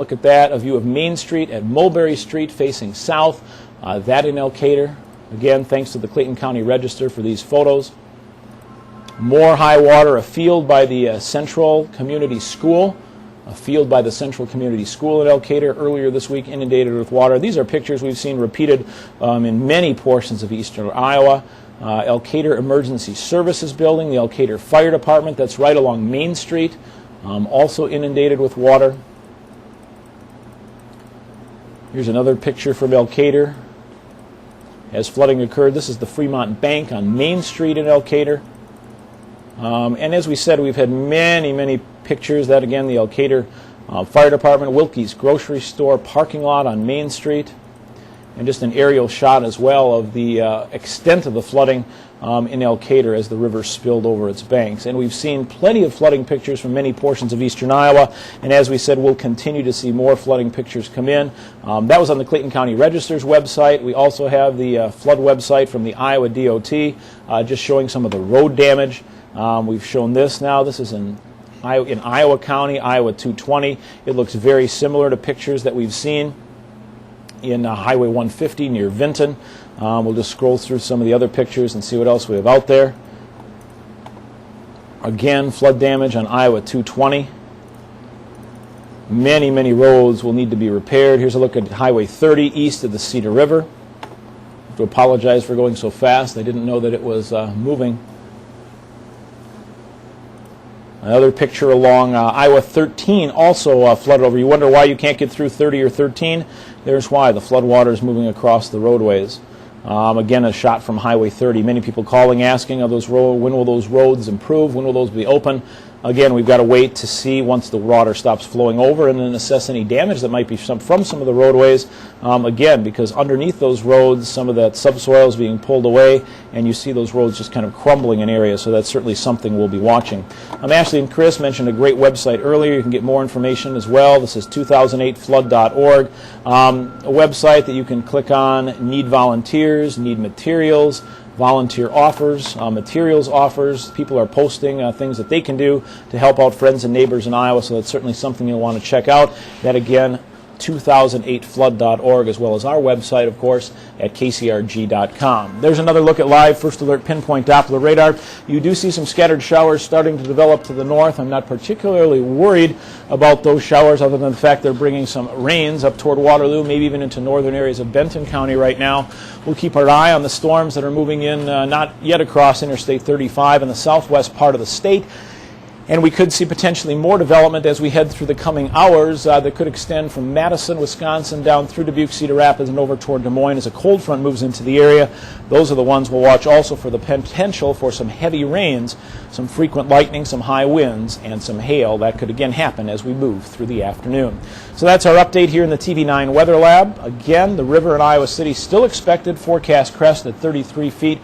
Look at that, a view of Main Street at Mulberry Street facing south, that in Elkader. Again, thanks to the Clayton County Register for these photos. More high water, a field by the Central Community School. A field by the Central Community School in Elkader earlier this week inundated with water. These are pictures we've seen repeated in many portions of eastern Iowa. Elkader Emergency Services Building, the Elkader Fire Department, that's right along Main Street, also inundated with water. Here's another picture from Elkader as flooding occurred. This is the Fremont Bank on Main Street in Elkader. And as we said, we've had many pictures. That again, the Elkader Fire Department, Wilkie's Grocery Store parking lot on Main Street, and just an aerial shot as well of the extent of the flooding in Elkader as the river spilled over its banks. And we've seen plenty of flooding pictures from many portions of eastern Iowa, and as we said, we'll continue to see more flooding pictures come in. That was on the Clayton County Register's website. We also have the flood website from the Iowa DOT, just showing some of the road damage. We've shown this now. This is in Iowa County, Iowa 220. It looks very similar to pictures that we've seen in Highway 150 near Vinton. We'll just scroll through some of the other pictures and see what else we have out there. Again, flood damage on Iowa 220. Many roads will need to be repaired. Here's a look at Highway 30 east of the Cedar River. I have to apologize for going so fast. I didn't know that it was moving. Another picture along Iowa 13 also flooded over. You wonder why you can't get through 30 or 13? There's why. The flood water is moving across the roadways. Again, a shot from Highway 30. Many people calling, asking, when will those roads improve? When will those be open? Again, we've got to wait to see once the water stops flowing over and then assess any damage that might be from some of the roadways. Again, because underneath those roads, some of that subsoil is being pulled away, and you see those roads just kind of crumbling in areas, so that's certainly something we'll be watching. Ashley and Chris mentioned a great website earlier. You can get more information as well. This is 2008flood.org, a website that you can click on, need volunteers, need materials, volunteer offers, materials offers. People are posting things that they can do to help out friends and neighbors in Iowa, so that's certainly something you'll want to check out. That again, 2008flood.org, as well as our website, of course, at kcrg.com. There's another look at live First Alert Pinpoint Doppler radar. You do see some scattered showers starting to develop to the north. I'm not particularly worried about those showers, other than the fact they're bringing some rains up toward Waterloo, maybe even into northern areas of Benton County right now. We'll keep our eye on the storms that are moving in, not yet across Interstate 35 in the southwest part of the state. And we could see potentially more development as we head through the coming hours that could extend from Madison, Wisconsin, down through Dubuque, Cedar Rapids, and over toward Des Moines as a cold front moves into the area. Those are the ones we'll watch also for the potential for some heavy rains, some frequent lightning, some high winds, and some hail. That could again happen as we move through the afternoon. So that's our update here in the TV9 Weather Lab. Again, the river in Iowa City still expected, forecast crest at 33 feet.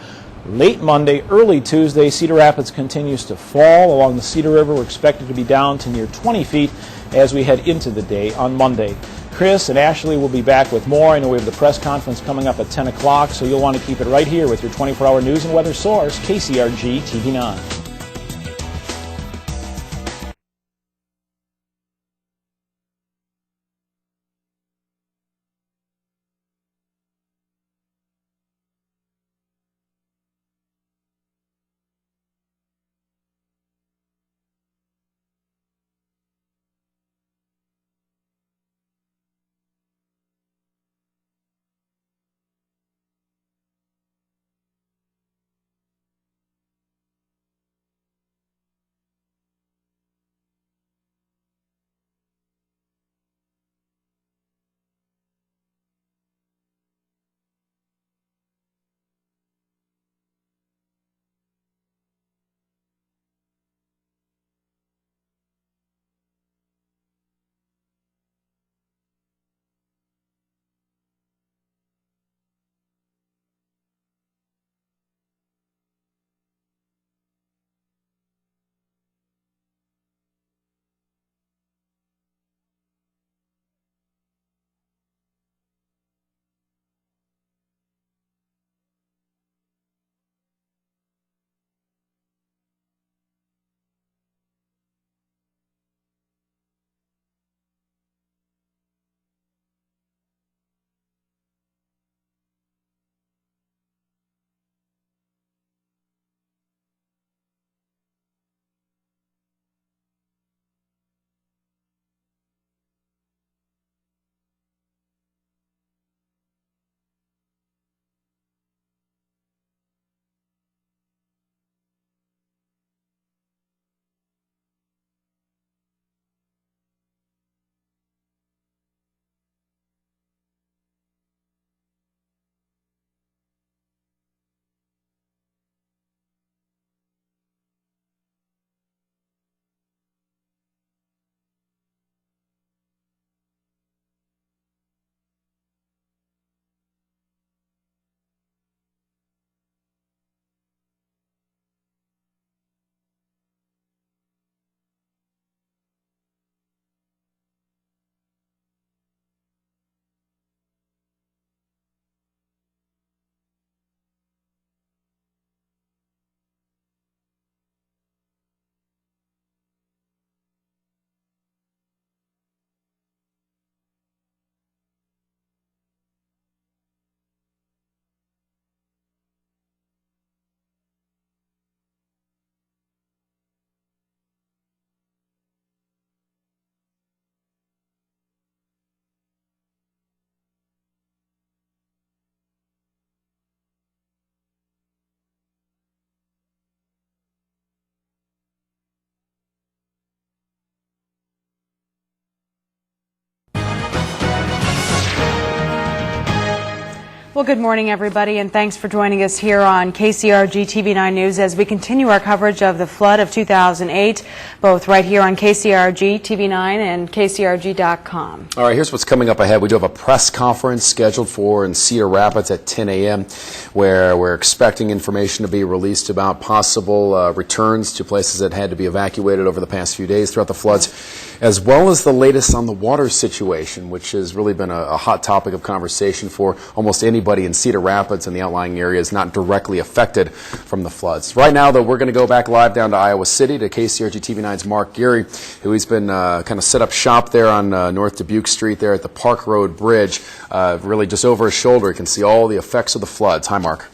Late Monday, early Tuesday, Cedar Rapids continues to fall along the Cedar River. We're expected to be down to near 20 feet as we head into the day on Monday. Chris and Ashley will be back with more. I know we have the press conference coming up at 10 o'clock, so you'll want to keep it right here with your 24-hour news and weather source, KCRG TV9. Well, good morning, everybody, and thanks for joining us here on KCRG TV9 News as we continue our coverage of the flood of 2008, both right here on KCRG TV9 and kcrg.com. All right, here's what's coming up ahead. We do have a press conference scheduled for in Cedar Rapids at 10 a.m. where we're expecting information to be released about possible returns to places that had to be evacuated over the past few days throughout the floods, as well as the latest on the water situation, which has really been a hot topic of conversation for almost anybody in Cedar Rapids and the outlying areas not directly affected from the floods. Right now, though, we're going to go back live down to Iowa City to KCRG TV9's Mark Geary, who he's been kind of set up shop there on North Dubuque Street there at the Park Road Bridge, really just over his shoulder. You can see all the effects of the floods. Hi, Mark.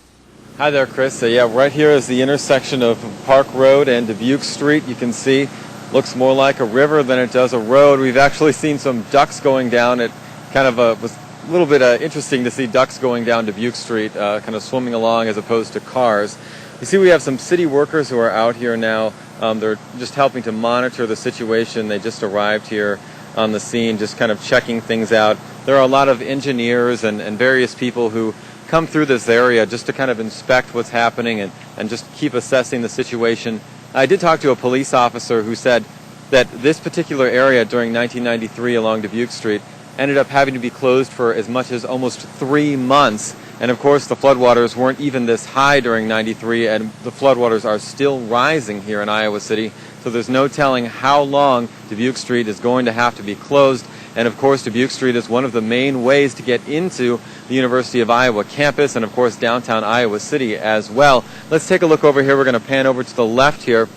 Hi there, Chris. Yeah, right here is the intersection of Park Road and Dubuque Street. You can see looks more like a river than it does a road. We've actually seen some ducks going down. It kind of was a little bit interesting to see ducks going down Dubuque Street, kind of swimming along as opposed to cars. You see we have some city workers who are out here now. They're just helping to monitor the situation. They just arrived here on the scene, just kind of checking things out. There are a lot of engineers and various people who come through this area just to kind of inspect what's happening and just keep assessing the situation. I did talk to a police officer who said that this particular area during 1993 along Dubuque Street ended up having to be closed for as much as almost 3 months. And of course the floodwaters weren't even this high during 93, and the floodwaters are still rising here in Iowa City. So there's no telling how long Dubuque Street is going to have to be closed. And of course Dubuque Street is one of the main ways to get into the University of Iowa campus and of course downtown Iowa City as well. Let's take a look over here. We're going to pan over to the left here.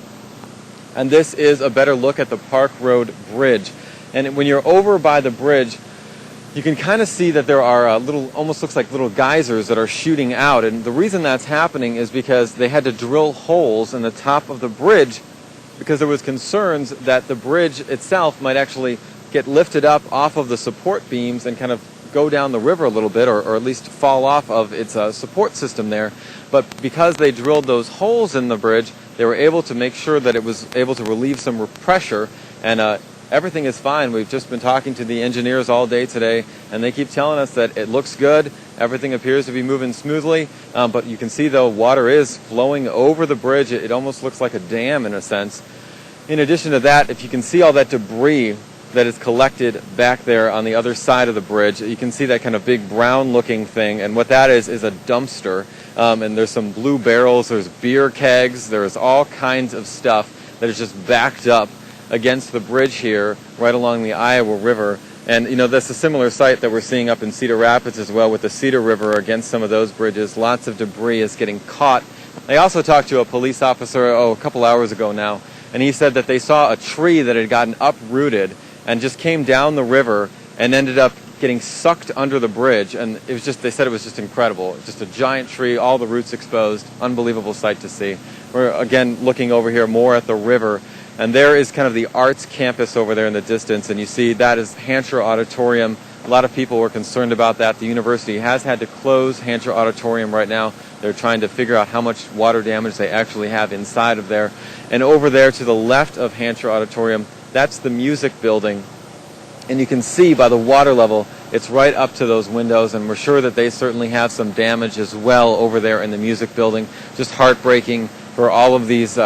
And this is a better look at the Park Road Bridge. And when you're over by the bridge, you can kind of see that there are almost looks like little geysers that are shooting out. And the reason that's happening is because they had to drill holes in the top of the bridge because there was concerns that the bridge itself might actually get lifted up off of the support beams and kind of go down the river a little bit, or at least fall off of its support system there. But because they drilled those holes in the bridge, they were able to make sure that it was able to relieve some pressure, and everything is fine. We've just been talking to the engineers all day today, and they keep telling us that it looks good. Everything appears to be moving smoothly, but you can see, though, water is flowing over the bridge. It almost looks like a dam in a sense. In addition to that, if you can see all that debris that is collected back there on the other side of the bridge, you can see that kind of big brown-looking thing, and what that is a dumpster. And there's some blue barrels, there's beer kegs, there's all kinds of stuff that is just backed up against the bridge here right along the Iowa River. And you know, that's a similar sight that we're seeing up in Cedar Rapids as well with the Cedar River against some of those bridges. Lots of debris is getting caught. I also talked to a police officer a couple hours ago now, and he said that they saw a tree that had gotten uprooted and just came down the river and ended up getting sucked under the bridge. And it was just, they said it was just incredible. Just a giant tree, all the roots exposed, unbelievable sight to see. We're again looking over here more at the river, and there is kind of the arts campus over there in the distance, and you see that is Hancher Auditorium. A lot of people were concerned about that. The university has had to close Hancher Auditorium right now. They're trying to figure out how much water damage they actually have inside of there. And over there to the left of Hancher Auditorium, that's the music building. And you can see by the water level, it's right up to those windows, and we're sure that they certainly have some damage as well over there in the music building. Just heartbreaking for all of these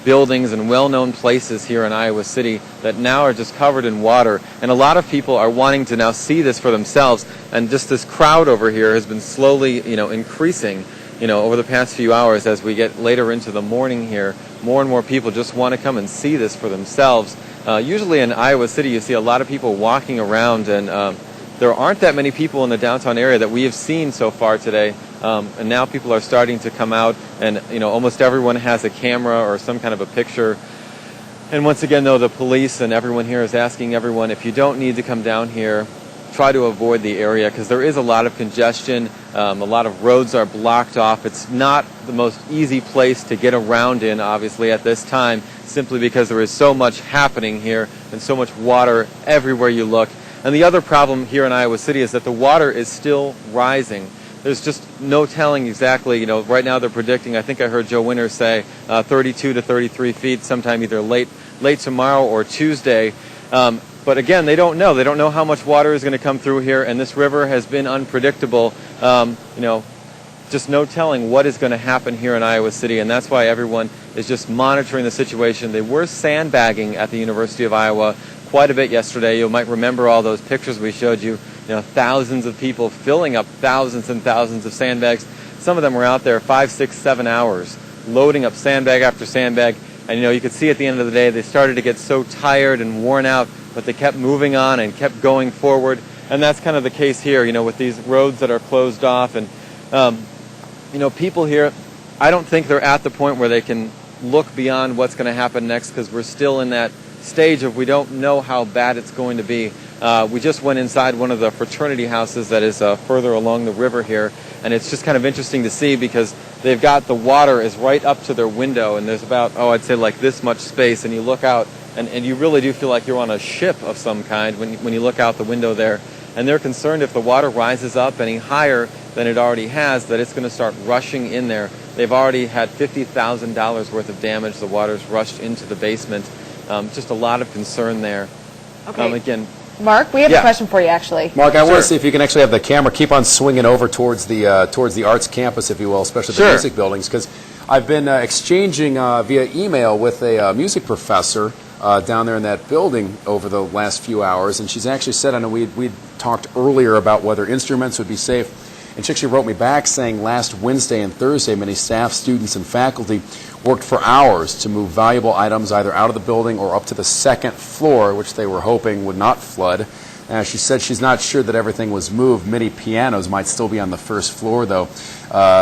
buildings and well-known places here in Iowa City that now are just covered in water. And a lot of people are wanting to now see this for themselves, and just this crowd over here has been slowly, increasing, over the past few hours as we get later into the morning here. More and more people just want to come and see this for themselves. Usually in Iowa City you see a lot of people walking around, and there aren't that many people in the downtown area that we have seen so far today. And now people are starting to come out, and almost everyone has a camera or some kind of a picture. And once again, though, the police and everyone here is asking everyone, if you don't need to come down here, try to avoid the area, because there is a lot of congestion. A lot of roads are blocked off. It's not the most easy place to get around in, obviously, at this time, simply because there is so much happening here and so much water everywhere you look. And the other problem here in Iowa City is that the water is still rising. There's just no telling exactly. Right now they're predicting, I think I heard Joe Winter say, 32 to 33 feet sometime either late tomorrow or Tuesday. But again, they don't know. They don't know how much water is going to come through here, and this river has been unpredictable. Just no telling what is going to happen here in Iowa City, and that's why everyone is just monitoring the situation. They were sandbagging at the University of Iowa quite a bit yesterday. You might remember all those pictures we showed you. Thousands of people filling up thousands and thousands of sandbags. Some of them were out there 5, 6, 7 hours, loading up sandbag after sandbag. And you could see at the end of the day they started to get so tired and worn out, but they kept moving on and kept going forward. And that's kind of the case here, with these roads that are closed off. And people here, I don't think they're at the point where they can look beyond what's going to happen next, because we're still in that stage of we don't know how bad it's going to be. We just went inside one of the fraternity houses that is further along the river here, and it's just kind of interesting to see because they've got the water is right up to their window, and there's about, I'd say like this much space, and you look out and you really do feel like you're on a ship of some kind when you look out the window there. And they're concerned if the water rises up any higher than it already has, that it's going to start rushing in there. They've already had $50,000 worth of damage. The water's rushed into the basement. Just a lot of concern there. Okay. Again, Mark, we have a question for you, actually. Mark, I want to see if you can actually have the camera keep on swinging over towards the arts campus, if you will, especially the music buildings, because I've been exchanging via email with a music professor down there in that building over the last few hours, and she's actually said, I know we'd talked earlier about whether instruments would be safe, and she actually wrote me back saying last Wednesday and Thursday many staff, students, and faculty worked for hours to move valuable items either out of the building or up to the second floor, which they were hoping would not flood. She said she's not sure that everything was moved. Many pianos might still be on the first floor, though.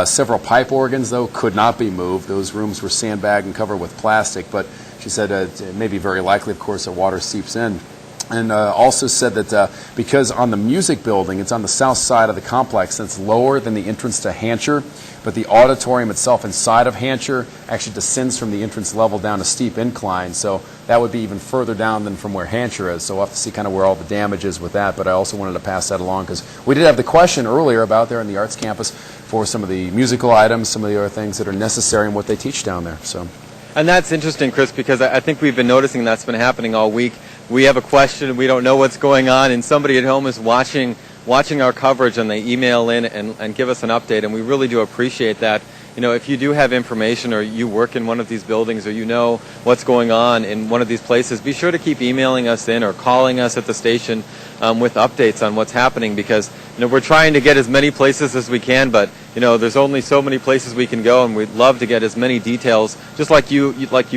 Several pipe organs, though, could not be moved. Those rooms were sandbagged and covered with plastic, but she said it may be very likely, of course, that water seeps in. And also said that because on the music building, it's on the south side of the complex, and it's lower than the entrance to Hancher, but the auditorium itself inside of Hancher actually descends from the entrance level down a steep incline, so that would be even further down than from where Hancher is. So we'll have to see kind of where all the damage is with that, but I also wanted to pass that along because we did have the question earlier about there in the arts campus for some of the musical items, some of the other things that are necessary in what they teach down there. So. And that's interesting, Chris, because I think we've been noticing that's been happening all week. We have a question, we don't know what's going on, and somebody at home is watching our coverage, and they email in and give us an update, and we really do appreciate that. If you do have information, or you work in one of these buildings, or you know what's going on in one of these places, be sure to keep emailing us in or calling us at the station with updates on what's happening, because we're trying to get as many places as we can, but there's only so many places we can go, and we'd love to get as many details, just like you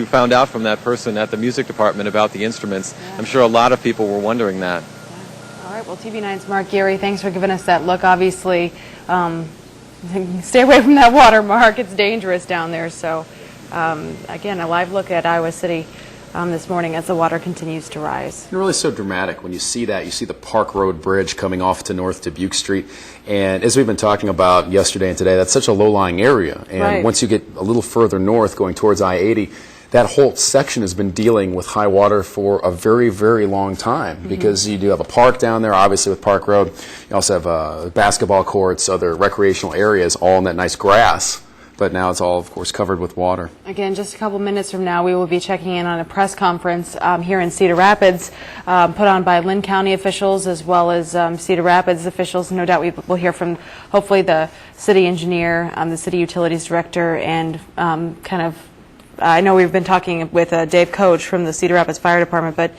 found out from that person at the music department about the instruments. Yeah. I'm sure a lot of people were wondering that. Yeah. All right, well, TV9's Mark Geary, thanks for giving us that look. Obviously, stay away from that water, Mark. It's dangerous down there. So, again, a live look at Iowa City this morning as the water continues to rise. It's really so dramatic when you see that. You see the Park Road Bridge coming off to North Dubuque Street. And as we've been talking about yesterday and today, that's such a low-lying area. And once you get a little further north going towards I-80, that whole section has been dealing with high water for a very, very long time because you do have a park down there, obviously with Park Road. You also have basketball courts, other recreational areas, all in that nice grass. But now it's all, of course, covered with water. Again, just a couple minutes from now, we will be checking in on a press conference here in Cedar Rapids put on by Lynn County officials as well as Cedar Rapids officials. No doubt we will hear from, hopefully, the city engineer, the city utilities director, and I know we've been talking with Dave Coach from the Cedar Rapids Fire Department, but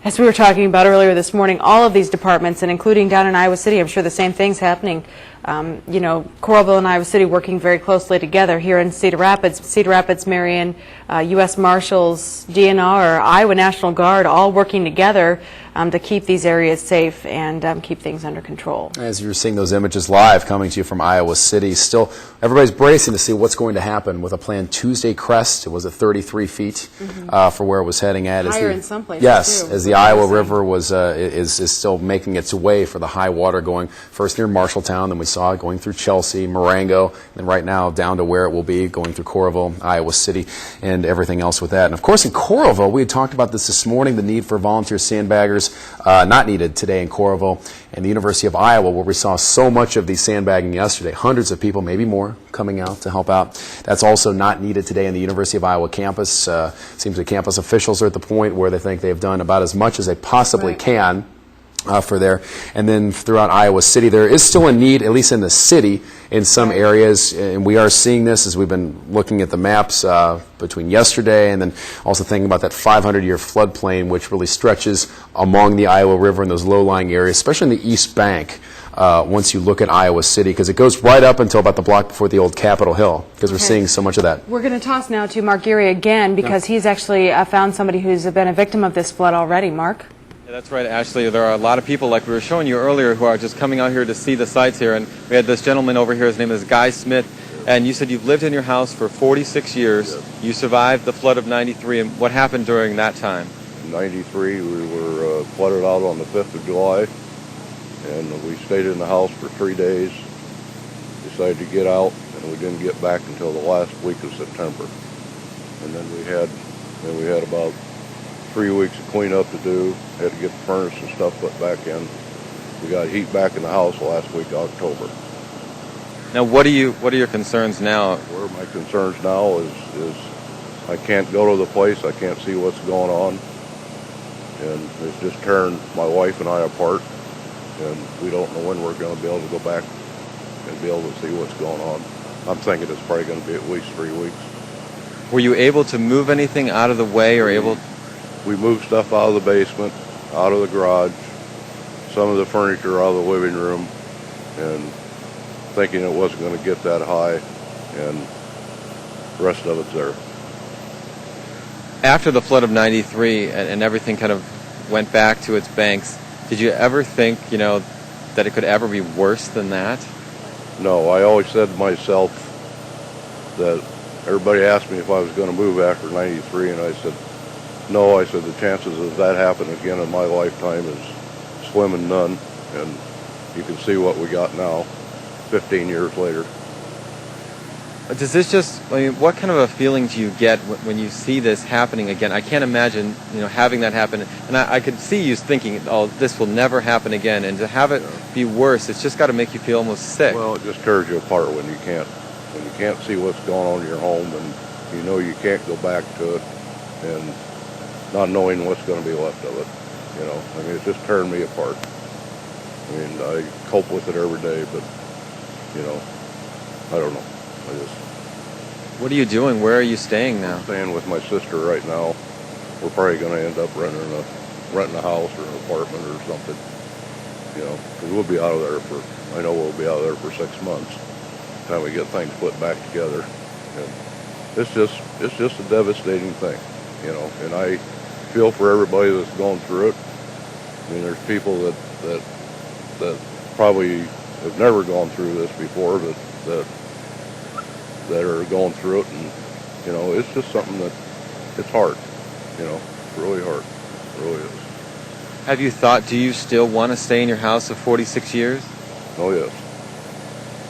as we were talking about earlier this morning, all of these departments, and including down in Iowa City, I'm sure the same thing's happening. Coralville and Iowa City working very closely together here in Cedar Rapids, Marion, U.S. Marshals, DNR, Iowa National Guard, all working together to keep these areas safe and keep things under control. As you're seeing those images live coming to you from Iowa City, still everybody's bracing to see what's going to happen with a planned Tuesday crest. It was at 33 feet for where it was heading at. Higher in some places, yes, too. As the Iowa River was is still making its way for the high water going first near Marshalltown, then we saw it going through Chelsea, Marengo, and right now down to where it will be going through Coralville, Iowa City, and everything else with that. And of course in Coralville, we had talked about this morning, the need for volunteer sandbaggers course, not needed today in Coralville and the University of Iowa, where we saw so much of the sandbagging yesterday. Hundreds of people, maybe more, coming out to help out. That's also not needed today in the University of Iowa campus. Seems like campus officials are at the point where they think they've done about as much as they possibly can for there. And then throughout Iowa City, there is still a need, at least in the city, in some areas, and we are seeing this as we've been looking at the maps between yesterday and then also thinking about that 500-year floodplain, which really stretches along the Iowa River in those low-lying areas, especially in the East Bank. Once you look at Iowa City, because it goes right up until about the block before the old Capitol Hill, because we're seeing so much of that. We're going to toss now to Mark Geary again, because he's actually found somebody who's been a victim of this flood already. Mark? Yeah, that's right, Ashley. There are a lot of people, like we were showing you earlier, who are just coming out here to see the sights here. And we had this gentleman over here, his name is Guy Smith, and you said you've lived in your house for 46 years. Yes. You survived the flood of '93, and what happened during that time? In '93, we were flooded out on the 5th of July, and we stayed in the house for 3 days, decided to get out, and we didn't get back until the last week of September. And then we had about 3 weeks of cleanup to do. Had to get the furnace and stuff put back in. We got heat back in the house last week of October. Now, what are your concerns now? Where my concerns now is I can't go to the place. I can't see what's going on, and it's just tearing my wife and I apart. And we don't know when we're going to be able to go back and be able to see what's going on. I'm thinking it's probably going to be at least 3 weeks. Were you able to move anything out of the way, or able? We moved stuff out of the basement, out of the garage, some of the furniture out of the living room, and thinking it wasn't going to get that high, and the rest of it's there. After the flood of '93 and everything kind of went back to its banks, did you ever think, that it could ever be worse than that? No, I always said to myself that everybody asked me if I was going to move after '93, and I said, no. I said the chances of that happening again in my lifetime is slim and none, and you can see what we got now, 15 years later. Does this what kind of a feeling do you get when you see this happening again? I can't imagine, having that happen, and I could see you thinking, oh, this will never happen again, and to have it be worse, it's just got to make you feel almost sick. Well, it just tears you apart when you can't see what's going on in your home, and you can't go back to it, and not knowing what's going to be left of it. It's just tearing me apart. I cope with it every day, but I don't know. What are you doing? Where are you staying now? I'm staying with my sister right now. We're probably going to end up renting a house or an apartment or something. Because we'll be out of there I know we'll be out of there for 6 months. Time we get things put back together. And it's just a devastating thing, and I feel for everybody that's going through it. There's people that probably have never gone through this before, but that are going through it, and it's just something that it's hard, really hard, it really is. Have you thought, do you still want to stay in your house of 46 years? Oh yes,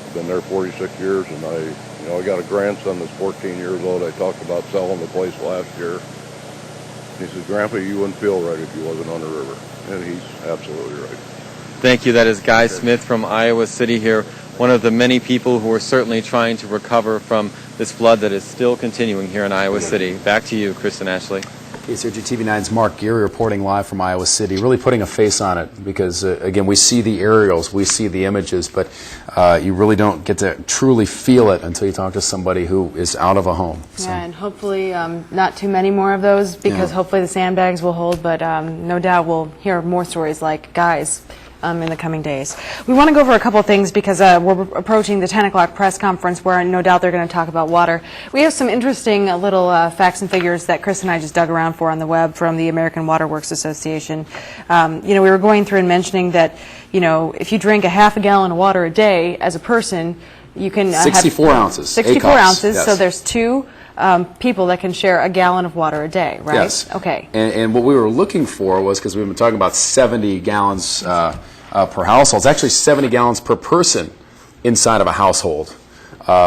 I've been there 46 years, and I got a grandson that's 14 years old. I talked about selling the place last year. He says, Grandpa, you wouldn't feel right if you wasn't on the river. And he's absolutely right. Thank you. That is Guy Smith from Iowa City here, one of the many people who are certainly trying to recover from this flood that is still continuing here in Iowa City. Back to you, Chris and Ashley. KCRG TV9's Mark Geary reporting live from Iowa City, really putting a face on it because, again, we see the aerials, we see the images, but you really don't get to truly feel it until you talk to somebody who is out of a home. So. Yeah, and hopefully not too many more of those because hopefully the sandbags will hold, but no doubt we'll hear more stories like Guy's in the coming days. We want to go over a couple of things because we're approaching the 10 o'clock press conference where no doubt they're going to talk about water. We have some interesting little facts and figures that Chris and I just dug around for on the web from the American Water Works Association. We were going through and mentioning that, if you drink a half a gallon of water a day as a person, you can 64 have ounces. 64 ounces, yes. So there's 2 people that can share a gallon of water a day, right? Yes. Okay. And what we were looking for was, because we've been talking about 70 gallons per household, it's actually 70 gallons per person inside of a household,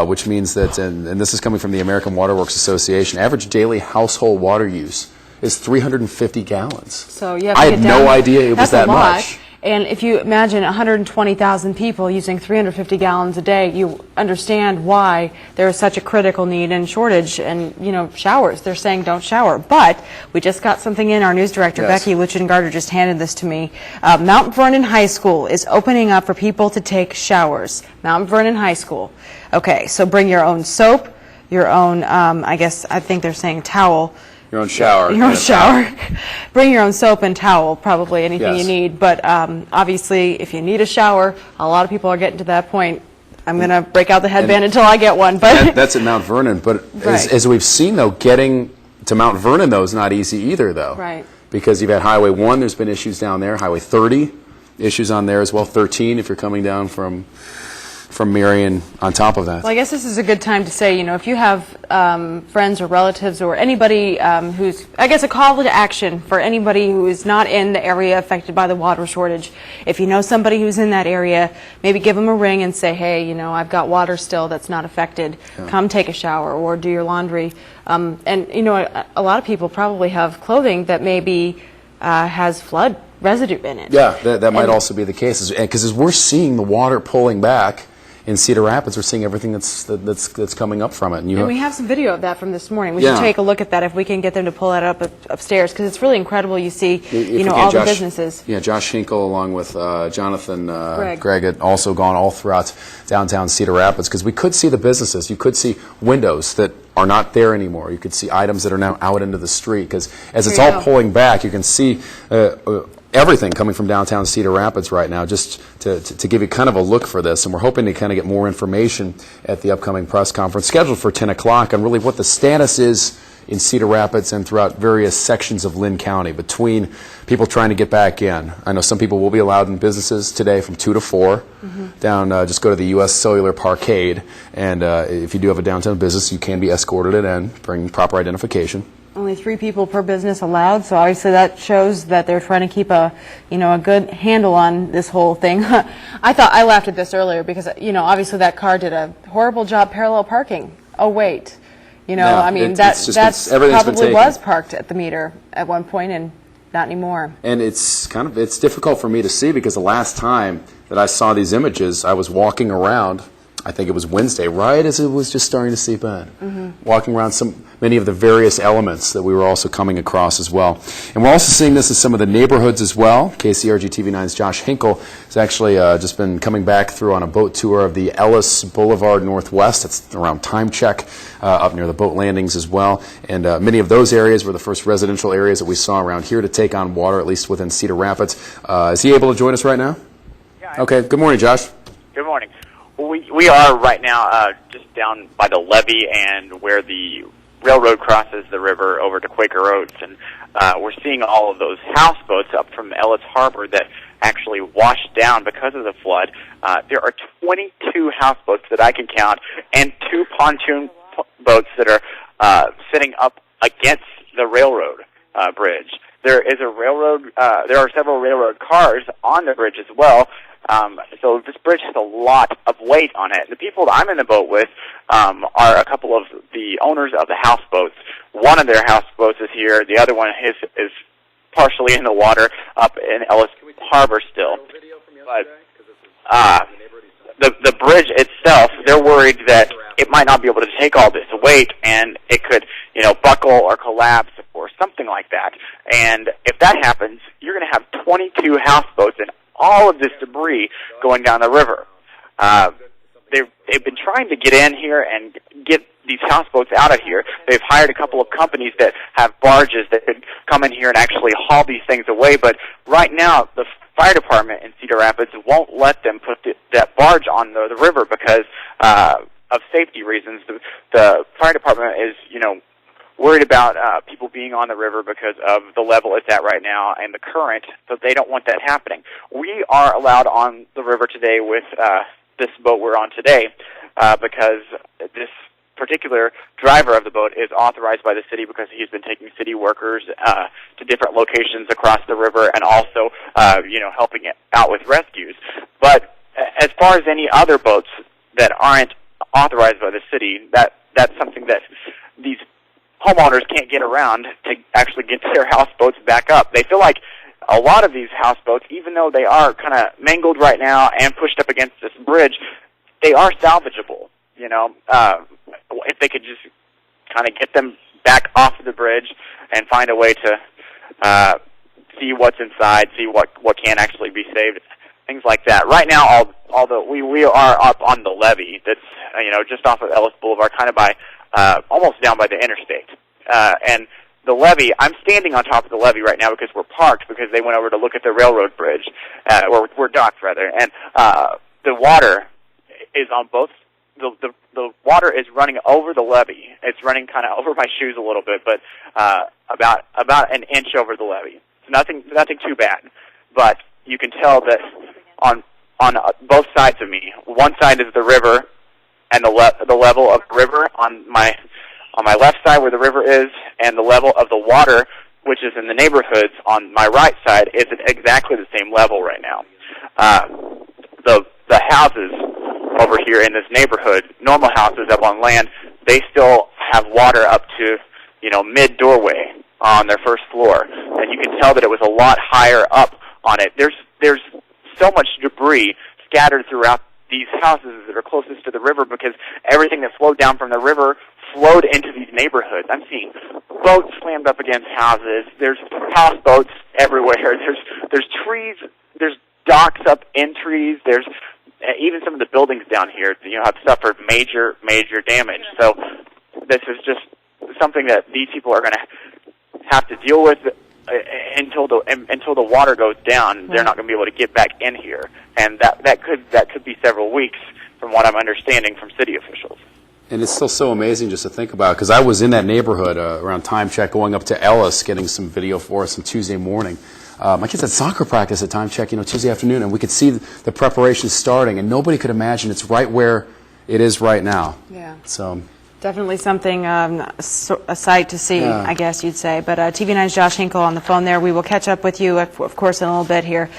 which means that, and this is coming from the American Water Works Association, average daily household water use is 350 gallons. So you have I to had get down. no idea it was That's that a lot. much. And if you imagine 120,000 people using 350 gallons a day, you understand why there is such a critical need and shortage. And, you know, showers. They're saying don't shower. But we just got something in. Our news director, Yes. Becky Luchin-Garter, just handed this to me. Mount Vernon High School is opening up for people to take showers. Mount Vernon High School. Okay, so bring your own soap, your own, I think they're saying towel. Your own shower. Your own shower. Bring your own soap and towel, probably anything Yes. you need. But obviously, if you need a shower, a lot of people are getting to that point. I'm going to break out the headband until I get one. But That's at Mount Vernon. But Right. as we've seen, though, getting to Mount Vernon, though, is not easy either, though. Right. Because you've had Highway 1, there's been issues down there. Highway 30, issues on there as well. 13, if you're coming down from Marion on top of that. Well, I guess this is a good time to say, you know, if you have friends or relatives or anybody who's, I guess, a call to action for anybody who is not in the area affected by the water shortage. If you know somebody who's in that area, maybe give them a ring and say, hey, you know, I've got water still that's not affected. Yeah. Come take a shower or do your laundry. And, you know, a lot of people probably have clothing that maybe has flood residue in it. Yeah, that might And- also be the case. Because as we're seeing the water pulling back in Cedar Rapids, we're seeing everything that's coming up from it. And we have some video of that from this morning. We Yeah. should take a look at that if we can get them to pull that up upstairs, because it's really incredible. You see, If you we know, can, all the Josh- businesses. Yeah, Josh Hinkle along with Jonathan Greg. had also gone all throughout downtown Cedar Rapids, because we could see the businesses. You could see windows that are not there anymore. You could see items that are now out into the street, because as it's There you all go. pulling back, you can see everything coming from downtown Cedar Rapids right now, just to give you kind of a look for this. And we're hoping to kind of get more information at the upcoming press conference scheduled for 10 o'clock on really what the status is in Cedar Rapids and throughout various sections of Lynn County between people trying to get back in. I know some people will be allowed in businesses today from 2 to 4. Down, just go to the U.S. Cellular Parkade, and if you do have a downtown business, you can be escorted in, bring proper identification. Only 3 people per business allowed, so obviously that shows that they're trying to keep a good handle on this whole thing. I laughed at this earlier because, you know, obviously that car did a horrible job parallel parking. Oh, wait. You know, Yeah, I mean, it's just that's everything's been probably taken. was parked at the meter at one point and not anymore. And it's difficult for me to see, because the last time that I saw these images, I was walking around, I think it was Wednesday, right as it was just starting to seep in. Walking around many of the various elements that we were also coming across as well. And we're also seeing this in some of the neighborhoods as well. KCRG TV9's Josh Hinkle has actually just been coming back through on a boat tour of the Ellis Boulevard Northwest. That's around Time Check, up near the boat landings as well. And many of those areas were the first residential areas that we saw around here to take on water, at least within Cedar Rapids. Is he able to join us right now? Yeah. Okay, good morning, Josh. Good morning. Well, we are right now just down by the levee and where the railroad crosses the river over to Quaker Oats, and we're seeing all of those houseboats up from Ellis Harbor that actually washed down because of the flood. There are 22 houseboats that I can count, and 2 pontoon boats that are sitting up against the railroad bridge. There is a railroad. There are several railroad cars on the bridge as well. So this bridge has a lot of weight on it. The people that I'm in the boat with are a couple of the owners of the houseboats. One of their houseboats is here. The other one is partially in the water up in Ellis Harbor still. But the bridge itself, they're worried that it might not be able to take all this weight, and it could, buckle or collapse or something like that. And if that happens, you're going to have 22 houseboats and all of this debris going down the river. They've been trying to get in here and get these houseboats out of here. They've hired a couple of companies that have barges that could come in here and actually haul these things away. But right now, the fire department in Cedar Rapids won't let them put that barge on the river because of safety reasons. The fire department is, worried about people being on the river because of the level it's at right now and the current, so they don't want that happening. We are allowed on the river today with this boat we're on today because this particular driver of the boat is authorized by the city because he's been taking city workers to different locations across the river and also, helping out with rescues. But as far as any other boats that aren't authorized by the city, that's something that these homeowners can't get around to actually get their houseboats back up. They feel like a lot of these houseboats, even though they are kind of mangled right now and pushed up against this bridge, they are salvageable. You know, if they could just kind of get them back off the bridge and find a way to see what's inside, see what can actually be saved, things like that. Right now, although we are up on the levee that's just off of Ellis Boulevard, kind of by almost down by the interstate, and the levee. I'm standing on top of the levee right now because we're parked because they went over to look at the railroad bridge, or we're docked rather, and the water is on both. The water is running over the levee. It's running kind of over my shoes a little bit, but about an inch over the levee. Nothing too bad, but you can tell that on both sides of me. One side is the river, and the level of the river on my left side where the river is, and the level of the water, which is in the neighborhoods on my right side, is at exactly the same level right now. The houses over here in this neighborhood, normal houses up on land, they still have water up to mid doorway on their first floor, and you can tell that it was a lot higher up on it. There's so much debris scattered throughout these houses that are closest to the river because everything that flowed down from the river flowed into these neighborhoods. I'm seeing boats slammed up against houses. There's houseboats everywhere. There's trees. There's docks up in trees. There's even some of the buildings down here, have suffered major damage. So this is just something that these people are going to have to deal with until the water goes down. They're not going to be able to get back in here, and that could be several weeks, from what I'm understanding from city officials. And it's still so amazing just to think about, because I was in that neighborhood around time check going up to Ellis getting some video for us on Tuesday morning. My kids had soccer practice at time check, Tuesday afternoon, and we could see the preparations starting, and nobody could imagine it's right where it is right now. Yeah. So definitely something, a sight to see, yeah. I guess you'd say. But TV9's Josh Hinkle on the phone there. We will catch up with you, of course, in a little bit here.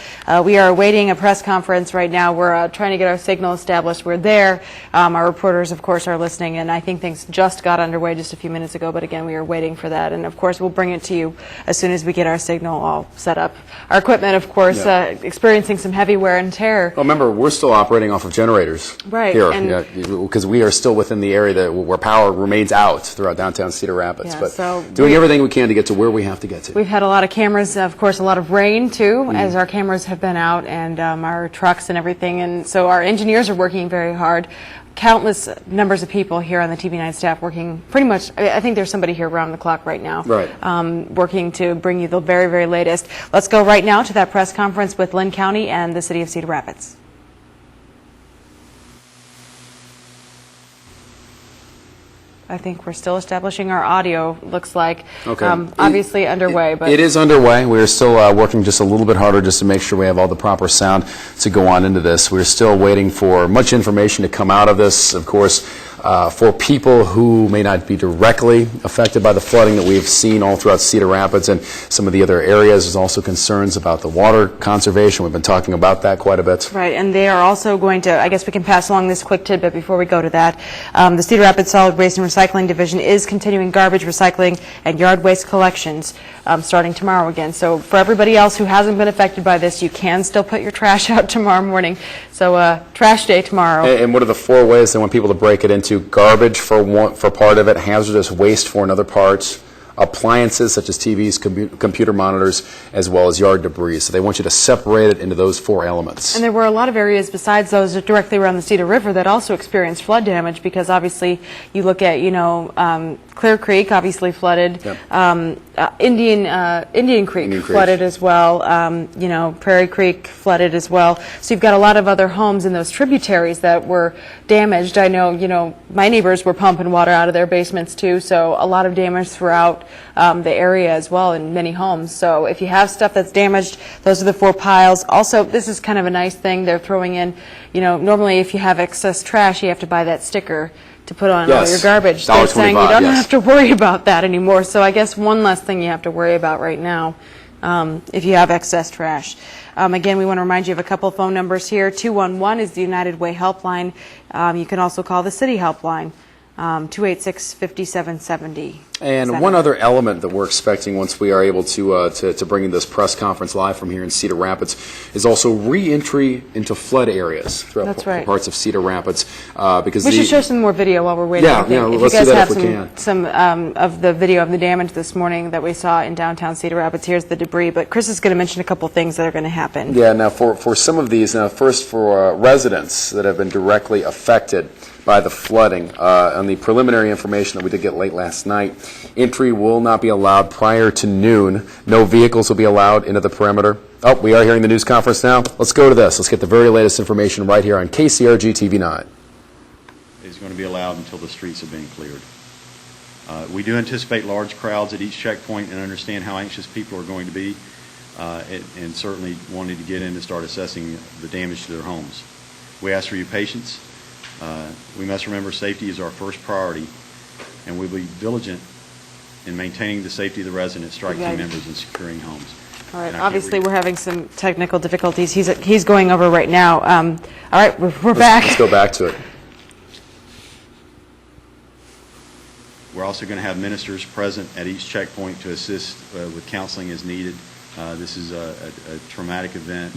We are awaiting a press conference right now. We're trying to get our signal established. We're there. Our reporters, of course, are listening, and I think things just got underway just a few minutes ago. But again, we are waiting for that. And, of course, we'll bring it to you as soon as we get our signal all set up. Our equipment, of course, experiencing some heavy wear and tear. Well, remember, we're still operating off of generators here, because we are still within the area where power remains out throughout downtown Cedar Rapids, but so doing everything we can to get to where we have to get to. We've had a lot of cameras, of course, a lot of rain too, as our cameras have been out, and our trucks and everything, and so our engineers are working very hard. Countless numbers of people here on the TV9 staff working pretty much. I think there's somebody here around the clock right now, working to bring you the very, very latest. Let's go right now to that press conference with Lynn County and the City of Cedar Rapids. I think we're still establishing our audio, looks like. Okay. Obviously underway. But it is underway. We're still working just a little bit harder just to make sure we have all the proper sound to go on into this. We're still waiting for much information to come out of this, of course. For people who may not be directly affected by the flooding that we've seen all throughout Cedar Rapids and some of the other areas, there's also concerns about the water conservation. We've been talking about that quite a bit. Right, and they are also going to, I guess we can pass along this quick tidbit before we go to that. The Cedar Rapids Solid Waste and Recycling Division is continuing garbage recycling and yard waste collections starting tomorrow again. So for everybody else who hasn't been affected by this, you can still put your trash out tomorrow morning. So trash day tomorrow. And what are the 4 ways they want people to break it into? Garbage for part of it, hazardous waste for another part, appliances such as TVs, computer monitors, as well as yard debris. So they want you to separate it into those 4 elements. And there were a lot of areas besides those directly around the Cedar River that also experienced flood damage, because obviously you look at, Clear Creek obviously flooded, Indian Creek flooded as well, Prairie Creek flooded as well. So you've got a lot of other homes in those tributaries that were damaged. I know, my neighbors were pumping water out of their basements too, so a lot of damage throughout the area as well in many homes. So if you have stuff that's damaged, those are the 4 piles. Also, this is kind of a nice thing they're throwing in. Normally if you have excess trash, you have to buy that sticker to put on all your garbage. They're saying you don't have to worry about that anymore. So I guess one less thing you have to worry about right now if you have excess trash. Again, we want to remind you of a couple of phone numbers here. 211 is the United Way helpline. You can also call the city helpline, 286-5770. And Center. one other element that we're expecting once we are able to bring this press conference live from here in Cedar Rapids is also re-entry into flood areas throughout That's right. parts of Cedar Rapids. Because We should show some more video while we're waiting. Yeah, I think. yeah, If let's you guys do that have if we can. some of the video of the damage this morning that we saw in downtown Cedar Rapids. Here's the debris, but Chris is going to mention a couple things that are going to happen. Yeah, now for some of these, now first for residents that have been directly affected by the flooding, on the preliminary information that we did get late last night, entry will not be allowed prior to noon. No vehicles will be allowed into the perimeter. Oh, we are hearing the news conference now. Let's go to this. Let's get the very latest information right here on KCRG TV 9. Is going to be allowed until the streets have been cleared. We do anticipate large crowds at each checkpoint and understand how anxious people are going to be and certainly wanting to get in and start assessing the damage to their homes. We ask for your patience. We must remember safety is our first priority, and we will be diligent in maintaining the safety of the residents, strike team members, and securing homes. All right. Obviously, we're having some technical difficulties. He's going over right now. All right, we're back. Let's go back to it. We're also going to have ministers present at each checkpoint to assist with counseling as needed. This is a traumatic event.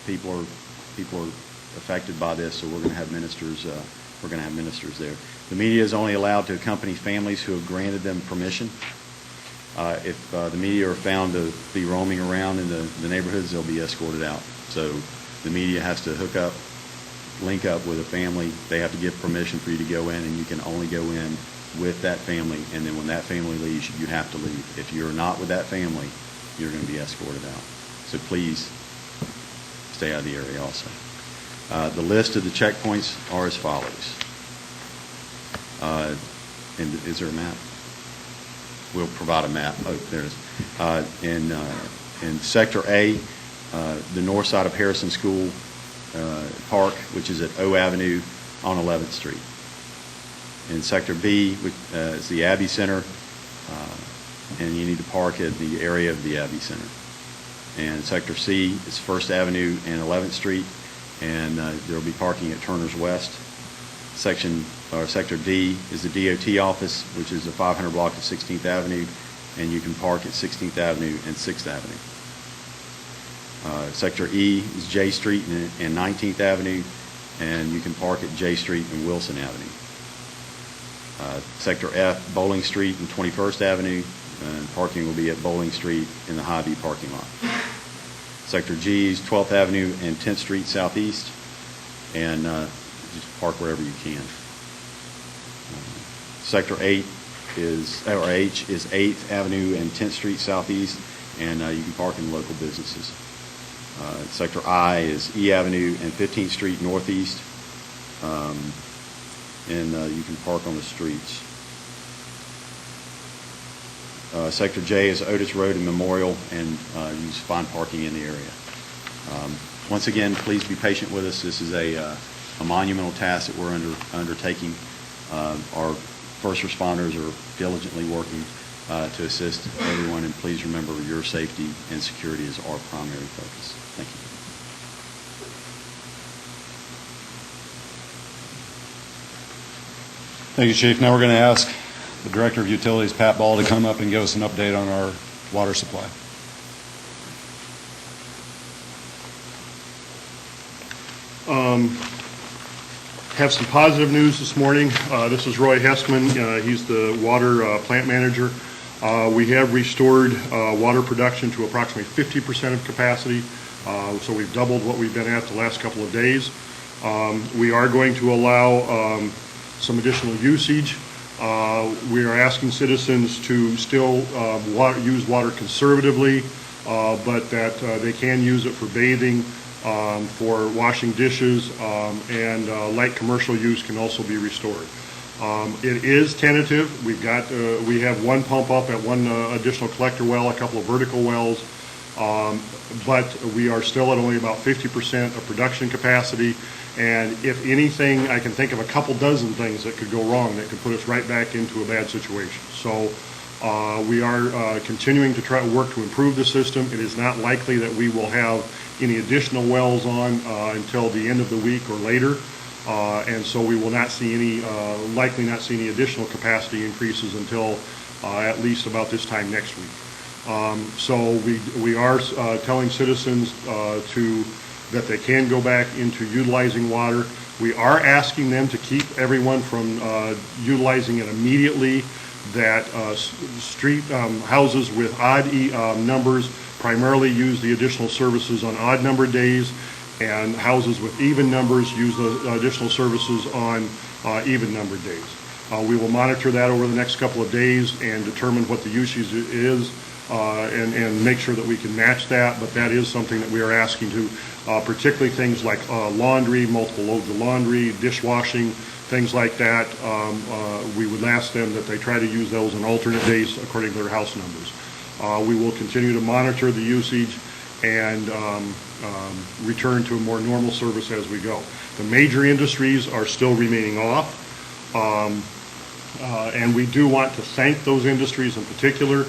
People are affected by this, so we're going to have ministers. We're going to have ministers there. The media is only allowed to accompany families who have granted them permission. If the media are found to be roaming around in the neighborhoods, they'll be escorted out. So the media has to link up with a family. They have to give permission for you to go in, and you can only go in with that family. And then when that family leaves, you have to leave. If you're not with that family, you're going to be escorted out. So please stay out of the area also. The list of the checkpoints are as follows. And is there a map? We'll provide a map. Oh, there it is. In Sector A, the north side of Harrison School Park, which is at O Avenue on 11th Street. In Sector B, is the Abbey Center, and you need to park at the area of the Abbey Center. And Sector C is 1st Avenue and 11th Street, and there will be parking at Turner's West. Sector D is the DOT office, which is a 500 block of 16th Avenue, and you can park at 16th Avenue and 6th Avenue. Sector E is J Street and 19th Avenue, and you can park at J Street and Wilson Avenue. Sector F, Bowling Street and 21st Avenue, and parking will be at Bowling Street in the Hy-Vee parking lot. Sector G is 12th Avenue and 10th Street Southeast, and just park wherever you can. Sector H is 8th Avenue and 10th Street Southeast, and you can park in local businesses. Sector I is E Avenue and 15th Street Northeast, and you can park on the streets. Sector J is Otis Road and Memorial, and you find parking in the area. Once again, please be patient with us. This is a monumental task that we're undertaking. Our first responders are diligently working to assist everyone, and please remember your safety and security is our primary focus. Thank you. Thank you, Chief. Now we're going to ask the Director of Utilities, Pat Ball, to come up and give us an update on our water supply. Have some positive news this morning. This is Roy Hessman. He's the water plant manager. We have restored water production to approximately 50% of capacity. So we've doubled what we've been at the last couple of days. We are going to allow some additional usage. We are asking citizens to still use water conservatively, but that they can use it for bathing, for washing dishes, and light commercial use can also be restored. It is tentative. We have one pump up at one additional collector well, a couple of vertical wells, but we are still at only about 50% of production capacity. And if anything, I can think of a couple dozen things that could go wrong that could put us right back into a bad situation. So we are continuing to try to work to improve the system. It is not likely that we will have any additional wells on until the end of the week or later. And so we will not see any, likely not see any additional capacity increases until at least about this time next week. So we are telling citizens that they can go back into utilizing water. We are asking them to keep everyone from utilizing it immediately, that street houses with odd numbers primarily use the additional services on odd numbered days, and houses with even numbers use the additional services on even numbered days. We will monitor that over the next couple of days and determine what the usage is and make sure that we can match that, but that is something that we are asking to, particularly things like laundry, multiple loads of laundry, dishwashing, things like that. We would ask them that they try to use those on alternate days according to their house numbers. We will continue to monitor the usage and return to a more normal service as we go. The major industries are still remaining off, and we do want to thank those industries in particular.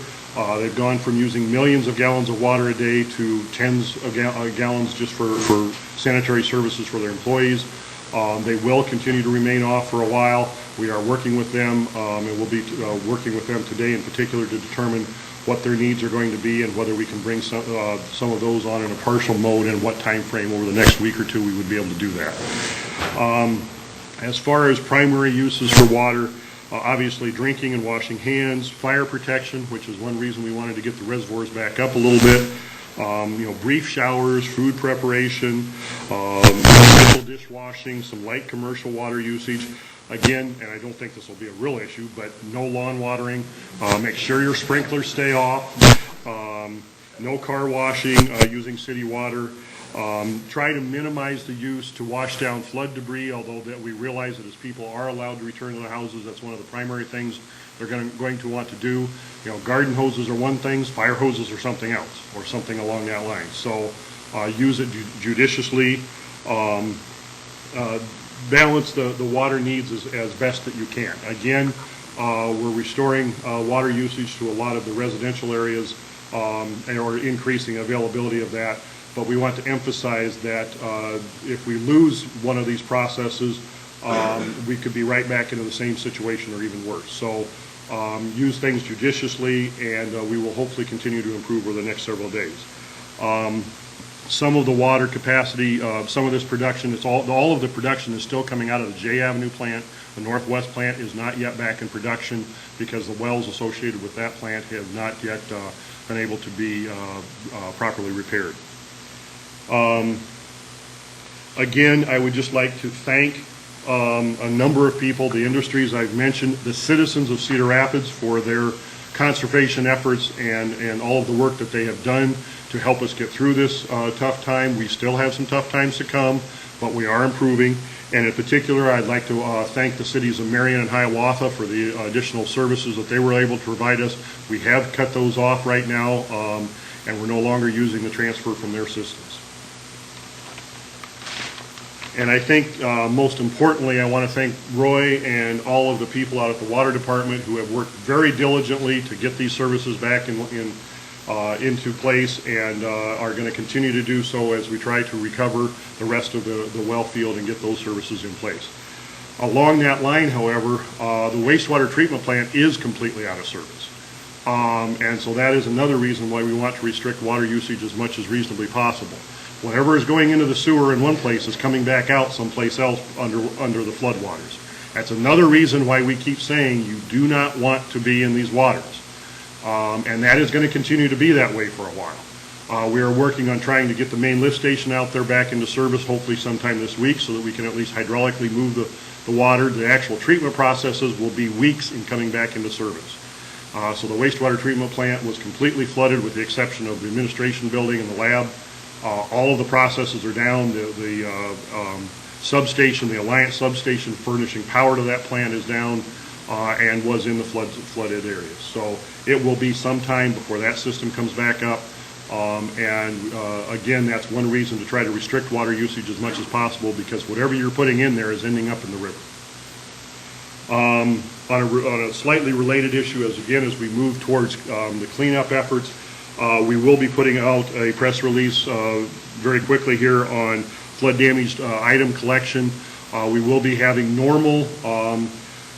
They've gone from using millions of gallons of water a day to tens of gallons just for sanitary services for their employees. They will continue to remain off for a while. We are working with them, and we'll be working with them today in particular to determine what their needs are going to be and whether we can bring some of those on in a partial mode and what time frame over the next week or two we would be able to do that. As far as primary uses for water, obviously drinking and washing hands, fire protection, which is one reason we wanted to get the reservoirs back up a little bit, brief showers, food preparation, simple dishwashing, some light commercial water usage. Again, and I don't think this will be a real issue, but no lawn watering. Make sure your sprinklers stay off. No car washing using city water. Try to minimize the use to wash down flood debris, although that we realize that as people are allowed to return to their houses, that's one of the primary things they're going to want to do. Garden hoses are one thing, fire hoses are something else, or something along that line. So use it judiciously. Balance the water needs as best that you can. Again, we're restoring water usage to a lot of the residential areas or increasing availability of that. But we want to emphasize that if we lose one of these processes, we could be right back into the same situation or even worse. So use things judiciously, and we will hopefully continue to improve over the next several days. Some of the water capacity, some of this production, all of the production is still coming out of the J Avenue plant. The Northwest plant is not yet back in production because the wells associated with that plant have not yet been able to be properly repaired. Again, I would just like to thank a number of people, the industries I've mentioned, the citizens of Cedar Rapids for their conservation efforts and all of the work that they have done to help us get through this tough time. We still have some tough times to come, but we are improving. And in particular, I'd like to thank the cities of Marion and Hiawatha for the additional services that they were able to provide us. We have cut those off right now, and we're no longer using the transfer from their systems. And I think most importantly, I want to thank Roy and all of the people out at the Water Department who have worked very diligently to get these services back into place and are going to continue to do so as we try to recover the rest of the well field and get those services in place. Along that line, however, the wastewater treatment plant is completely out of service. And so that is another reason why we want to restrict water usage as much as reasonably possible. Whatever is going into the sewer in one place is coming back out someplace else under the floodwaters. That's another reason why we keep saying you do not want to be in these waters. And that is going to continue to be that way for a while. We are working on trying to get the main lift station out there back into service, hopefully sometime this week, so that we can at least hydraulically move the water. The actual treatment processes will be weeks in coming back into service. So the wastewater treatment plant was completely flooded with the exception of the administration building and the lab. All of the processes are down. The substation, the Alliance substation furnishing power to that plant is down and was in the flooded areas. So it will be some time before that system comes back up. Again, that's one reason to try to restrict water usage as much as possible, because whatever you're putting in there is ending up in the river. On a slightly related issue, as we move towards the cleanup efforts, we will be putting out a press release very quickly here on flood damaged item collection. We will be having normal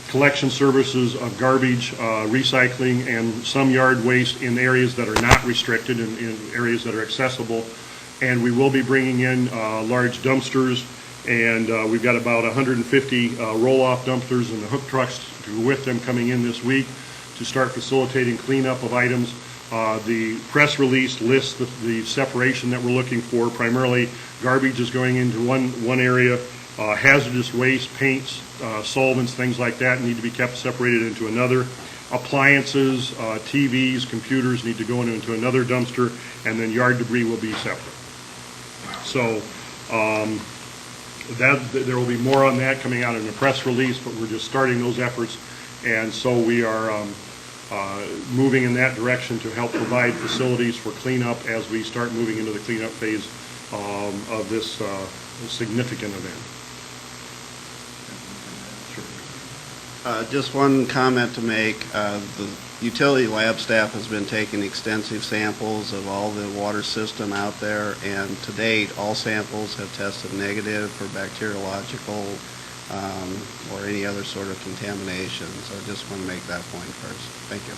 collection services of garbage, recycling, and some yard waste in areas that are not restricted, in areas that are accessible. And we will be bringing in large dumpsters, and we've got about 150 roll-off dumpsters and the hook trucks to go with them coming in this week to start facilitating cleanup of items. The press release lists the separation that we're looking for. Primarily, garbage is going into one area. Hazardous waste, paints, solvents, things like that need to be kept separated into another. Appliances, TVs, computers need to go into another dumpster, and then yard debris will be separate. So there will be more on that coming out in the press release, but we're just starting those efforts, and so we are moving in that direction to help provide facilities for cleanup as we start moving into the cleanup phase of this significant event. Just one comment to make. The utility lab staff has been taking extensive samples of all the water system out there, and to date, all samples have tested negative for bacteriological or any other sort of contamination. So I just want to make that point first. Thank you.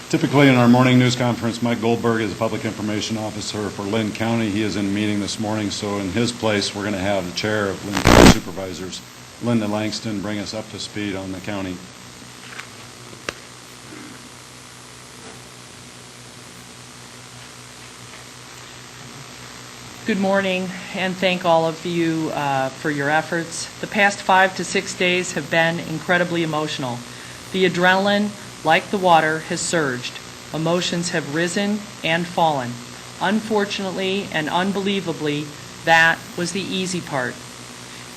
Typically in our morning news conference, Mike Goldberg is a public information officer for Lynn County. He is in a meeting this morning, so in his place we're going to have the chair of Lynn County Supervisors, Linda Langston, bring us up to speed on the county. Good morning, and thank all of you for your efforts. The past 5 to 6 days have been incredibly emotional. The adrenaline, like the water, has surged. Emotions have risen and fallen. Unfortunately and unbelievably, that was the easy part.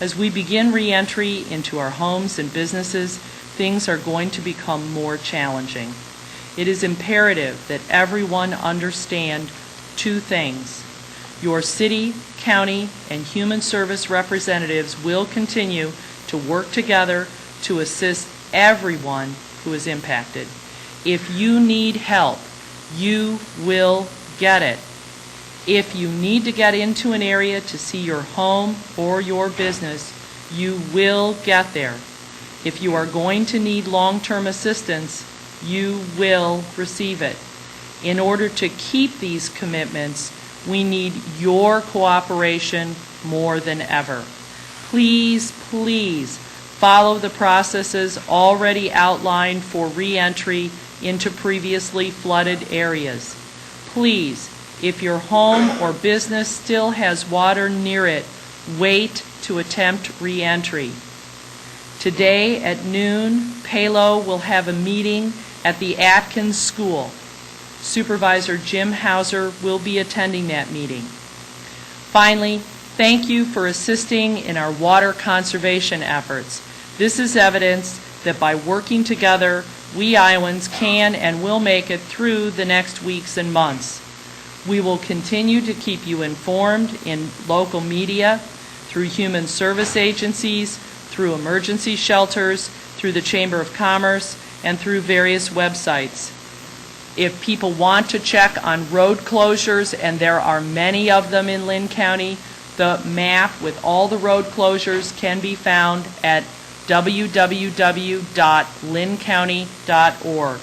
As we begin re-entry into our homes and businesses, things are going to become more challenging. It is imperative that everyone understand two things. Your city, county, and human service representatives will continue to work together to assist everyone who is impacted. If you need help, you will get it. If you need to get into an area to see your home or your business, you will get there. If you are going to need long-term assistance, you will receive it. In order to keep these commitments, we need your cooperation more than ever. Please, please follow the processes already outlined for re-entry into previously flooded areas. Please, if your home or business still has water near it, wait to attempt re-entry. Today at noon, PALO will have a meeting at the Atkins School. Supervisor Jim Hauser will be attending that meeting. Finally, thank you for assisting in our water conservation efforts. This is evidence that by working together, we Iowans can and will make it through the next weeks and months. We will continue to keep you informed in local media, through human service agencies, through emergency shelters, through the Chamber of Commerce, and through various websites. If people want to check on road closures, and there are many of them in Lynn County, the map with all the road closures can be found at www.lynncounty.org.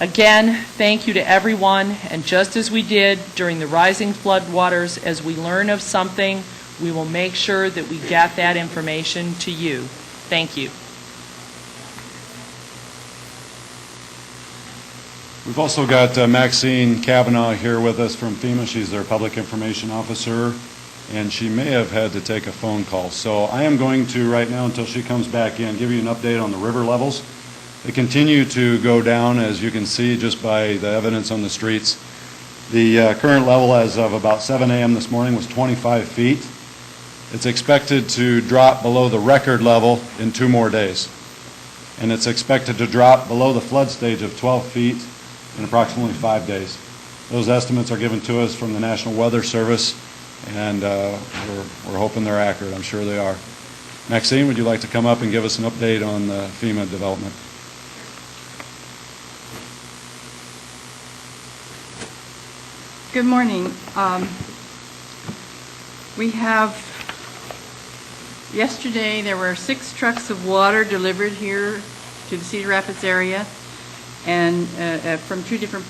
Again, thank you to everyone, and just as we did during the rising flood waters, as we learn of something, we will make sure that we get that information to you. Thank you. We've also got Maxine Kavanaugh here with us from FEMA. She's their public information officer, and she may have had to take a phone call. So I am going to, right now, until she comes back in, give you an update on the river levels. They continue to go down, as you can see just by the evidence on the streets. The current level as of about 7 a.m. this morning was 25 feet. It's expected to drop below the record level in 2 more days. And it's expected to drop below the flood stage of 12 feet in approximately 5 days. Those estimates are given to us from the National Weather Service, and we're hoping they're accurate. I'm sure they are. Maxine, would you like to come up and give us an update on the FEMA development? Good morning. We have, yesterday there were 6 trucks of water delivered here to the Cedar Rapids area, and from 2 different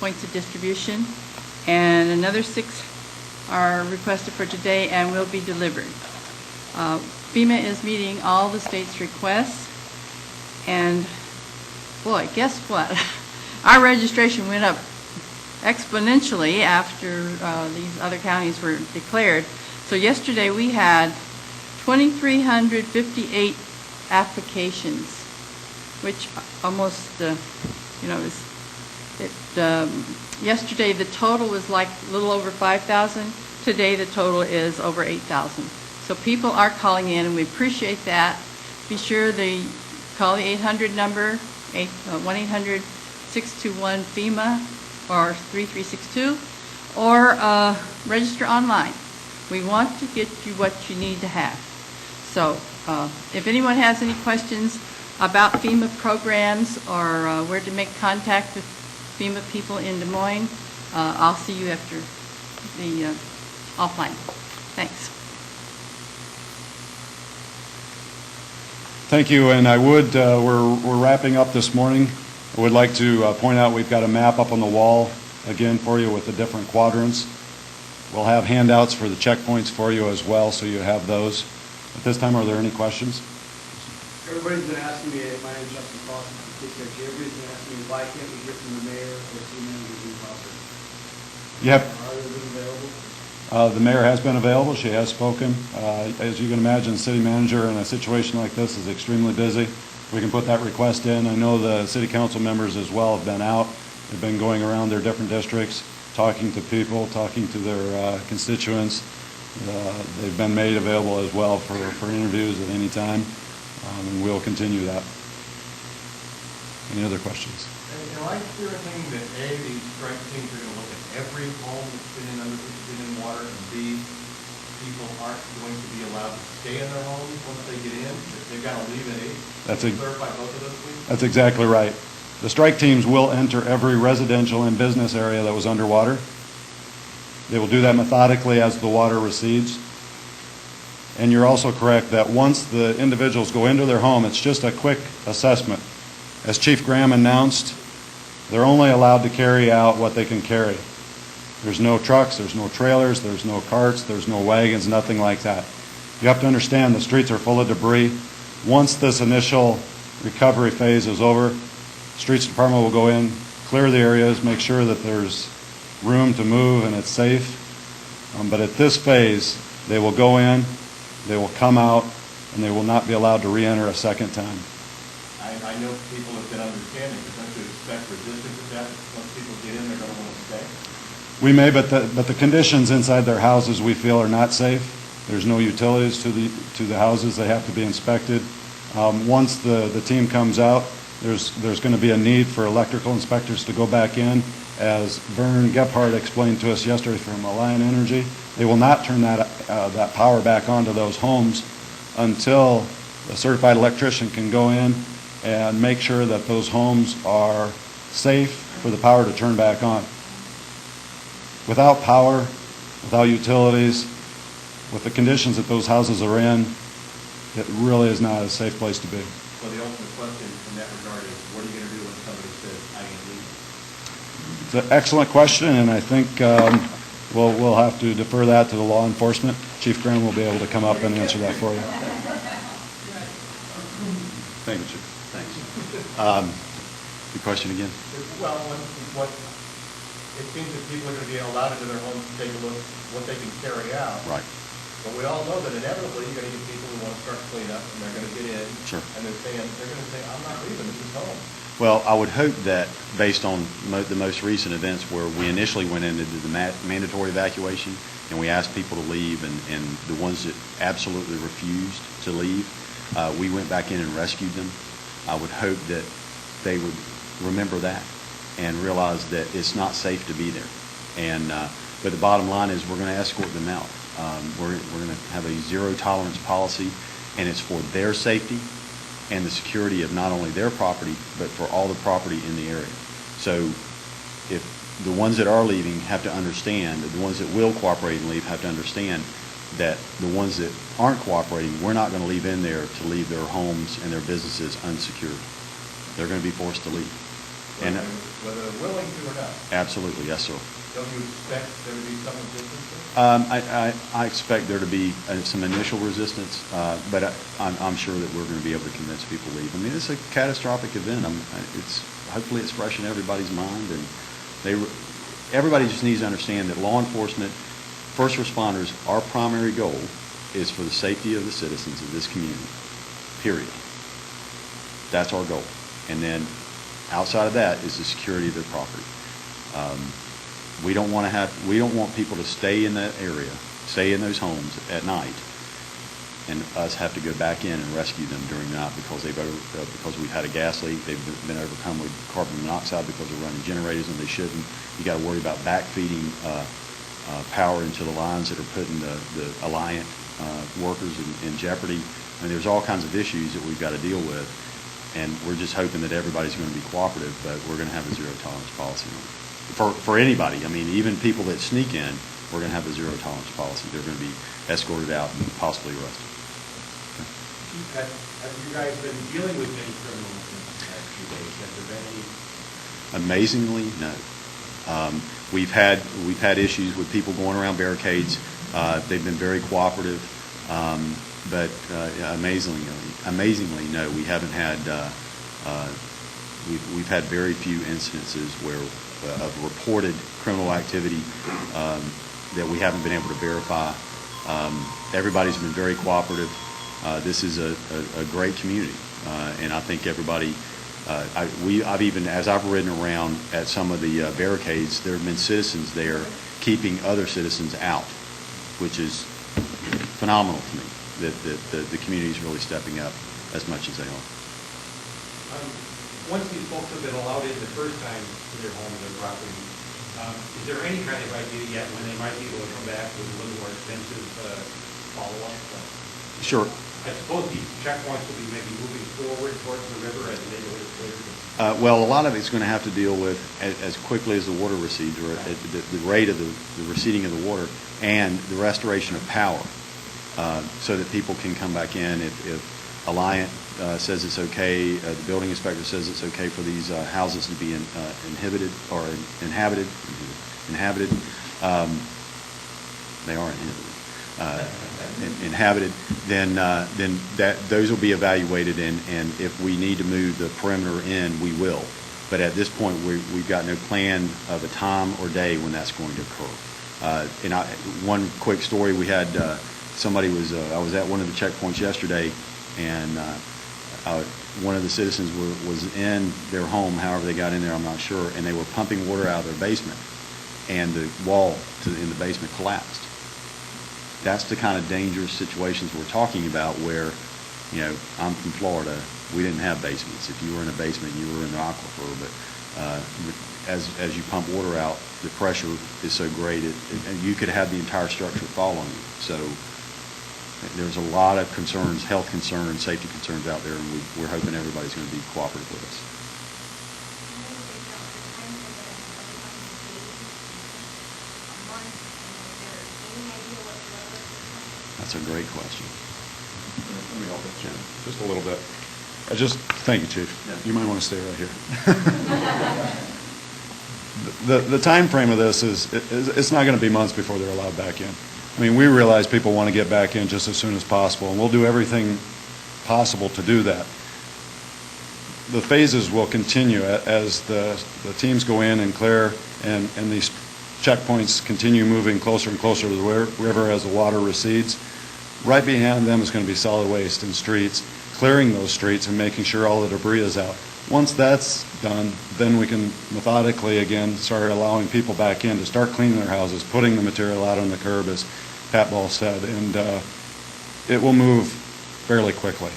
points of distribution, and another 6 are requested for today and will be delivered. FEMA is meeting all the state's requests, and boy, guess what? Our registration went up exponentially after these other counties were declared. So yesterday we had 2,358 applications, which almost, yesterday the total was like a little over 5,000. Today the total is over 8,000. So people are calling in, and we appreciate that. Be sure to call the 800 number, 1-800-621-FEMA or 3362, or register online. We want to get you what you need to have. So if anyone has any questions about FEMA programs or where to make contact with FEMA people in Des Moines, I'll see you after the offline. Thanks. Thank you, and I would, we're wrapping up this morning. I would like to point out we've got a map up on the wall again for you with the different quadrants. We'll have handouts for the checkpoints for you as well, so you have those. At this time, are there any questions? Everybody's been asking me, my name is Justin Foster from kcrg, everybody's been asking me why can't we hear from the mayor or city manager in Foster? Yep. Are they available? The mayor has been available. She has spoken. As you can imagine, the city manager in a situation like this is extremely busy. We can put that request in. I know the city council members as well have been out. They've been going around their different districts, talking to people, talking to their constituents. They've been made available as well for interviews at any time, and we'll continue that. Any other questions? Am I hearing that A, the strike teams are going to look at every home that's been in water, and B, people aren't going to be allowed to stay in their homes once they get in? They've got to leave at 8? Can you clarify both of those, please? That's exactly right. The strike teams will enter every residential and business area that was underwater. They will do that methodically as the water recedes. And you're also correct that once the individuals go into their home, it's just a quick assessment. As Chief Graham announced, they're only allowed to carry out what they can carry. There's no trucks, there's no trailers, there's no carts, there's no wagons, nothing like that. You have to understand the streets are full of debris. Once this initial recovery phase is over, the Streets Department will go in, clear the areas, make sure that there's room to move and it's safe. But at this phase, they will go in, they will come out, and they will not be allowed to re-enter a second time. I know people have been understanding, but don't you expect resistance to that? Once people get in, they're going to want to stay? We may, but the conditions inside their houses we feel are not safe. There's no utilities to the houses. They have to be inspected. Once the team comes out, there's going to be a need for electrical inspectors to go back in. As Vern Gephardt explained to us yesterday from Alliant Energy, they will not turn that power back onto those homes until a certified electrician can go in and make sure that those homes are safe for the power to turn back on. Without power, without utilities, with the conditions that those houses are in, it really is not a safe place to be. So the ultimate question in that regard is, what are you going to do when somebody says, I ain't leaving? It's an excellent question, and I think we'll have to defer that to the law enforcement. Chief Graham will be able to come up and answer that for you. Thank you, Chief. Thanks. The question again? Well, it seems that people are going to be allowed into their homes to take a look at what they can carry out. Right. But we all know that inevitably you're going to get people who want to start cleanup, and they're going to get in. Sure. And they're going to say, I'm not leaving, this is home. Well, I would hope that based on the most recent events where we initially went into the mandatory evacuation and we asked people to leave, and the ones that absolutely refused to leave, we went back in and rescued them. I would hope that they would remember that and realize that it's not safe to be there. And but the bottom line is we're going to escort them out. We're going to have a zero tolerance policy, and it's for their safety and the security of not only their property, but for all the property in the area. So if the ones that are leaving have to understand, the ones that will cooperate and leave have to understand that the ones that aren't cooperating, we're not going to leave in there to leave their homes and their businesses unsecured. They're going to be forced to leave. And Whether they're willing to or not. absolutely, yes, sir. Don't you expect there to be some resistance? I expect there to be some initial resistance, but I'm sure that we're going to be able to convince people to leave. I mean, it's a catastrophic event. Hopefully it's fresh in everybody's mind, and everybody just needs to understand that law enforcement, first responders, our primary goal is for the safety of the citizens of this community, period. That's our goal. And then outside of that is the security of their property. We don't want people to stay in that area, stay in those homes at night, and us have to go back in and rescue them during the night because we've had a gas leak, they've been overcome with carbon monoxide because they're running generators and they shouldn't. You got to worry about backfeeding power into the lines that are putting the Alliant workers in jeopardy. I mean, there's all kinds of issues that we've got to deal with, and we're just hoping that everybody's going to be cooperative, but we're going to have a zero tolerance policy on it. For anybody, I mean, even people that sneak in, we're going to have a zero tolerance policy. They're going to be escorted out and possibly arrested. Have you guys been dealing with any criminals in the past few days? Has there been any? Amazingly, no. We've had issues with people going around barricades. They've been very cooperative, but amazingly, no. We haven't had. We've had very few incidences of reported criminal activity that we haven't been able to verify. Everybody's been very cooperative. This is a great community, and I think everybody. I've even, as I've ridden around at some of the barricades, there have been citizens there keeping other citizens out, which is phenomenal to me. That the community is really stepping up as much as they are. Once these folks have been allowed in the first time to their home and their property, is there any kind of idea yet when they might be able to come back with a little more extensive follow-up? Sure. I suppose these checkpoints will be maybe moving forward towards the river as the neighborhood is cleared. Well, a lot of it's going to have to deal with as quickly as the water recedes, or at the rate of the receding of the water, and the restoration of power, so that people can come back in. If Alliant says it's okay, the building inspector says it's okay for these houses to be inhabited. They are inhabited. Then those will be evaluated, and if we need to move the perimeter in, we will. But at this point, we've got no plan of a time or day when that's going to occur. One quick story: we had somebody I was at one of the checkpoints yesterday, and one of the citizens was in their home. However they got in there, I'm not sure, and they were pumping water out of their basement, and the wall in the basement collapsed. That's the kind of dangerous situations we're talking about where, I'm from Florida. We didn't have basements. If you were in a basement, you were in the aquifer. But as you pump water out, the pressure is so great, and you could have the entire structure fall on you. So there's a lot of concerns, health concerns, safety concerns out there, and we're hoping everybody's going to be cooperative with us. That's a great question. Let me help it, Jim, just a little bit. Thank you, Chief. Yeah. You might want to stay right here. the time frame of this is it's not going to be months before they're allowed back in. I mean, we realize people want to get back in just as soon as possible, and we'll do everything possible to do that. The phases will continue as the teams go in and clear, and these checkpoints continue moving closer and closer to the river as the water recedes. Right behind them is going to be solid waste and streets, clearing those streets and making sure all the debris is out. Once that's done, then we can methodically again start allowing people back in to start cleaning their houses, putting the material out on the curb, as Pat Ball said, and it will move fairly quickly.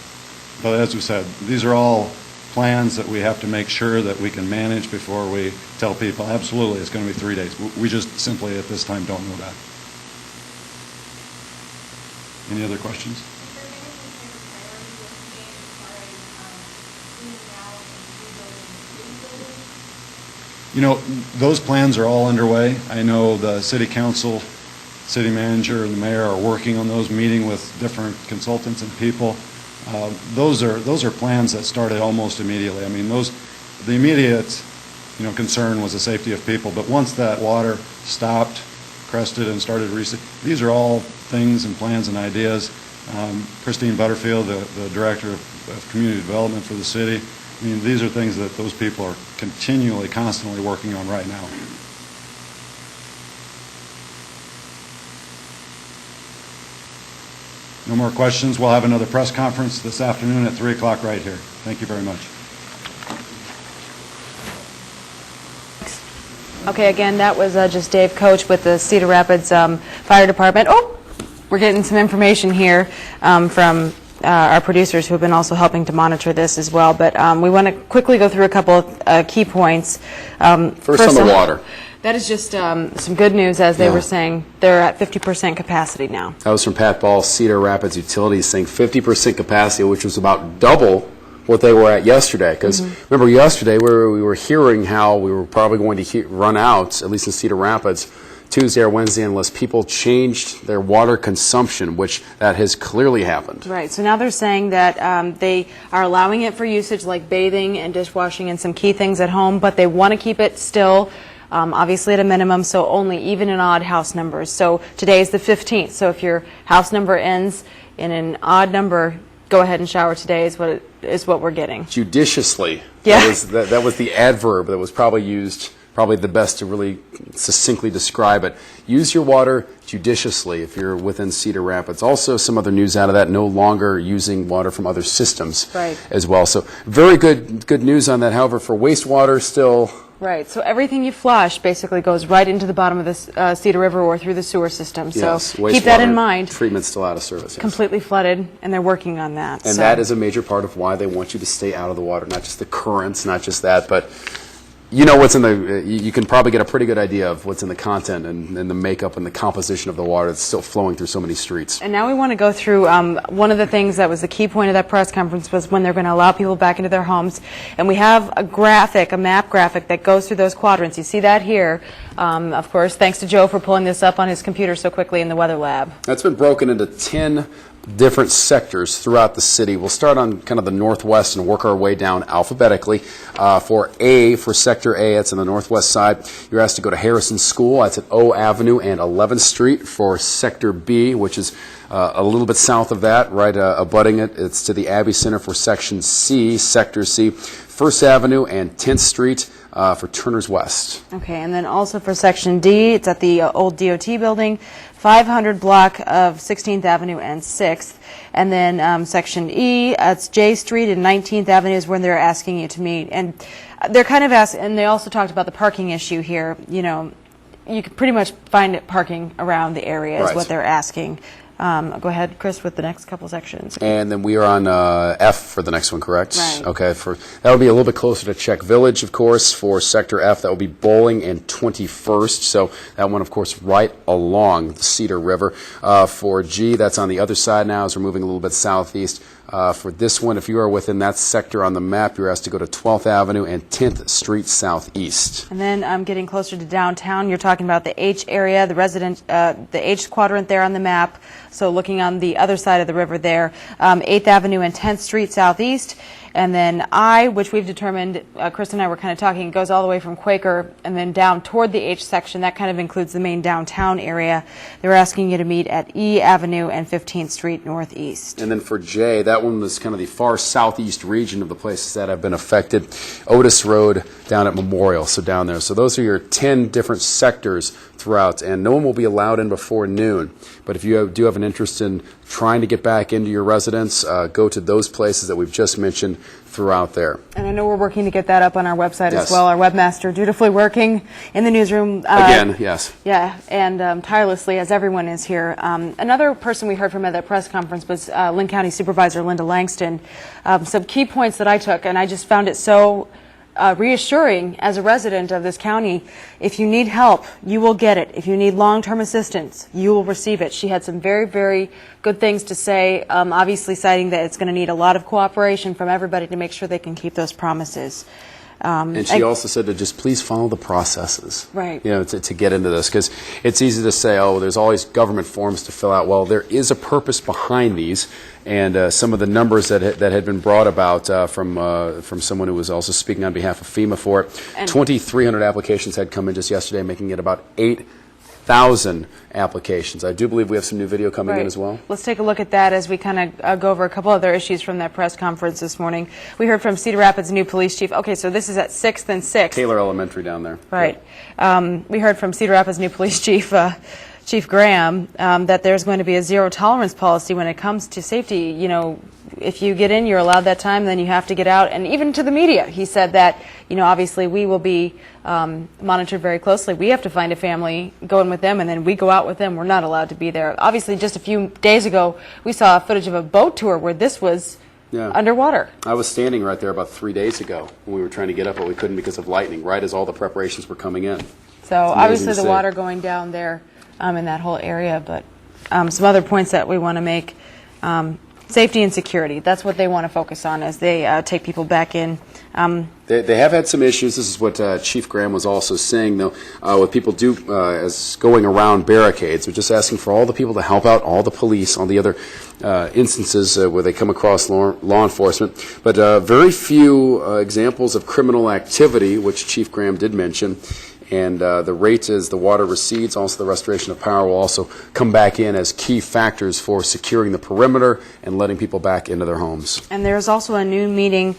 But as we said, these are all plans that we have to make sure that we can manage before we tell people, absolutely, it's going to be 3 days. We just simply at this time don't know that. Any other questions? You know, those plans are all underway. I know the city council, city manager, and the mayor are working on those, meeting with different consultants and people. Those are plans that started almost immediately. I mean, the immediate, you know, concern was the safety of people. But once that water stopped, crested, and started these are all things and plans and ideas. Christine Butterfield, the director of community development for the city. I mean, these are things that those people are continually, constantly working on right now. No more questions. We'll have another press conference this afternoon at 3 o'clock right here. Thank you very much. Okay, again, that was just Dave Coach with the Cedar Rapids Fire Department. Oh, we're getting some information here from our producers who have been also helping to monitor this as well. But we want to quickly go through a couple of key points. First on the water. That is just some good news, as they were saying. They're at 50% capacity now. That was from Pat Ball, Cedar Rapids Utilities, saying 50% capacity, which was about double what they were at yesterday. Because remember, yesterday we were hearing how we were probably going to run out, at least in Cedar Rapids, Tuesday or Wednesday, unless people changed their water consumption, which that has clearly happened. Right. So now they're saying that they are allowing it for usage like bathing and dishwashing and some key things at home, but they want to keep it still obviously at a minimum, so only even and odd house numbers. So today is the 15th, so if your house number ends in an odd number, go ahead and shower today is what we're getting. Judiciously. Yeah. That was the adverb that was probably used, probably the best to really succinctly describe it. Use your water judiciously if you're within Cedar Rapids. Also, some other news out of that, no longer using water from other systems as well. So very good news on that. However, for wastewater, still... Right, so everything you flush basically goes right into the bottom of the Cedar River or through the sewer system. So keep that in mind. Treatment's still out of service. Yes. Completely flooded, and they're working on that. And that is a major part of why they want you to stay out of the water, not just the currents, not just that, but you know what's in the, you can probably get a pretty good idea of what's in the content and the makeup and the composition of the water that's still flowing through so many streets. And now we want to go through one of the things that was the key point of that press conference was when they're going to allow people back into their homes. And we have a graphic, a map graphic that goes through those quadrants. You see that here. Of course, thanks to Joe for pulling this up on his computer so quickly in the weather lab. That's been broken into 10 different sectors throughout the city. We'll start on kind of the northwest and work our way down alphabetically. For Sector A, it's on the northwest side. You're asked to go to Harrison School. That's at O Avenue and 11th Street. For Sector B, which is a little bit south of that, right abutting it, it's to the Abbey Center. For Section C, Sector C, 1st Avenue and 10th Street. For Turner's West. Okay, and then also for Section D, it's at the old DOT building, 500 block of 16th Avenue and 6th. And then Section E, it's J Street and 19th Avenue is where they're asking you to meet. And they're kind of asking, and they also talked about the parking issue here. You know, you can pretty much find it parking around the area is what they're asking. Go ahead, Chris, with the next couple sections. And then we are on F for the next one, correct? Right. Okay, that would be a little bit closer to Czech Village, of course. For Sector F, that would be Bowling and 21st. So that one, of course, right along the Cedar River. For G, that's on the other side now as we're moving a little bit southeast. For this one, if you are within that sector on the map, you're asked to go to 12th Avenue and 10th Street Southeast. And then getting closer to downtown, you're talking about the H area, the H quadrant there on the map. So looking on the other side of the river there, 8th Avenue and 10th Street Southeast. And then I, which we've determined, Chris and I were kind of talking, goes all the way from Quaker and then down toward the H section. That kind of includes the main downtown area. They're asking you to meet at E Avenue and 15th Street Northeast. And then for J, that one was kind of the far southeast region of the places that have been affected. Otis Road down at Memorial, so down there. So those are your 10 different sectors throughout, and no one will be allowed in before noon. But if you do have an interest in trying to get back into your residence, go to those places that we've just mentioned throughout there. And I know we're working to get that up on our website as well. Our webmaster dutifully working in the newsroom. Again, yes. Yeah, and tirelessly, as everyone is here. Another person we heard from at that press conference was Lynn County Supervisor Linda Langston. Some key points that I took, and I just found it so reassuring as a resident of this county. If you need help, you will get it. If you need long-term assistance, you will receive it. She had some very, very good things to say, obviously citing that it's going to need a lot of cooperation from everybody to make sure they can keep those promises. And she also said to just please follow the processes, right? You know, to get into this, because it's easy to say, oh, there's always government forms to fill out. Well, there is a purpose behind these, and some of the numbers that had been brought about from someone who was also speaking on behalf of FEMA for it. 2,300 applications had come in just yesterday, making it about 8,000 applications. I do believe we have some new video coming in as well. Let's take a look at that as we kind of go over a couple other issues from that press conference this morning. We heard from Cedar Rapids' new police chief. Okay, so this is at 6th and 6th. Taylor Elementary down there. Right. We heard from Cedar Rapids' new police chief, Chief Graham, that there's going to be a zero-tolerance policy when it comes to safety. You know, if you get in, you're allowed that time, then you have to get out. And even to the media, he said that, you know, obviously we will be monitored very closely. We have to find a family, go in with them, and then we go out with them. We're not allowed to be there. Obviously, just a few days ago, we saw footage of a boat tour where this was underwater. I was standing right there about 3 days ago when we were trying to get up, but we couldn't because of lightning, right as all the preparations were coming in. So obviously the water going down there in that whole area, but some other points that we want to make. Safety and security, that's what they want to focus on as they take people back in. They have had some issues. This is what Chief Graham was also saying, though, what people do as going around barricades. We're just asking for all the people to help out, all the police, all the other instances where they come across law enforcement. But very few examples of criminal activity, which Chief Graham did mention. And the rate as the water recedes, also the restoration of power will also come back in as key factors for securing the perimeter and letting people back into their homes. And there's also a new meeting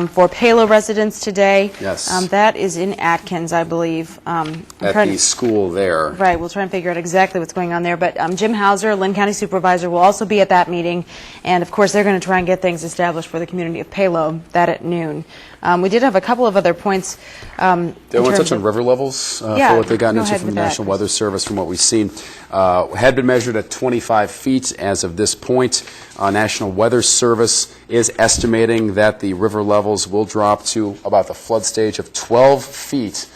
for Palo residents today. Yes. That is in Atkins, I believe. At the school there. Right, we'll try and figure out exactly what's going on there. But Jim Hauser, Lynn County Supervisor, will also be at that meeting. And, of course, they're going to try and get things established for the community of Palo, that at noon. We did have a couple of other points. Do I want to touch on river levels for what they've gotten into from the National Weather Service from what we've seen? Had been measured at 25 feet as of this point. National Weather Service is estimating that the river levels will drop to about the flood stage of 12 feet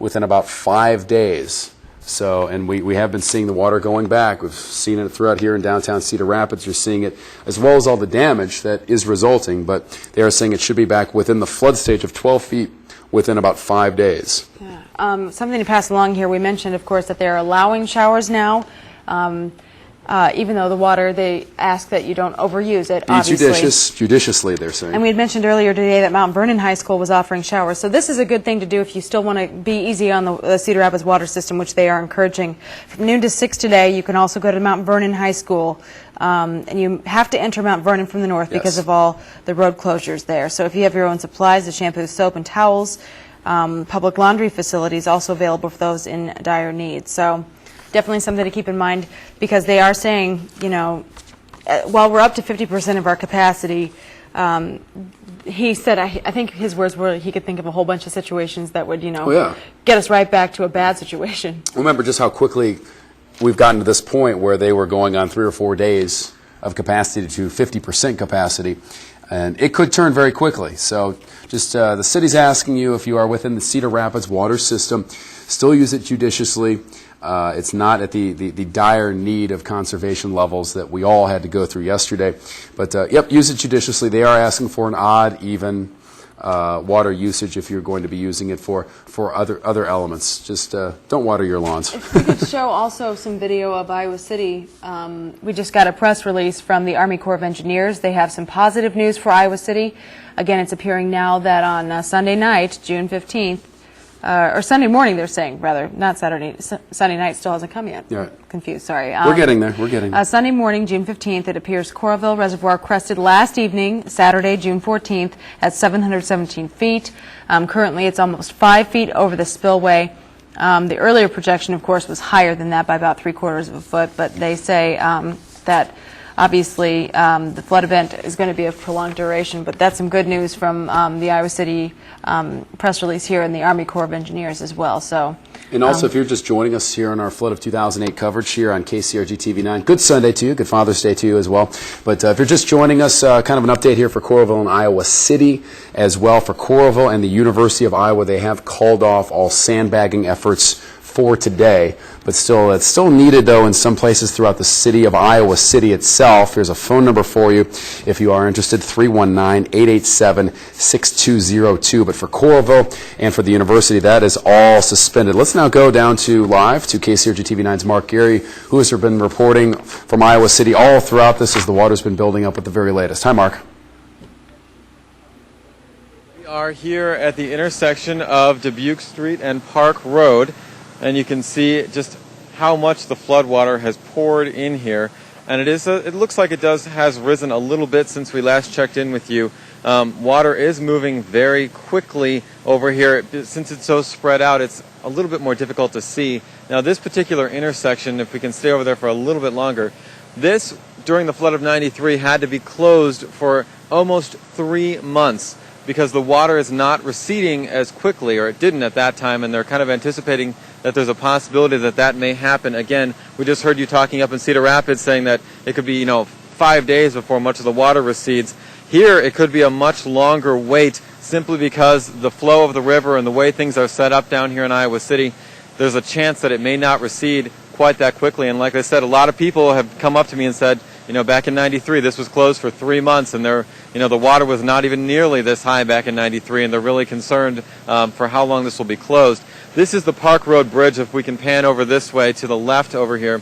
within about 5 days. So, and we have been seeing the water going back. We've seen it throughout here in downtown Cedar Rapids. You're seeing it as well as all the damage that is resulting, but they are saying it should be back within the flood stage of 12 feet within about 5 days. Yeah. Something to pass along here. We mentioned, of course, that they're allowing showers now. Even though the water, they ask that you don't overuse it, obviously. Judiciously, they're saying. And we had mentioned earlier today that Mount Vernon High School was offering showers. So this is a good thing to do if you still want to be easy on the Cedar Rapids water system, which they are encouraging. From noon to 6 today, you can also go to Mount Vernon High School. And you have to enter Mount Vernon from the north because of all the road closures there. So if you have your own supplies, the shampoo, soap, and towels, public laundry facilities also available for those in dire need. So definitely something to keep in mind, because they are saying, you know, while we're up to 50% of our capacity, he said, I think his words were he could think of a whole bunch of situations that would, you know, get us right back to a bad situation. Remember just how quickly we've gotten to this point where they were going on 3 or 4 days of capacity to 50% capacity, and it could turn very quickly. So just the city's asking you, if you are within the Cedar Rapids water system, still use it judiciously. It's not at the dire need of conservation levels that we all had to go through yesterday. But, yep, use it judiciously. They are asking for an odd, even water usage if you're going to be using it for other elements. Just don't water your lawns. If we could show also some video of Iowa City. We just got a press release from the Army Corps of Engineers. They have some positive news for Iowa City. Again, it's appearing now that on Sunday night, June 15th, or Sunday morning, they're saying, rather, not Saturday. Sunday night still hasn't come yet. Yeah. Confused, sorry. We're getting there. We're getting there. Sunday morning, June 15th, it appears Coralville Reservoir crested last evening, Saturday, June 14th, at 717 feet. Currently, it's almost 5 feet over the spillway. The earlier projection, of course, was higher than that by about 3/4 of a foot, but they say that obviously the flood event is going to be of prolonged duration, but that's some good news from the Iowa City press release here and the Army Corps of Engineers as well. So, and also, if you're just joining us here on our Flood of 2008 coverage here on KCRG TV9, good Sunday to you, good Father's Day to you as well. But if you're just joining us, kind of an update here for Coralville and Iowa City as well. For Coralville and the University of Iowa, they have called off all sandbagging efforts for today, but it's still needed, though, in some places throughout the city of Iowa City itself. Here's a phone number for you if you are interested, 319-887-6202. But for Coralville and for the university, that is all suspended. Let's now go down to live to KCRG TV9's Mark Gary, who has been reporting from Iowa City all throughout this as the water's been building up at the very latest. Hi, Mark. We are here at the intersection of Dubuque Street and Park Road, and you can see just how much the floodwater has poured in here. And it looks like it has risen a little bit since we last checked in with you. Water is moving very quickly over here. Since it's so spread out, it's a little bit more difficult to see. Now, this particular intersection, if we can stay over there for a little bit longer, this, during the flood of '93, had to be closed for almost 3 months because the water is not receding as quickly, or it didn't at that time, and they're kind of anticipating that there's a possibility that that may happen again. We just heard you talking up in Cedar Rapids saying that it could be, 5 days before much of the water recedes. Here, it could be a much longer wait simply because the flow of the river and the way things are set up down here in Iowa City, there's a chance that it may not recede quite that quickly. And like I said, a lot of people have come up to me and said, back in '93, this was closed for 3 months, and the water was not even nearly this high back in '93, and they're really concerned for how long this will be closed. This is the Park Road Bridge, if we can pan over this way to the left over here.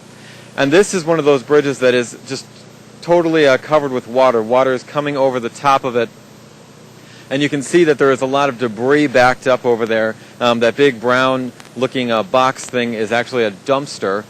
And this is one of those bridges that is just totally covered with water. Water is coming over the top of it. And you can see that there is a lot of debris backed up over there. That big brown-looking box thing is actually a dumpster.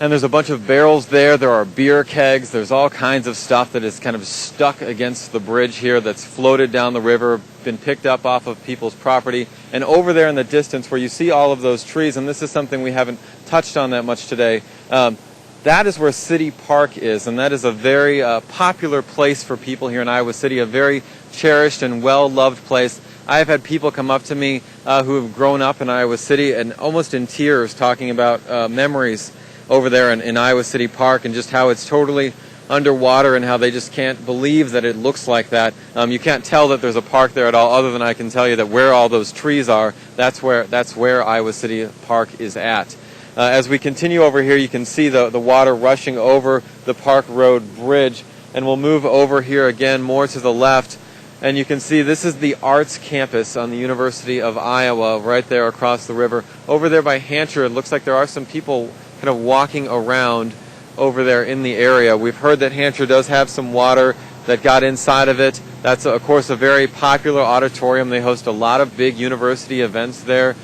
And there's a bunch of barrels there. There are beer kegs. There's all kinds of stuff that is kind of stuck against the bridge here that's floated down the river, been picked up off of people's property. And over there in the distance where you see all of those trees, and this is something we haven't touched on that much today, that is where City Park is, and that is a very popular place for people here in Iowa City, a very cherished and well-loved place. I've had people come up to me who have grown up in Iowa City and almost in tears talking about memories over there in Iowa City Park and just how it's totally underwater and how they just can't believe that it looks like that. You can't tell that there's a park there at all, other than I can tell you that where all those trees are, that's where Iowa City Park is at. As we continue over here, you can see the water rushing over the Park Road Bridge, and we'll move over here again more to the left, and you can see this is the arts campus on the University of Iowa right there across the river. Over there by Hancher, it looks like there are some people kind of walking around over there in the area. We've heard that Hancher does have some water that got inside of it. That's, of course, a very popular auditorium. They host a lot of big university events there.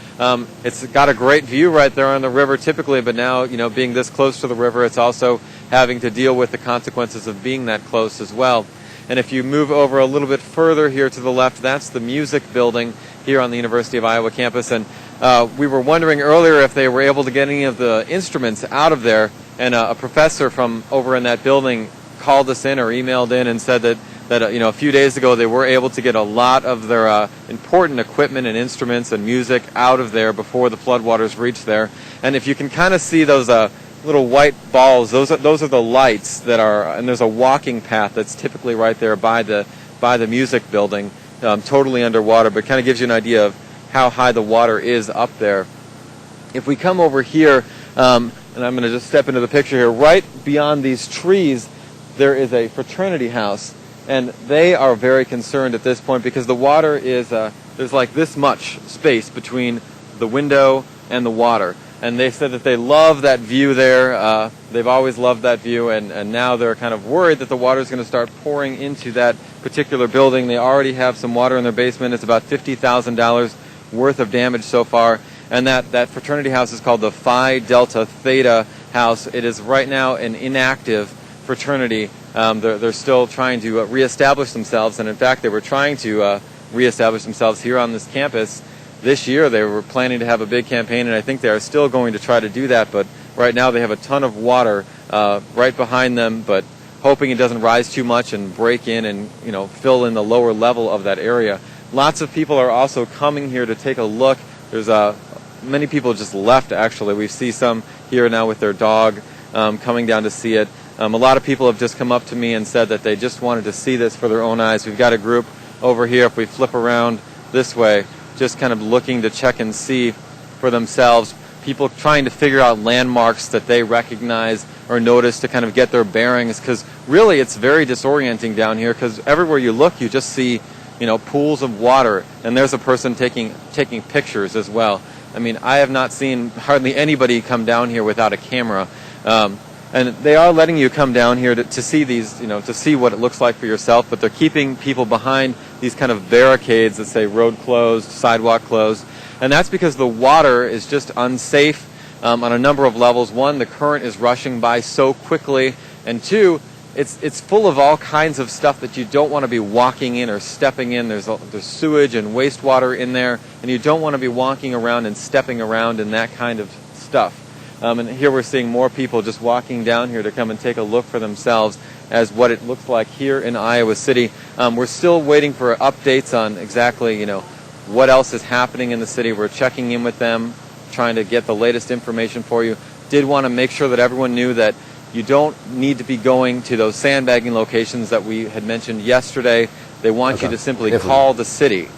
It's got a great view right there on the river typically, but now, being this close to the river, it's also having to deal with the consequences of being that close as well. And if you move over a little bit further here to the left, that's the music building here on the University of Iowa campus. And we were wondering earlier if they were able to get any of the instruments out of there, and a professor from over in that building called us in or emailed in and said that a few days ago they were able to get a lot of their important equipment and instruments and music out of there before the floodwaters reached there. And if you can kind of see those little white balls, those are the lights that are, and there's a walking path that's typically right there by the music building, totally underwater, but kind of gives you an idea of how high the water is up there. If we come over here, and I'm going to just step into the picture here, right beyond these trees there is a fraternity house, and they are very concerned at this point because the water is, there's like this much space between the window and the water. And they said that they love that view there. They've always loved that view, and now they're kind of worried that the water is going to start pouring into that particular building. They already have some water in their basement. It's about $50,000 worth of damage so far. And that fraternity house is called the Phi Delta Theta House. It is right now an inactive fraternity. They're still trying to reestablish themselves, and in fact they were trying to reestablish themselves here on this campus. This year they were planning to have a big campaign, and I think they are still going to try to do that, but right now they have a ton of water right behind them, but hoping it doesn't rise too much and break in and fill in the lower level of that area. Lots of people are also coming here to take a look. There's many people just left, actually. We see some here now with their dog coming down to see it. A lot of people have just come up to me and said that they just wanted to see this for their own eyes. We've got a group over here, if we flip around this way, just kind of looking to check and see for themselves. people trying to figure out landmarks that they recognize or notice to kind of get their bearings, because really it's very disorienting down here, because everywhere you look you just see, you know, pools of water, and there's a person taking pictures as well. I mean, I have not seen hardly anybody come down here without a camera. And they are letting you come down here to see these, you know, to see what it looks like for yourself, but they're keeping people behind these kind of barricades that say road closed, sidewalk closed. And that's because the water is just unsafe on a number of levels. One, the current is rushing by so quickly, and two, it's full of all kinds of stuff that you don't want to be walking in or stepping in. There's sewage and wastewater in there, and you don't want to be walking around and stepping around in that kind of stuff. And here we're seeing more people just walking down here to come and take a look for themselves as what it looks like here in Iowa City. We're still waiting for updates on exactly, you know, what else is happening in the city. We're checking in with them, trying to get the latest information for you. Did want to make sure that everyone knew that you don't need to be going to those sandbagging locations that we had mentioned yesterday. They want you to simply call the city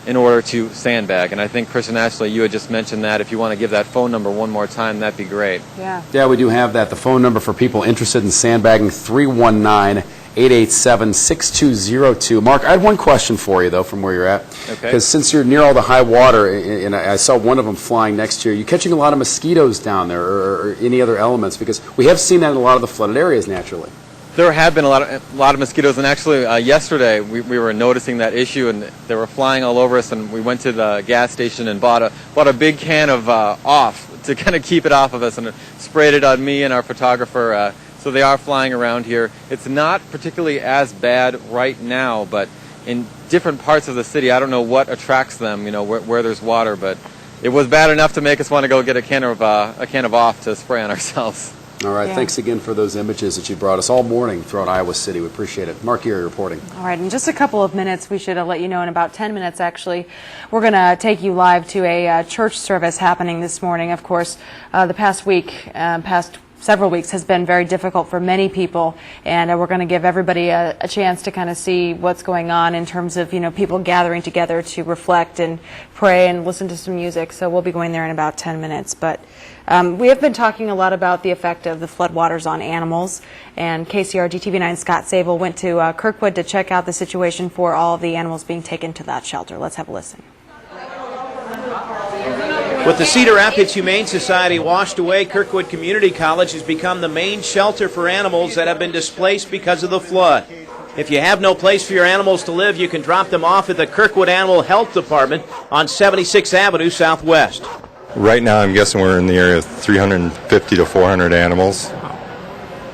in order to sandbag. And I think, Chris and Ashley, you had just mentioned that. If you want to give that phone number one more time, that'd be great. Yeah, we do have that. The phone number for people interested in sandbagging, 319-887-6202. Mark, I had one question for you, though, from where you're at. Okay. Because since you're near all the high water, and I saw one of them flying next to you, are you catching a lot of mosquitoes down there, or any other elements? Because we have seen that in a lot of the flooded areas, naturally. There have been a lot of mosquitoes, and actually yesterday we were noticing that issue, and they were flying all over us, and we went to the gas station and bought a big can of off to kind of keep it off of us, and sprayed it on me and our photographer. So they are flying around here. It's not particularly as bad right now, but in different parts of the city, I don't know what attracts them, you know, where there's water, but it was bad enough to make us want to go get a can of off to spray on ourselves. All right, thanks again for those images that you brought us all morning throughout Iowa City. We appreciate it. Mark Erie reporting. All right, in just a couple of minutes, we should let you know, in about 10 minutes actually, we're going to take you live to a church service happening this morning. Of course, the past several weeks has been very difficult for many people, and we're going to give everybody a chance to kind of see what's going on in terms of, you know, people gathering together to reflect and pray and listen to some music. So we'll be going there in about 10 minutes. But we have been talking a lot about the effect of the floodwaters on animals, and KCRG TV9 Scott Sable went to Kirkwood to check out the situation for all of the animals being taken to that shelter. Let's have a listen. With the Cedar Rapids Humane Society washed away, Kirkwood Community College has become the main shelter for animals that have been displaced because of the flood. If you have no place for your animals to live, you can drop them off at the Kirkwood Animal Health Department on 76th Avenue Southwest. Right now, I'm guessing we're in the area of 350 to 400 animals.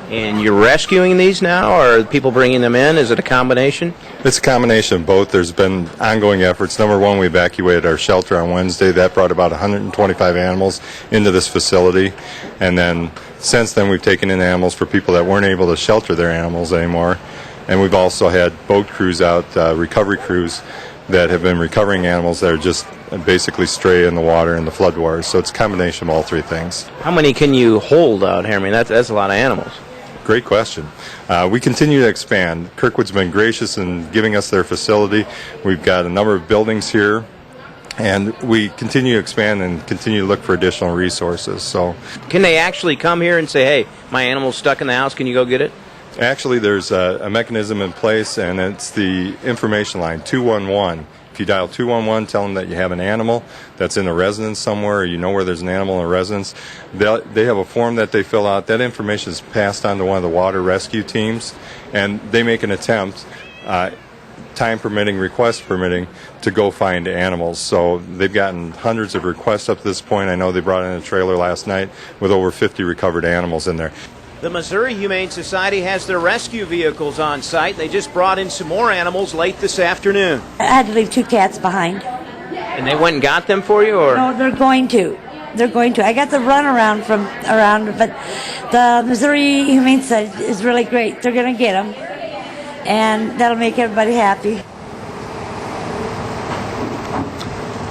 And you're rescuing these now, or are people bringing them in? Is it a combination? It's a combination of both. There's been ongoing efforts. Number one, we evacuated our shelter on Wednesday. That brought about 125 animals into this facility. And then since then, we've taken in animals for people that weren't able to shelter their animals anymore. And we've also had boat crews out, recovery crews, that have been recovering animals that are just basically stray in the water in the floodwaters. So it's a combination of all three things. How many can you hold out here? I mean, that's a lot of animals. Great question. We continue to expand. Kirkwood's been gracious in giving us their facility. We've got a number of buildings here, and we continue to expand and continue to look for additional resources. So, can they actually come here and say, hey, my animal's stuck in the house, can you go get it? Actually, there's a mechanism in place, and it's the information line, 211. If you dial 211, tell them that you have an animal that's in a residence somewhere, or you know where there's an animal in a residence. They have a form that they fill out. That information is passed on to one of the water rescue teams, and they make an attempt, time permitting, request permitting, to go find animals. So they've gotten hundreds of requests up to this point. I know they brought in a trailer last night with over 50 recovered animals in there. The Missouri Humane Society has their rescue vehicles on site. They just brought in some more animals late this afternoon. I had to leave 2 cats behind. And they went and got them for you, or? No, they're going to. They're going to. I got the runaround from around, but the Missouri Humane Society is really great. They're going to get them, and that'll make everybody happy.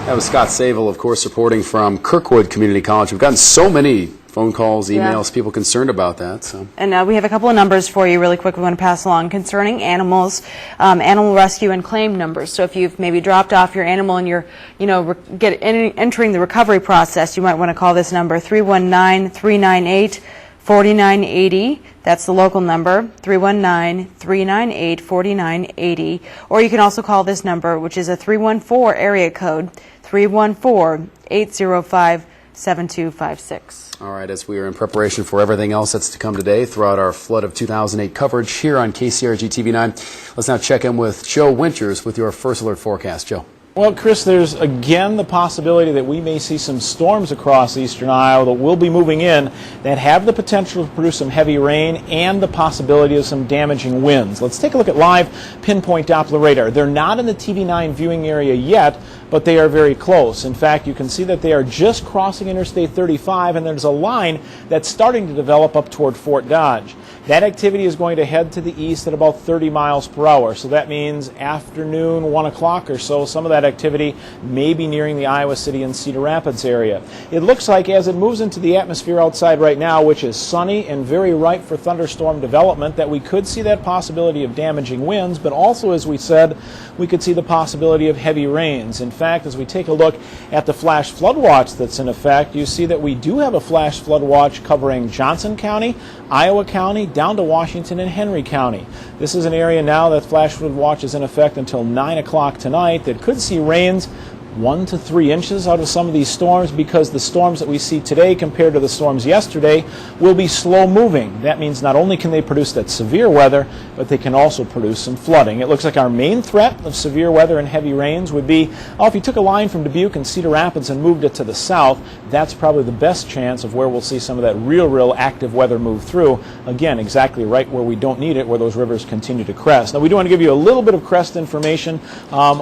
That was Scott Sable, of course, reporting from Kirkwood Community College. We've gotten so many phone calls, Yeah. emails, people concerned about that. So. And we have a couple of numbers for you really quick we want to pass along concerning animals, animal rescue and claim numbers. So if you've maybe dropped off your animal and you're, entering the recovery process, you might want to call this number 319-398-4980. That's the local number, 319-398-4980. Or you can also call this number, which is a 314 area code, 314-805-7256. All right, as we are in preparation for everything else that's to come today throughout our flood of 2008 coverage here on KCRG TV9, let's now check in with Joe Winters with your first alert forecast. Joe. Well, Chris, there's again the possibility that we may see some storms across eastern Iowa that will be moving in that have the potential to produce some heavy rain and the possibility of some damaging winds. Let's take a look at live pinpoint Doppler radar. They're not in the TV9 viewing area yet, but they are very close. In fact, you can see that they are just crossing Interstate 35, and there's a line that's starting to develop up toward Fort Dodge. That activity is going to head to the east at about 30 miles per hour. So that means afternoon, 1 o'clock or so, some of that activity may be nearing the Iowa City and Cedar Rapids area. It looks like as it moves into the atmosphere outside right now, which is sunny and very ripe for thunderstorm development, that we could see that possibility of damaging winds, but also, as we said, we could see the possibility of heavy rains. In fact, as we take a look at the flash flood watch that's in effect, you see that we do have a flash flood watch covering Johnson County, Iowa County, down to Washington and Henry County. This is an area now that flash flood watch is in effect until 9 o'clock tonight that could see rains 1 to 3 inches out of some of these storms, because the storms that we see today compared to the storms yesterday will be slow moving. That means not only can they produce that severe weather, but they can also produce some flooding. It looks like our main threat of severe weather and heavy rains would be, if you took a line from Dubuque and Cedar Rapids and moved it to the south, that's probably the best chance of where we'll see some of that real active weather move through. Again, exactly right where we don't need it, where those rivers continue to crest. Now, we do want to give you a little bit of crest information.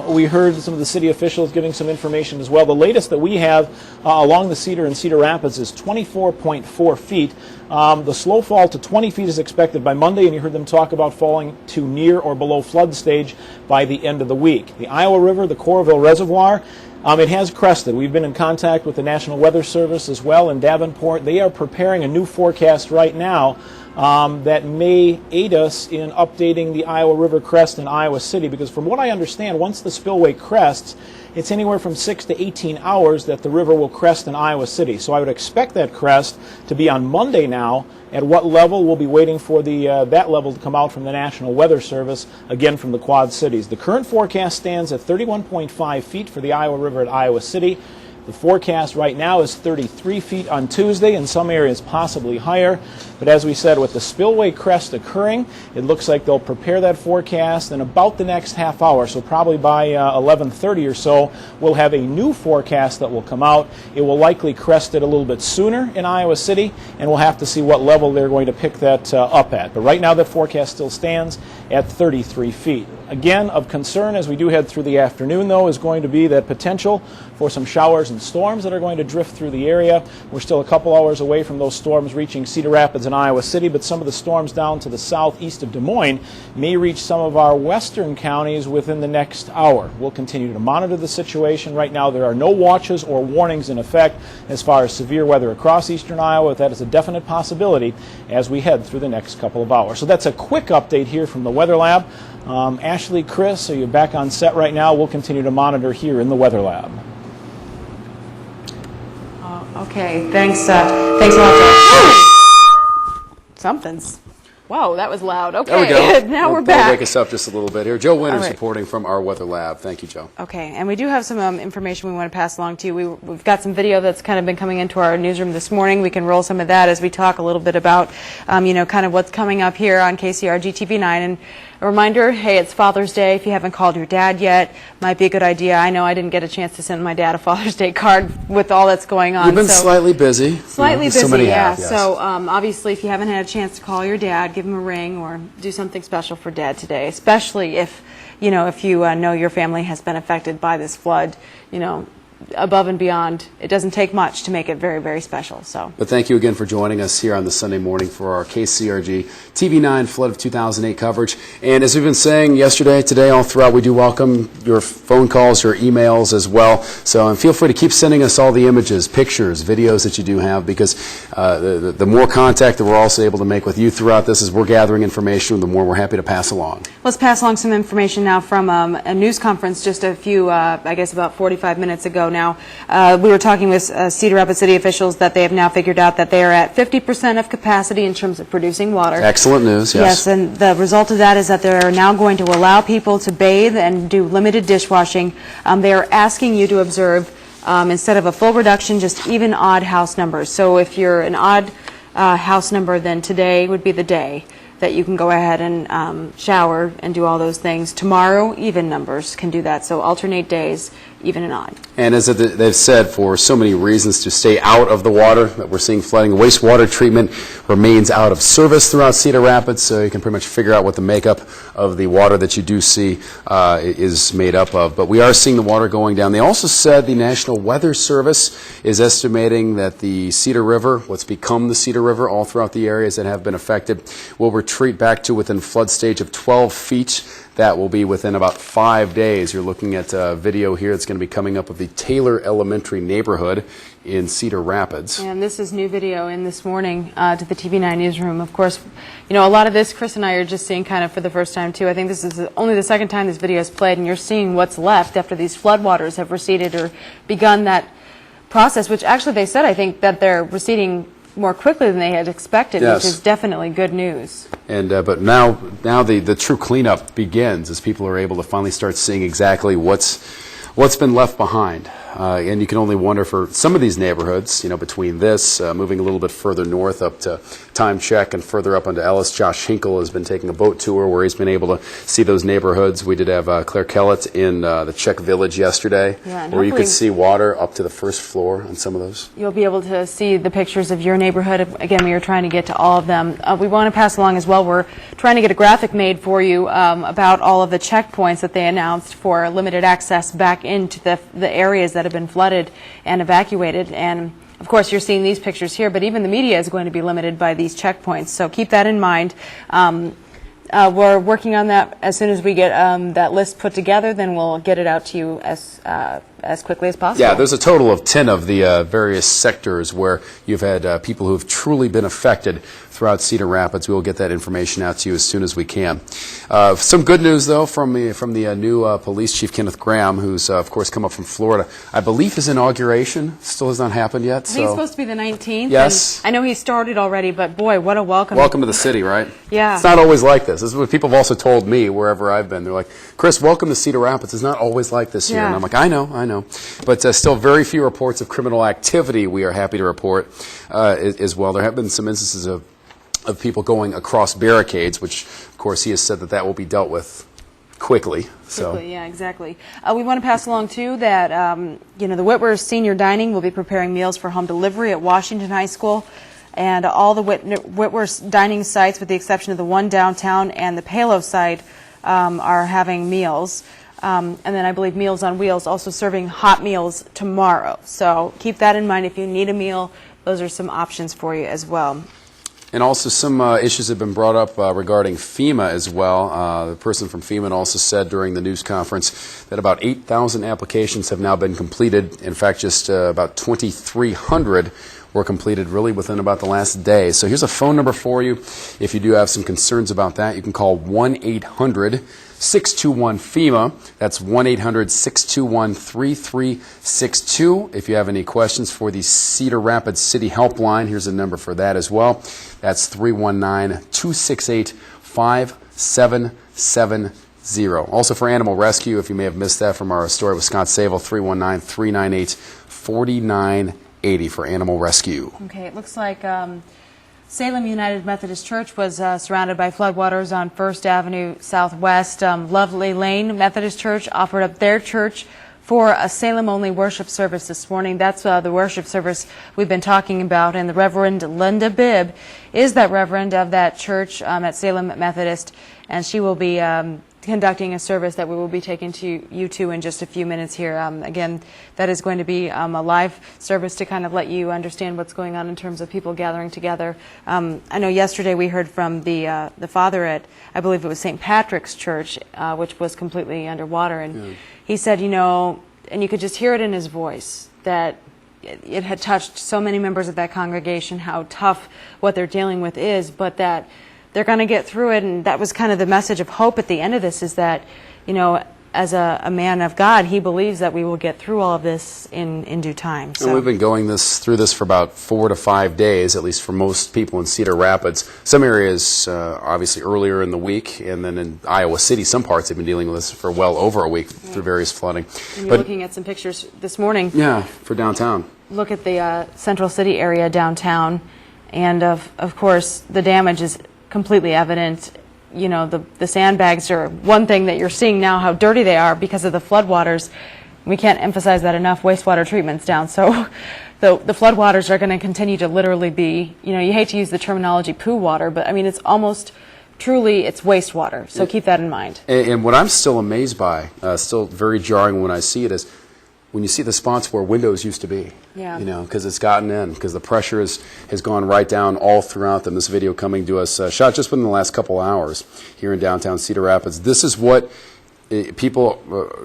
We heard some of the city officials giving some information as well. The latest that we have along the Cedar and Cedar Rapids is 24.4 feet. The slow fall to 20 feet is expected by Monday, and you heard them talk about falling to near or below flood stage by the end of the week. The Iowa River, the Coralville Reservoir, it has crested. We've been in contact with the National Weather Service as well in Davenport. They are preparing a new forecast right now that may aid us in updating the Iowa River crest in Iowa City, because from what I understand, once the spillway crests, it's anywhere from 6 to 18 hours that the river will crest in Iowa City. So I would expect that crest to be on Monday now. At what level? We'll be waiting for that level to come out from the National Weather Service, again from the Quad Cities. The current forecast stands at 31.5 feet for the Iowa River at Iowa City. The forecast right now is 33 feet on Tuesday, in some areas possibly higher. But as we said, with the spillway crest occurring, it looks like they'll prepare that forecast in about the next half hour. So probably by 11:30 or so, we'll have a new forecast that will come out. It will likely crest it a little bit sooner in Iowa City, and we'll have to see what level they're going to pick that up at. But right now, that forecast still stands at 33 feet. Again, of concern as we do head through the afternoon, though, is going to be that potential for some showers and storms that are going to drift through the area. We're still a couple hours away from those storms reaching Cedar Rapids and Iowa City, but some of the storms down to the southeast of Des Moines may reach some of our western counties within the next hour. We'll continue to monitor the situation. Right now, there are no watches or warnings in effect as far as severe weather across eastern Iowa. That is a definite possibility as we head through the next couple of hours. So that's a quick update here from the Weather Lab. Ashley, Chris, are you back on set right now? We'll continue to monitor here in the Weather Lab. Okay, thanks a lot, Joe. Something's. Whoa, that was loud. Okay, There we go. now we're That'll back. wake us up just a little bit here. Joe Winters All right. reporting from our Weather Lab. Thank you, Joe. Okay, and we do have some information we want to pass along to you. We've got some video that's kind of been coming into our newsroom this morning. We can roll some of that as we talk a little bit about, kind of what's coming up here on KCRG TV9. And a reminder, hey, it's Father's Day. If you haven't called your dad yet, might be a good idea. I know I didn't get a chance to send my dad a Father's Day card with all that's going on. You've been slightly busy. Slightly busy, So many yeah. have, yes. So obviously, if you haven't had a chance to call your dad, give him a ring or do something special for Dad today, especially if you know your family has been affected by this flood. above and beyond. It doesn't take much to make it very, very special. So. But thank you again for joining us here on the Sunday morning for our KCRG TV9 Flood of 2008 coverage. And as we've been saying yesterday, today, all throughout, we do welcome your phone calls, your emails as well. So and feel free to keep sending us all the images, pictures, videos that you do have, because the more contact that we're also able to make with you throughout this as we're gathering information, the more we're happy to pass along. Let's pass along some information now from a news conference just a few, I guess about 45 minutes ago now. We were talking with Cedar Rapids City officials that they have now figured out that they are at 50% of capacity in terms of producing water. Excellent news, yes. Yes, and the result of that is that they're now going to allow people to bathe and do limited dishwashing. They are asking you to observe, instead of a full reduction, just even odd house numbers. So if you're an odd house number, then today would be the day that you can go ahead and shower and do all those things. Tomorrow, even numbers can do that. So alternate days, even and odd. And as they've said, for so many reasons to stay out of the water that we're seeing flooding, wastewater treatment remains out of service throughout Cedar Rapids, so you can pretty much figure out what the makeup of the water that you do see is made up of. But we are seeing the water going down. They also said the National Weather Service is estimating that the Cedar River, what's become the Cedar River, all throughout the areas that have been affected, will retreat back to within flood stage of 12 feet. That will be within about 5 days. You're looking at a video here that's going to be coming up of the Taylor Elementary neighborhood in Cedar Rapids. And this is new video in this morning to the TV9 newsroom. Of course, you know, a lot of this Chris and I are just seeing kind of for the first time too. I think this is only the second time this video is played, and you're seeing what's left after these floodwaters have receded or begun that process, which actually they said, I think, that they're receding more quickly than they had expected, yes, which is definitely good news. And but now the true cleanup begins as people are able to finally start seeing exactly what's been left behind. And you can only wonder for some of these neighborhoods, you know, between this, moving a little bit further north up to Time Check and further up onto Ellis. Josh Hinkle has been taking a boat tour where he's been able to see those neighborhoods. We did have Claire Kellett in the Czech Village yesterday, where you could see water up to the first floor on some of those. You'll be able to see the pictures of your neighborhood. Again, we are trying to get to all of them. We want to pass along as well, we're trying to get a graphic made for you about all of the checkpoints that they announced for limited access back into the areas that have been flooded and evacuated. And of course, you're seeing these pictures here, but even the media is going to be limited by these checkpoints. So keep that in mind. We're working on that. As soon as we get that list put together, then we'll get it out to you as quickly as possible. Yeah, there's a total of 10 of the various sectors where you've had people who have truly been affected throughout Cedar Rapids. We will get that information out to you as soon as we can. Some good news, though, from the new police chief, Kenneth Graham, who's, of course, come up from Florida. I believe his inauguration still has not happened yet. I think it's supposed to be the 19th. Yes. I know he started already, but boy, what a welcome. Welcome to the city, right? Yeah. It's not always like this. This is what people have also told me wherever I've been. They're like, Chris, welcome to Cedar Rapids. It's not always like this here. Yeah. And I'm like, I know. But still very few reports of criminal activity, we are happy to report, as well. There have been some instances of people going across barricades, which, of course, he has said that will be dealt with quickly. Quickly, yeah, exactly. We want to pass along, too, that, you know, the Whitworth Senior Dining will be preparing meals for home delivery at Washington High School. And all the Whitworth dining sites, with the exception of the one downtown and the Palo site, are having meals. And then I believe Meals on Wheels also serving hot meals tomorrow. So keep that in mind. If you need a meal, those are some options for you as well. And also some issues have been brought up regarding FEMA as well. The person from FEMA also said during the news conference that about 8,000 applications have now been completed. In fact, just about 2,300 were completed really within about the last day. So here's a phone number for you. If you do have some concerns about that, you can call 1-800-621-FEMA. That's 1-800-621-3362. If you have any questions for the Cedar Rapids City Helpline, here's a number for that as well. That's 319-268-5770. Also for animal rescue, if you may have missed that from our story with Scott Sable, 319-398-4980 for animal rescue. Okay, it looks like Salem United Methodist Church was surrounded by floodwaters on 1st Avenue Southwest. Lovely Lane Methodist Church offered up their church for a Salem-only worship service this morning. That's the worship service we've been talking about, and the Reverend Linda Bibb is that reverend of that church at Salem Methodist, and she will be conducting a service that we will be taking to you to in just a few minutes here. Again, that is going to be a live service to kind of let you understand what's going on in terms of people gathering together. I know yesterday we heard from the father at, I believe it was St. Patrick's Church, which was completely underwater, and he said, you know, and you could just hear it in his voice, that it had touched so many members of that congregation, how tough what they're dealing with is, but that they're going to get through it. And that was kind of the message of hope at the end of this, is that, you know, as a man of God, he believes that we will get through all of this in due time. So. And we've been going through this for about 4 to 5 days, at least for most people in Cedar Rapids. Some areas, obviously, earlier in the week, and then in Iowa City, some parts have been dealing with this for well over a week through various flooding. And you're looking at some pictures this morning. Yeah, for downtown. Look at the Central City area downtown, and of course the damage is completely evident. You know, the sandbags are one thing that you're seeing now, how dirty they are because of the floodwaters. We can't emphasize that enough. Wastewater treatment's down, so the floodwaters are going to continue to literally be, you know, you hate to use the terminology poo water, but I mean it's almost truly it's wastewater, so keep that in mind. And what I'm still amazed by, still very jarring when I see it, is when you see the spots where windows used to be. Yeah. You know, because it's gotten in, because the pressure has gone right down all throughout them. This video coming to us, shot just within the last couple hours here in downtown Cedar Rapids. This is what people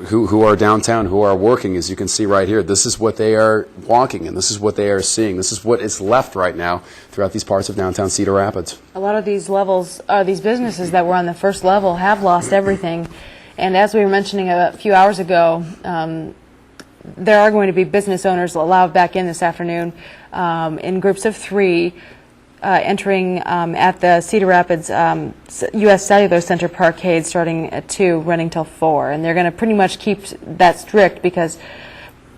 who are downtown, who are working, as you can see right here, this is what they are walking in. This is what they are seeing. This is what is left right now throughout these parts of downtown Cedar Rapids. A lot of these levels, these businesses that were on the first level have lost everything. And as we were mentioning a few hours ago, there are going to be business owners allowed back in this afternoon in groups of 3 entering at the Cedar Rapids U.S. Cellular Center Parkade starting at 2, running till 4. And they're going to pretty much keep that strict because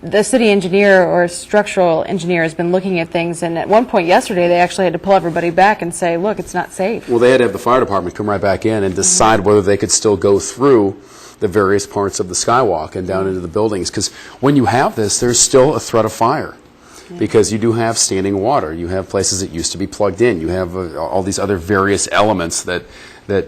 the city engineer or structural engineer has been looking at things, and at one point yesterday they actually had to pull everybody back and say, look, it's not safe. Well, they had to have the fire department come right back in and decide whether they could still go through the various parts of the skywalk and down into the buildings, because when you have this, there's still a threat of fire, because you do have standing water, you have places that used to be plugged in, you have all these other various elements that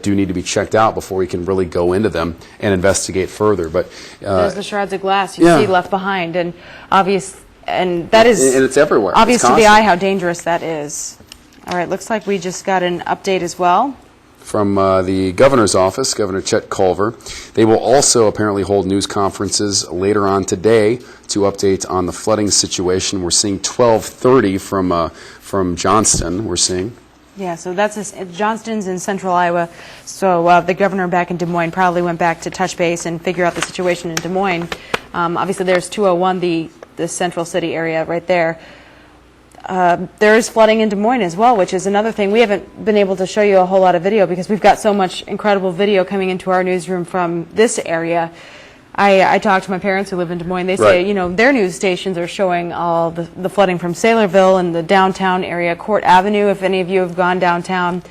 do need to be checked out before we can really go into them and investigate further. But there's the shards of glass you see left behind, and that is, and it's everywhere. Obvious to the eye how dangerous that is. All right, looks like we just got an update as well from the governor's office, Governor Chet Culver. They will also apparently hold news conferences later on today to update on the flooding situation. We're seeing 12:30 from Johnston. We're seeing. Yeah, so that's Johnston's in central Iowa. So the governor back in Des Moines probably went back to touch base and figure out the situation in Des Moines. Obviously, there's 201, the central city area right there. There is flooding in Des Moines as well, which is another thing. We haven't been able to show you a whole lot of video because we've got so much incredible video coming into our newsroom from this area. I talked to my parents who live in Des Moines. They say, you know, their news stations are showing all the flooding from Saylorville and the downtown area, Court Avenue, if any of you have gone downtown.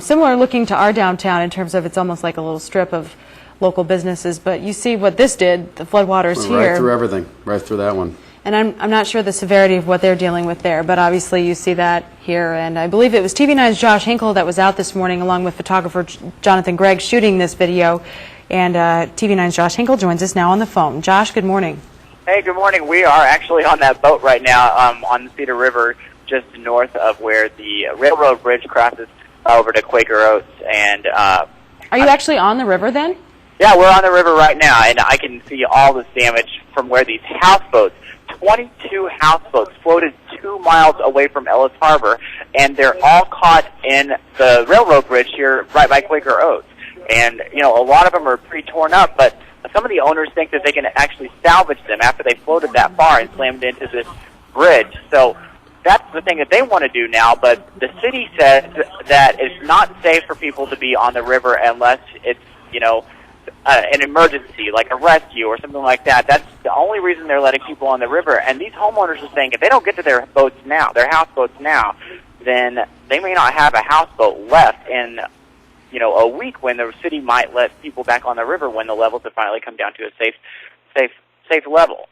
Similar looking to our downtown in terms of it's almost like a little strip of local businesses. But you see what this did, the floodwaters here. Right through everything, right through that one. And I'm not sure the severity of what they're dealing with there, but obviously you see that here. And I believe it was TV9's Josh Hinkle that was out this morning along with photographer Jonathan Gregg shooting this video. And TV9's Josh Hinkle joins us now on the phone. Josh, good morning. Hey, good morning. We are actually on that boat right now on the Cedar River just north of where the railroad bridge crosses over to Quaker Oats. And are you actually on the river then? Yeah, we're on the river right now, and I can see all this damage from where these houseboats, 22 houseboats floated 2 miles away from Ellis Harbor, and they're all caught in the railroad bridge here right by Quaker Oats. And, you know, a lot of them are pretty torn up, but some of the owners think that they can actually salvage them after they floated that far and slammed into this bridge. So that's the thing that they want to do now, but the city says that it's not safe for people to be on the river unless it's, you know, an emergency, like a rescue or something like that. That's the only reason they're letting people on the river. And these homeowners are saying if they don't get to their boats now, their houseboats now, then they may not have a houseboat left in, you know, a week when the city might let people back on the river when the levels have finally come down to a safe level.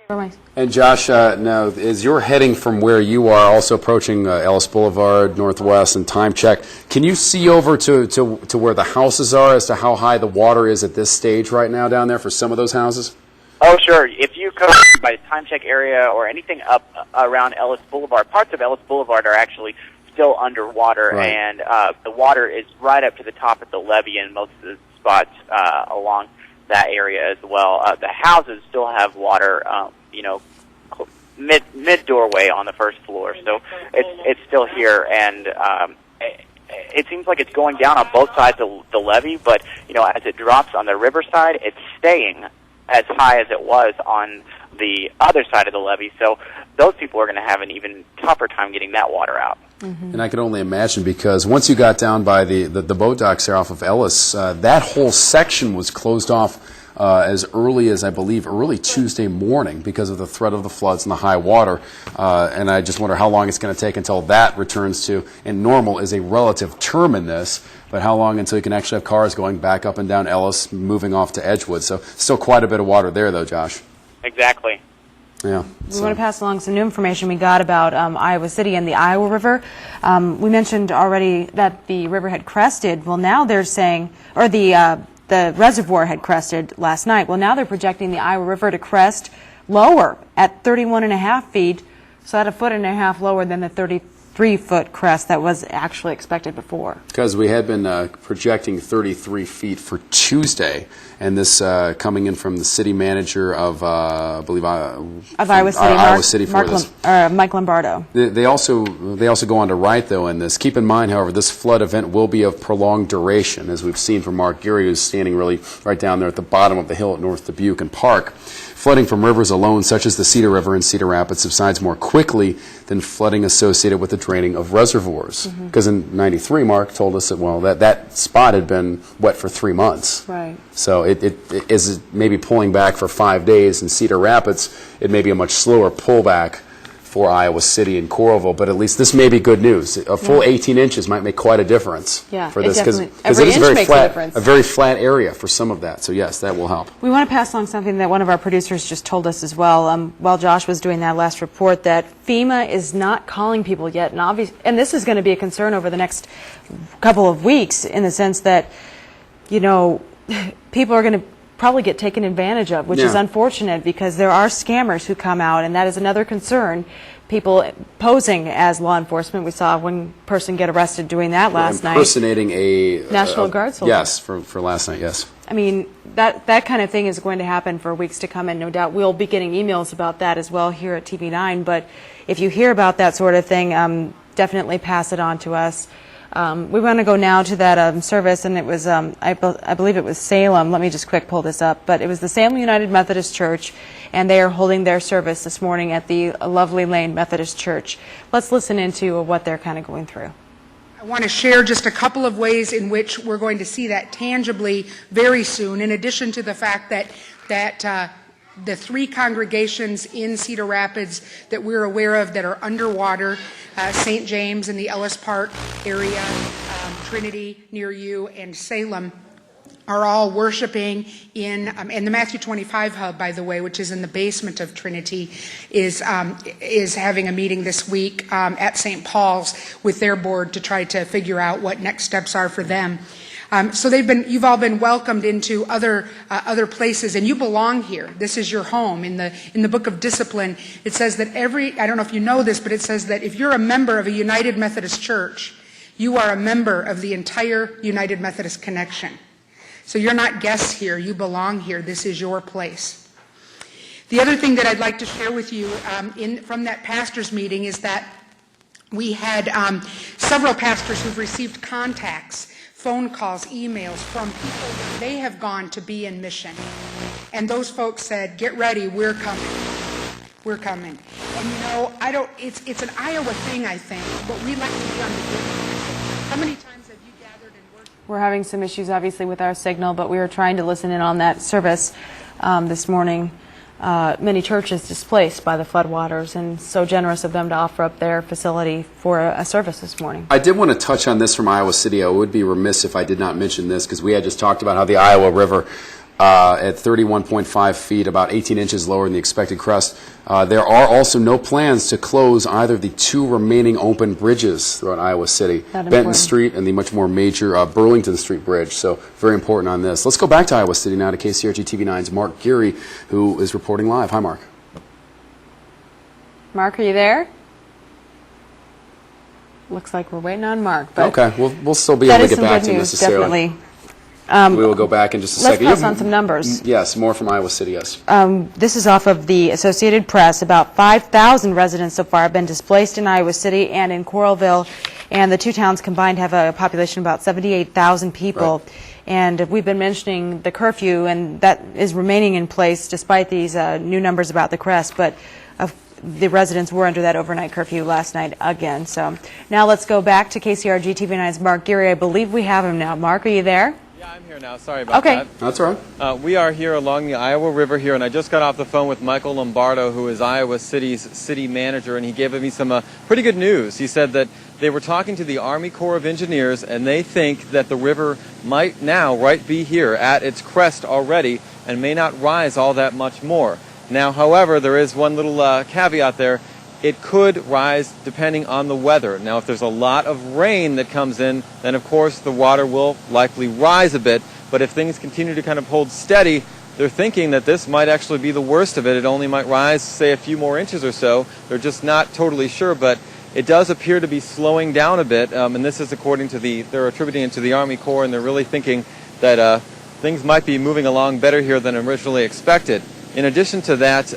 And Josh, now, as you're heading from where you are, also approaching Ellis Boulevard, Northwest, and Time Check, can you see over to where the houses are as to how high the water is at this stage right now down there for some of those houses? Oh, sure. If you come by the Time Check area or anything up around Ellis Boulevard, parts of Ellis Boulevard are actually still underwater, Right. and the water is right up to the top of the levee in most of the spots along that area as well. The houses still have water, mid doorway on the first floor, so it's still here, and it seems like it's going down on both sides of the levee, but as it drops on the riverside, it's staying as high as it was on the other side of the levee. So those people are going to have an even tougher time getting that water out. And I can only imagine, because once you got down by the boat docks there off of Ellis, that whole section was closed off as early as, I believe, early Tuesday morning because of the threat of the floods and the high water. And I just wonder how long it's going to take until that returns to, and normal is a relative term in this, but how long until you can actually have cars going back up and down Ellis, moving off to Edgewood. So still quite a bit of water there, though, Josh. Exactly. Yeah. We want to pass along some new information we got about Iowa City and the Iowa River. We mentioned already that the river had crested. Well, now they're saying, or the reservoir had crested last night. Well, now they're projecting the Iowa River to crest lower at 31.5 feet, so at 1.5 foot lower than the 33-foot crest that was actually expected before. Because we had been projecting 33 feet for Tuesday, and this coming in from the city manager of, I believe, Iowa City, Iowa City for this. Mike Lombardo. They also go on to write, though, in this. Keep in mind, however, this flood event will be of prolonged duration, as we've seen from Mark Geary, who's standing really right down there at the bottom of the hill at North Dubuque and Park. Flooding from rivers alone, such as the Cedar River in Cedar Rapids, subsides more quickly than flooding associated with the draining of reservoirs. Because in '93, Mark told us that, well, that spot had been wet for 3 months. Right. So it is maybe pulling back for 5 days in Cedar Rapids. It may be a much slower pullback for Iowa City and Coralville, but at least this may be good news. A full 18 inches might make quite a difference for this, because it is a very flat area for some of that. So yes, that will help. We want to pass along something that one of our producers just told us as well. While Josh was doing that last report, that FEMA is not calling people yet, and this is going to be a concern over the next couple of weeks, in the sense that people are going to probably get taken advantage of, which is unfortunate, because there are scammers who come out, and that is another concern. People posing as law enforcement. We saw one person get arrested doing that last night. Impersonating a National Guard soldier. Yes, for last night, yes. I mean, that kind of thing is going to happen for weeks to come, and no doubt we'll be getting emails about that as well here at TV9. But if you hear about that sort of thing, definitely pass it on to us. We want to go now to that service, and it was, I believe it was Salem. Let me just quick pull this up. But it was the Salem United Methodist Church, and they are holding their service this morning at the Lovely Lane Methodist Church. Let's listen into what they're kind of going through. I want to share just a couple of ways in which we're going to see that tangibly very soon, in addition to the fact that the 3 congregations in Cedar Rapids that we're aware of that are underwater, St. James in the Ellis Park area, Trinity near you, and Salem, are all worshiping in, and the Matthew 25 Hub, by the way, which is in the basement of Trinity, is having a meeting this week at St. Paul's with their board to try to figure out what next steps are for them. So you've all been welcomed into other places, and you belong here. This is your home. In the Book of Discipline, it says that I don't know if you know this, but it says that if you're a member of a United Methodist Church, you are a member of the entire United Methodist connection. So you're not guests here. You belong here. This is your place. The other thing that I'd like to share with you from that pastors' meeting is that we had several pastors who've received contacts, phone calls, emails from people that they have gone to be in mission. And those folks said, get ready, we're coming. We're coming. And it's an Iowa thing, I think, but we like to be on the good. How many times have you gathered and worshiped? We're having some issues, obviously, with our signal, but we were trying to listen in on that service this morning. Many churches displaced by the floodwaters, and so generous of them to offer up their facility for a service this morning. I did want to touch on this from Iowa City. I would be remiss if I did not mention this, because we had just talked about how the Iowa River at 31.5 feet, about 18 inches lower than the expected crest. There are also no plans to close either of the 2 remaining open bridges throughout Iowa City, Benton Street and the much more major Burlington Street Bridge. So very important on this. Let's go back to Iowa City now to KCRG TV9's Mark Geary, who is reporting live. Hi, Mark. Mark, are you there? Looks like we're waiting on Mark. But okay, we'll still be able to get back to you necessarily. Definitely. We will go back in just a second. Let's pass on some numbers. Yes, more from Iowa City, yes. This is off of the Associated Press. About 5,000 residents so far have been displaced in Iowa City and in Coralville, and the 2 towns combined have a population of about 78,000 people. Right. And we've been mentioning the curfew, and that is remaining in place despite these new numbers about the crest, but the residents were under that overnight curfew last night again. So now let's go back to KCRG TV9's Mark Geary. I believe we have him now. Mark, are you there? Yeah, I'm here now. Sorry about that. That's all right. We are here along the Iowa River here, and I just got off the phone with Michael Lombardo, who is Iowa City's city manager, and he gave me some pretty good news. He said that they were talking to the Army Corps of Engineers, and they think that the river might now be here at its crest already and may not rise all that much more. Now, however, there is one little caveat there. It could rise depending on the weather. Now, if there's a lot of rain that comes in, then of course the water will likely rise a bit. But if things continue to kind of hold steady, they're thinking that this might actually be the worst of it. It only might rise, say, a few more inches or so. They're just not totally sure, but it does appear to be slowing down a bit. And this is according to they're attributing it to the Army Corps, and they're really thinking that things might be moving along better here than originally expected. In addition to that,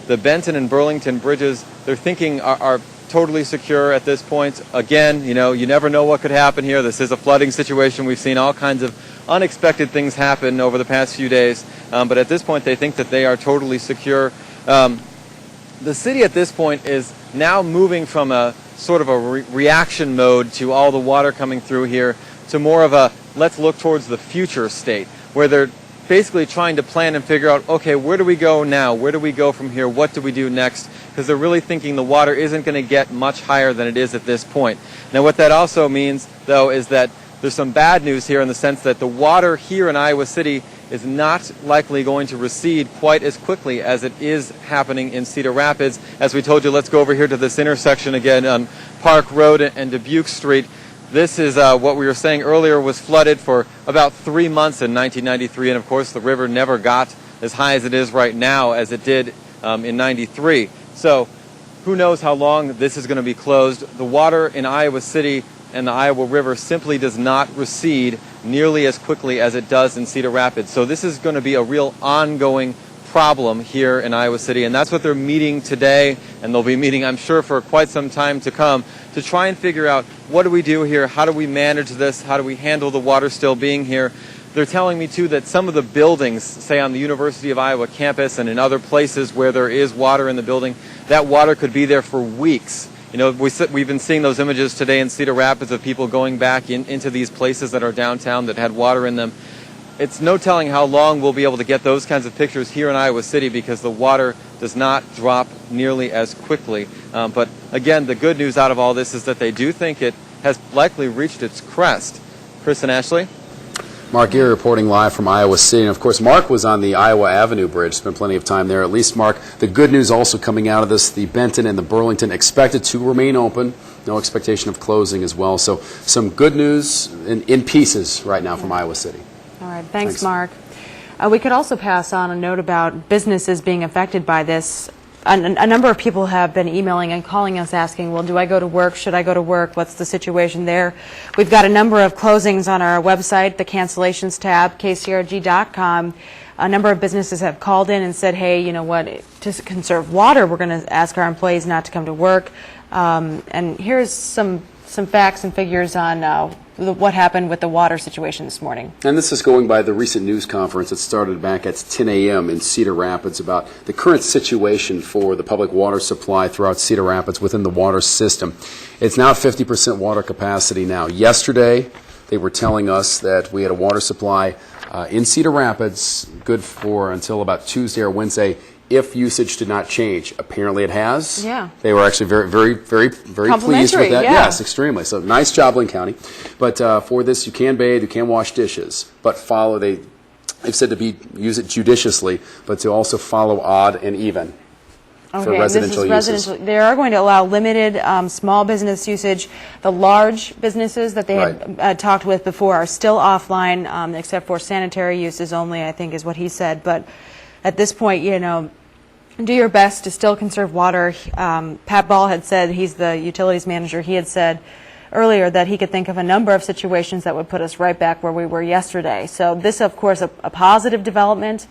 the Benton and Burlington bridges, they're thinking are totally secure at this point. Again, you never know what could happen here. This is a flooding situation. We've seen all kinds of unexpected things happen over the past few days. But at this point, they think that they are totally secure. The city at this point is now moving from a sort of a reaction mode to all the water coming through here to more of a let's look towards the future state, where they're basically trying to plan and figure out, okay, where do we go now? Where do we go from here? What do we do next? Because they're really thinking the water isn't going to get much higher than it is at this point. Now, what that also means, though, is that there's some bad news here in the sense that the water here in Iowa City is not likely going to recede quite as quickly as it is happening in Cedar Rapids. As we told you, let's go over here to this intersection again on Park Road and Dubuque Street. This is what we were saying earlier was flooded for about 3 months in 1993, and of course the river never got as high as it is right now as it did in 93. So who knows how long this is going to be closed. The water in Iowa City and the Iowa River simply does not recede nearly as quickly as it does in Cedar Rapids. So this is going to be a real ongoing problem here in Iowa City, and that's what they're meeting today, and they'll be meeting, I'm sure, for quite some time to come to try and figure out what do we do here, how do we manage this, how do we handle the water still being here. They're telling me, too, that some of the buildings, say on the University of Iowa campus and in other places where there is water in the building, that water could be there for weeks. We've been seeing those images today in Cedar Rapids of people going back into these places that are downtown that had water in them. It's no telling how long we'll be able to get those kinds of pictures here in Iowa City because the water does not drop nearly as quickly. But again, the good news out of all this is that they do think it has likely reached its crest. Chris and Ashley? Mark Geary reporting live from Iowa City. And of course, Mark was on the Iowa Avenue Bridge. Spent plenty of time there. At least, Mark, the good news also coming out of this, the Benton and the Burlington expected to remain open. No expectation of closing as well. So some good news in pieces right now from Iowa City. All right. Thanks. Mark. We could also pass on a note about businesses being affected by this. A number of people have been emailing and calling us asking, well, do I go to work? Should I go to work? What's the situation there? We've got a number of closings on our website, the cancellations tab, kcrg.com. A number of businesses have called in and said, hey, you know what, to conserve water, we're going to ask our employees not to come to work. And here's some facts and figures on what happened with the water situation this morning. And this is going by the recent news conference that started back at 10 a.m. in Cedar Rapids about the current situation for the public water supply throughout Cedar Rapids within the water system. It's now 50% water capacity now. Yesterday, they were telling us that we had a water supply in Cedar Rapids good for until about Tuesday or Wednesday if usage did not change. Apparently it has. Yeah. They were actually very pleased with that. Yeah. Yes, extremely. So nice job, Lynn County. But for this, you can bathe, you can wash dishes, but follow, they they've said to use it judiciously, but to also follow odd and even. For Okay, residential and this is uses. They are going to allow limited small business usage. The large businesses that they had talked with before are still offline, except for sanitary uses only, I think is what he said. But at this point, you know, do your best to still conserve water. Pat Ball had said, he's the utilities manager, he had said earlier that he could think of a number of situations that would put us right back where we were yesterday. So this, of course, a positive development,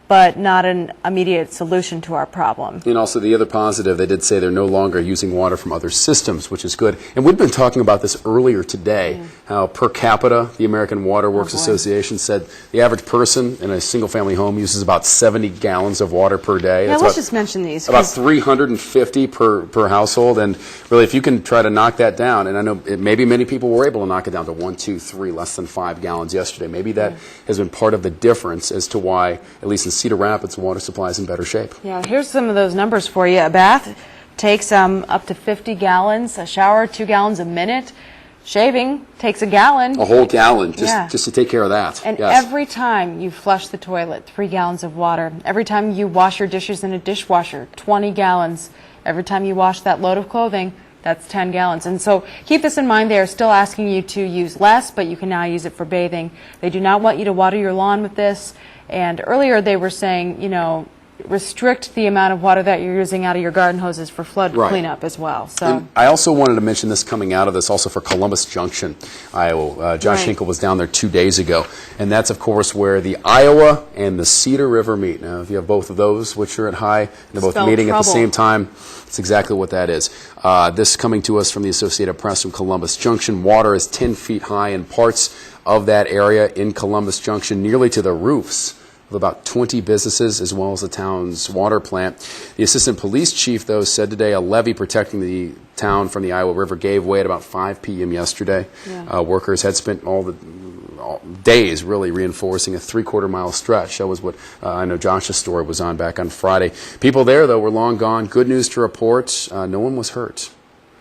but not an immediate solution to our problem. And also the other positive, they did say they're no longer using water from other systems, which is good. And we've been talking about this earlier today, how per capita, the American Water Works Association said the average person in a single-family home uses about 70 gallons of water per day. Yeah, let's just mention these. About 350 per household. And really, if you can try to knock that down, and I know maybe many people were able to knock it down to 1, 2, 3, less than 5 gallons yesterday. Maybe that has been part of the difference as to why, at least in Cedar Rapids, water supply is in better shape. Yeah, here's some of those numbers for you. A bath takes up to 50 gallons, a shower 2 gallons a minute, shaving takes a gallon. A whole gallon, just to take care of that. And yes. every time you flush the toilet, 3 gallons of water. Every time you wash your dishes in a dishwasher, 20 gallons. Every time you wash that load of clothing, that's 10 gallons. And so keep this in mind. They are still asking you to use less, but you can now use it for bathing. They do not want you to water your lawn with this. And earlier they were saying, you know, restrict the amount of water that you're using out of your garden hoses for flood cleanup as well. So and I also wanted to mention this coming out of this also for Columbus Junction, Iowa. Josh Hinkle was down there 2 days ago, and that's of course where the Iowa and the Cedar River meet. Now if you have both of those, which are at high, and they're both meeting at the same time, that's exactly what that is. This coming to us from the Associated Press from Columbus Junction. Water is 10 feet high in parts of that area in Columbus Junction, nearly to the roofs of about 20 businesses as well as the town's water plant. The assistant police chief, though, said today a levee protecting the town from the Iowa River gave way at about 5 p.m. yesterday. Workers had spent all days really reinforcing a 3/4 mile stretch. That was what I know Josh's story was on back on Friday. People there, though, were long gone. Good news to report. No one was hurt.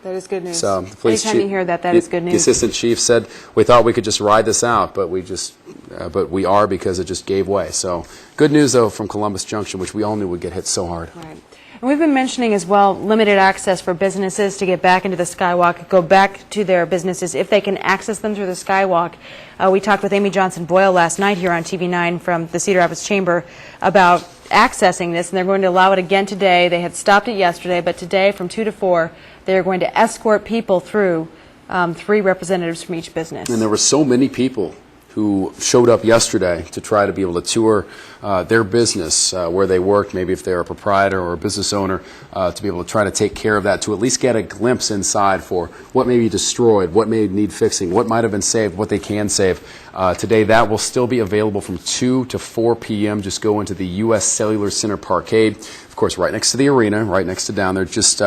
that is good news. So the police Anytime you hear that, that is good news. The assistant chief said, we thought we could just ride this out, but we are because it just gave way. So good news, though, from Columbus Junction, which we all knew would get hit so hard. Right. And we've been mentioning as well limited access for businesses to get back into the Skywalk, go back to their businesses if they can access them through the Skywalk. We talked with Amy Johnson-Boyle last night here on TV9 from the Cedar Rapids Chamber about accessing this, and they're going to allow it again today. They had stopped it yesterday, but today from 2 to 4, they're going to escort people through, 3 representatives from each business. And there were so many people who showed up yesterday to try to be able to tour their business where they worked, maybe if they're a proprietor or a business owner, to be able to try to take care of that, to at least get a glimpse inside for what may be destroyed, what may need fixing, what might have been saved, what they can save. Today that will still be available from 2 to 4 p.m. Just go into the U.S. Cellular Center Parkade. Of course, right next to the arena, right next to down there, just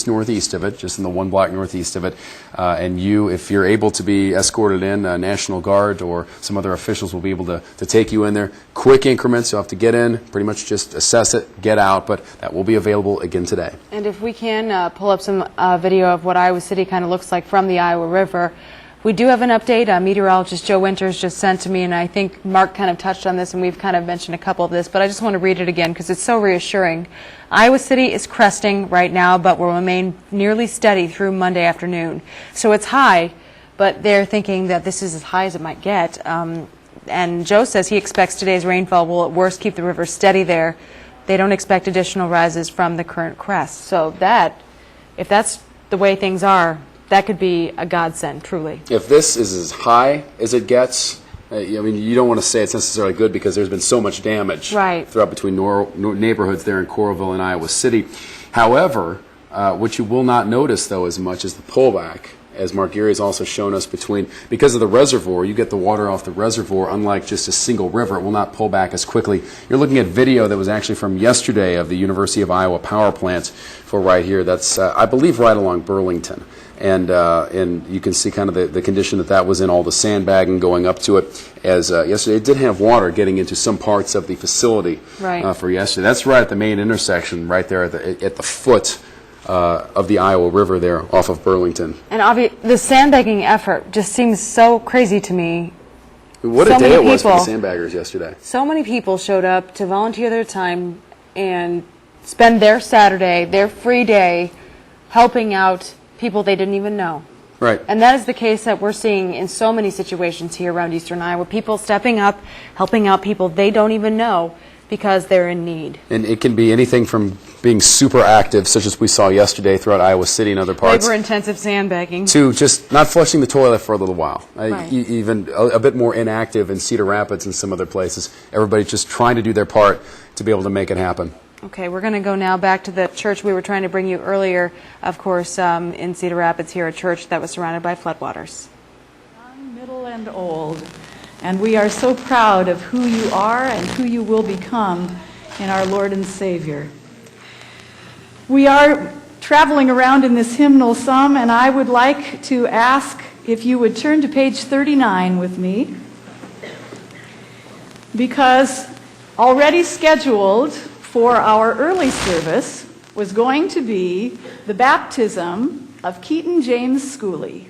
northeast of it, just in the 1 block northeast of it. And if you're able to be escorted in, National Guard or some other officials will be able to take you in there. Quick increments, you'll have to get in, pretty much just assess it, get out, but that will be available again today. And if we can pull up some video of what Iowa City kind of looks like from the Iowa River. We do have an update. Meteorologist Joe Winters just sent to me, and I think Mark kind of touched on this, and we've kind of mentioned a couple of this, but I just want to read it again because it's so reassuring. Iowa City is cresting right now, but will remain nearly steady through Monday afternoon. So it's high, but they're thinking that this is as high as it might get. And Joe says he expects today's rainfall will at worst keep the river steady there. They don't expect additional rises from the current crest. So if that's the way things are, that could be a godsend, truly. If this is as high as it gets, I mean, you don't want to say it's necessarily good because there's been so much damage throughout between neighborhoods there in Coralville and Iowa City. However, what you will not notice, though, as much as the pullback, as Mark Geary has also shown us, because of the reservoir, you get the water off the reservoir, unlike just a single river, it will not pull back as quickly. You're looking at video that was actually from yesterday of the University of Iowa power plant for right here. That's, I believe, right along Burlington. And you can see kind of the condition that was in, all the sandbagging going up to it. As yesterday, it did have water getting into some parts of the facility for yesterday. That's right at the main intersection, right there at the foot of the Iowa River there off of Burlington. And the sandbagging effort just seems so crazy to me. What So a day many it was for the people. sandbaggers yesterday. So many people showed up to volunteer their time and spend their Saturday, their free day, helping out people they didn't even know. Right. And that is the case that we're seeing in so many situations here around Eastern Iowa. People stepping up, helping out people they don't even know because they're in need. And it can be anything from being super active, such as we saw yesterday throughout Iowa City and other parts, Labor-intensive sandbagging. to just not flushing the toilet for a little while. Right. Even a bit more inactive in Cedar Rapids and some other places. Everybody's just trying to do their part to be able to make it happen. Okay, we're going to go now back to the church we were trying to bring you earlier, of course, in Cedar Rapids here, a church that was surrounded by floodwaters. Young, middle, and old. And we are so proud of who you are and who you will become in our Lord and Savior. We are traveling around in this hymnal some, and I would like to ask if you would turn to page 39 with me, because already scheduled for our early service was going to be the baptism of Keaton James Schooley.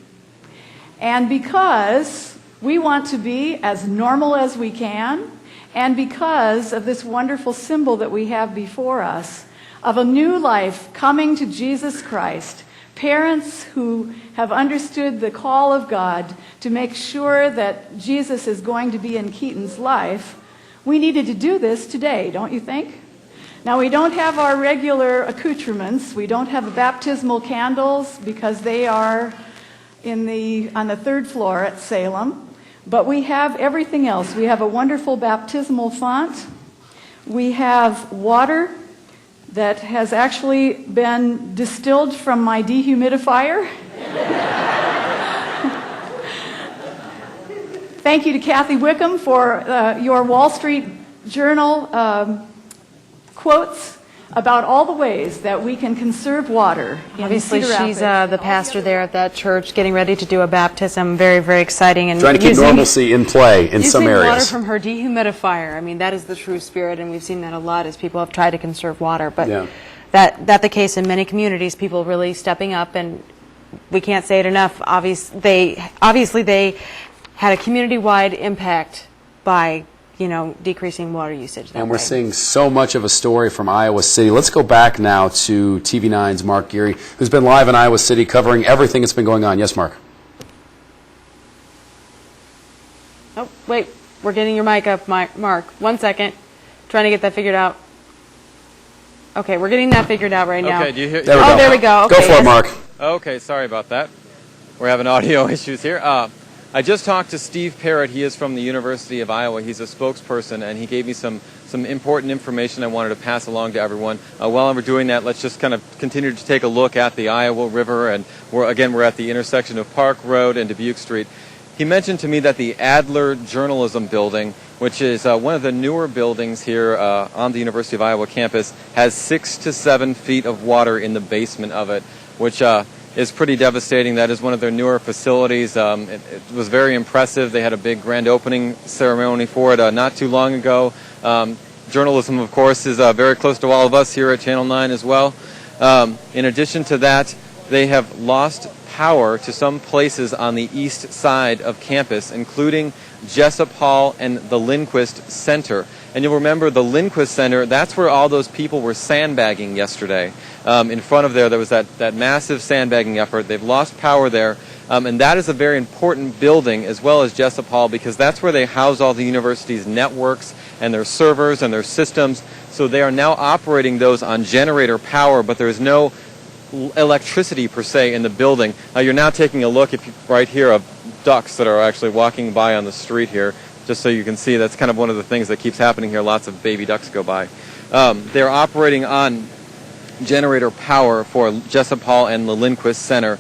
And because we want to be as normal as we can, and because of this wonderful symbol that we have before us, of a new life coming to Jesus Christ, parents who have understood the call of God to make sure that Jesus is going to be in Keaton's life, we needed to do this today, don't you think? Now, we don't have our regular accoutrements. We don't have the baptismal candles because they are on the third floor at Salem. But we have everything else. We have a wonderful baptismal font. We have water that has actually been distilled from my dehumidifier. Thank you to Kathy Wickham for your Wall Street Journal quotes about all the ways that we can conserve water in Obviously, Cedar she's Rapids. the pastor there at that church, getting ready to do a baptism. Very, very exciting. And Trying to keep normalcy in play in some using water areas. from her dehumidifier. I mean, that is the true spirit, and we've seen that a lot as people have tried to conserve water. But Yeah. that the case in many communities, people really stepping up, and we can't say it enough. Obviously, they had a community-wide impact by decreasing water usage. And we're seeing so much of a story from Iowa City. Let's go back now to TV9's Mark Geary, who's been live in Iowa City covering everything that's been going on. Yes, Mark? Oh, wait. We're getting your mic up, Mark. 1 second. Trying to get that figured out. Okay, we're getting that figured out right now. Okay, do you hear? There we go. Okay, Go for it, Mark. Okay, sorry about that. We're having audio issues here. I just talked to Steve Parrott. He is from the University of Iowa. He's a spokesperson, and he gave me some important information I wanted to pass along to everyone. While we're doing that, let's just kind of continue to take a look at the Iowa River, and we're at the intersection of Park Road and Dubuque Street. He mentioned to me that the Adler Journalism Building, which is one of the newer buildings here on the University of Iowa campus, has 6 to 7 feet of water in the basement of it, which is pretty devastating. That is one of their newer facilities. It was very impressive. They had a big grand opening ceremony for it not too long ago. Journalism, of course, is very close to all of us here at Channel 9 as well. In addition to that, they have lost power to some places on the east side of campus, including Jessup Hall and the Lindquist Center. And you'll remember the Lindquist Center, that's where all those people were sandbagging yesterday. In front of there was that massive sandbagging effort. They've lost power there. And that is a very important building, as well as Jessup Hall, because that's where they house all the university's networks and their servers and their systems. So they are now operating those on generator power, but there is no electricity per se in the building. You're now taking a look right here of ducks that are actually walking by on the street here, just so you can see that's kind of one of the things that keeps happening here. Lots of baby ducks go by. They're operating on generator power for Jessup Hall and the Lindquist Center,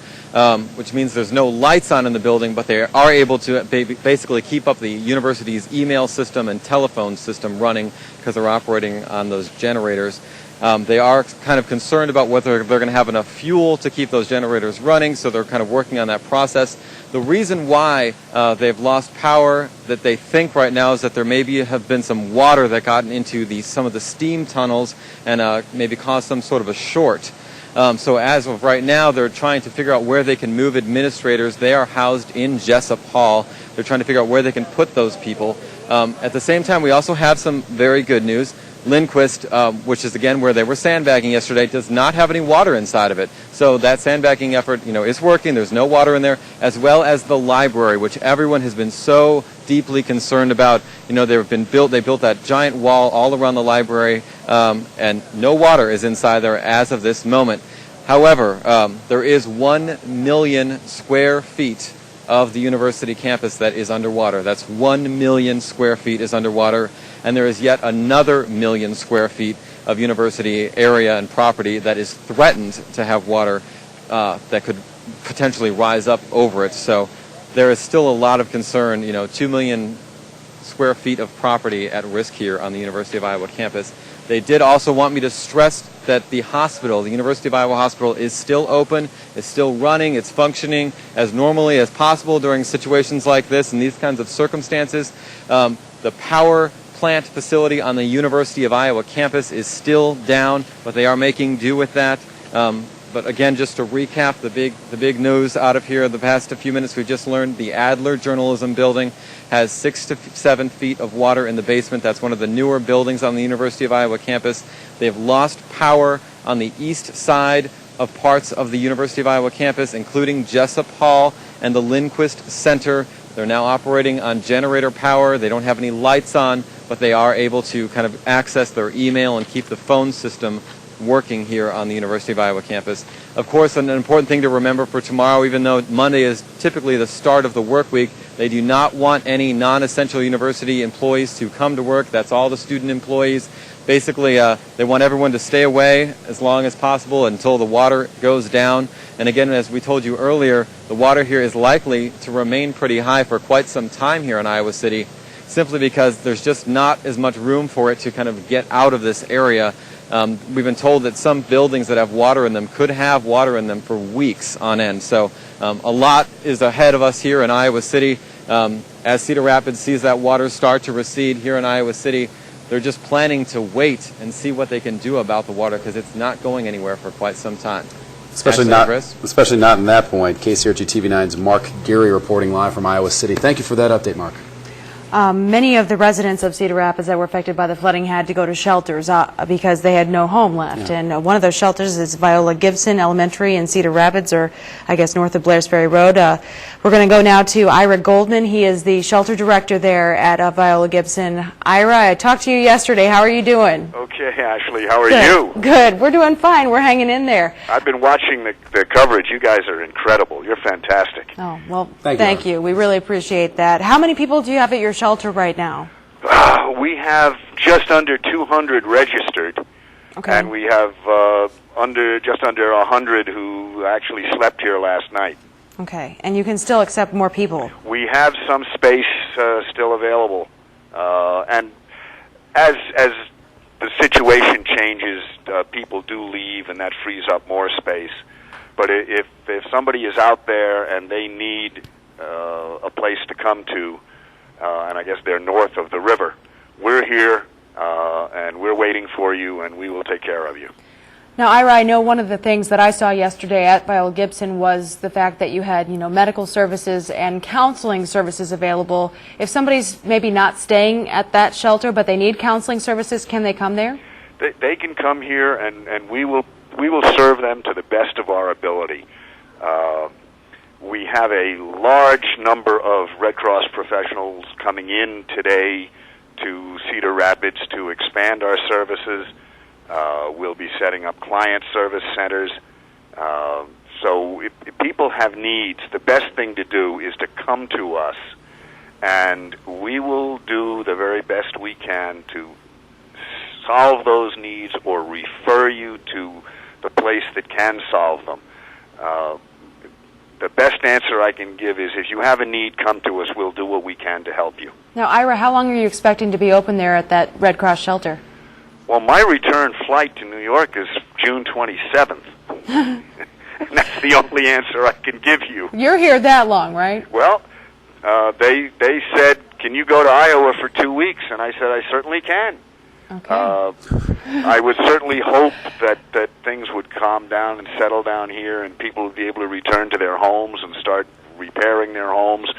which means there's no lights on in the building, but they are able to basically keep up the university's email system and telephone system running because they're operating on those generators. They are kind of concerned about whether they're going to have enough fuel to keep those generators running, so they're kind of working on that process. The reason why they've lost power that they think right now is that there maybe have been some water that got into some of the steam tunnels and maybe caused some sort of a short. So as of right now, they're trying to figure out where they can move administrators. They are housed in Jessup Hall. They're trying to figure out where they can put those people. At the same time, we also have some very good news. Lindquist, which is again where they were sandbagging yesterday, does not have any water inside of it. So that sandbagging effort, is working. There's no water in there, as well as the library, which everyone has been so deeply concerned about. They built that giant wall all around the library, and no water is inside there as of this moment. However, there is 1 million square feet of the university campus that is underwater. That's 1 million square feet is underwater, and there is yet another 1 million square feet of university area and property that is threatened to have water that could potentially rise up over it. So there is still a lot of concern. 2 million square feet of property at risk here on the University of Iowa campus. They did also want me to stress that the hospital, the University of Iowa Hospital, is still open, is still running, it's functioning as normally as possible during situations like this and these kinds of circumstances. The power plant facility on the University of Iowa campus is still down, but they are making do with that. But again, just to recap the big news out of here the past few minutes, we've just learned the Adler Journalism Building has 6 to 7 feet of water in the basement. That's one of the newer buildings on the University of Iowa campus. They've lost power on the east side of parts of the University of Iowa campus, including Jessup Hall and the Lindquist Center. They're now operating on generator power. They don't have any lights on, but they are able to kind of access their email and keep the phone system working here on the University of Iowa campus. Of course, an important thing to remember for tomorrow, even though Monday is typically the start of the work week, they do not want any non-essential university employees to come to work. That's all the student employees. Basically, they want everyone to stay away as long as possible until the water goes down. And again, as we told you earlier, the water here is likely to remain pretty high for quite some time here in Iowa City, simply because there's just not as much room for it to kind of get out of this area. We've been told that some buildings that have water in them could have water in them for weeks on end. So a lot is ahead of us here in Iowa City. As Cedar Rapids sees that water start to recede here in Iowa City, they're just planning to wait and see what they can do about the water, because it's not going anywhere for quite some time. Especially not in that point. KCRG TV9's Mark Geary reporting live from Iowa City. Thank you for that update, Mark. Many of the residents of Cedar Rapids that were affected by the flooding had to go to shelters because they had no home left. Yeah. And one of those shelters is Viola Gibson Elementary in Cedar Rapids, or I guess north of Blairs Ferry Road. We're going to go now to Ira Goldman. He is the shelter director there at Viola Gibson. Ira, I talked to you yesterday. How are you doing? Okay, Ashley. How are you? Good. We're doing fine. We're hanging in there. I've been watching the coverage. You guys are incredible. You're fantastic. Oh, well, thank you. We really appreciate that. How many people do you have at your shelter right now? We have just under 200 registered. Okay. And we have just under 100 who actually slept here last night. Okay. And you can still accept more people? We have some space still available. And as the situation changes, people do leave, and that frees up more space. But if somebody is out there and they need a place to come to, and I guess they're north of the river, we're here, and we're waiting for you, and we will take care of you. Now, Ira, I know one of the things that I saw yesterday at Viola Gibson was the fact that you had, medical services and counseling services available. If somebody's maybe not staying at that shelter, but they need counseling services, can they come there? They can come here, and we will serve them to the best of our ability. We have a large number of Red Cross professionals coming in today to Cedar Rapids to expand our services. We'll be setting up client service centers. So if people have needs, the best thing to do is to come to us, and we will do the very best we can to solve those needs or refer you to the place that can solve them. The best answer I can give is if you have a need, come to us. We'll do what we can to help you. Now, Ira, how long are you expecting to be open there at that Red Cross shelter? Well, my return flight to New York is June 27th. And that's the only answer I can give you. You're here that long, right? Well, they said, can you go to Iowa for 2 weeks? And I said, I certainly can. I would certainly hope that things would calm down and settle down here and people would be able to return to their homes and start repairing their homes.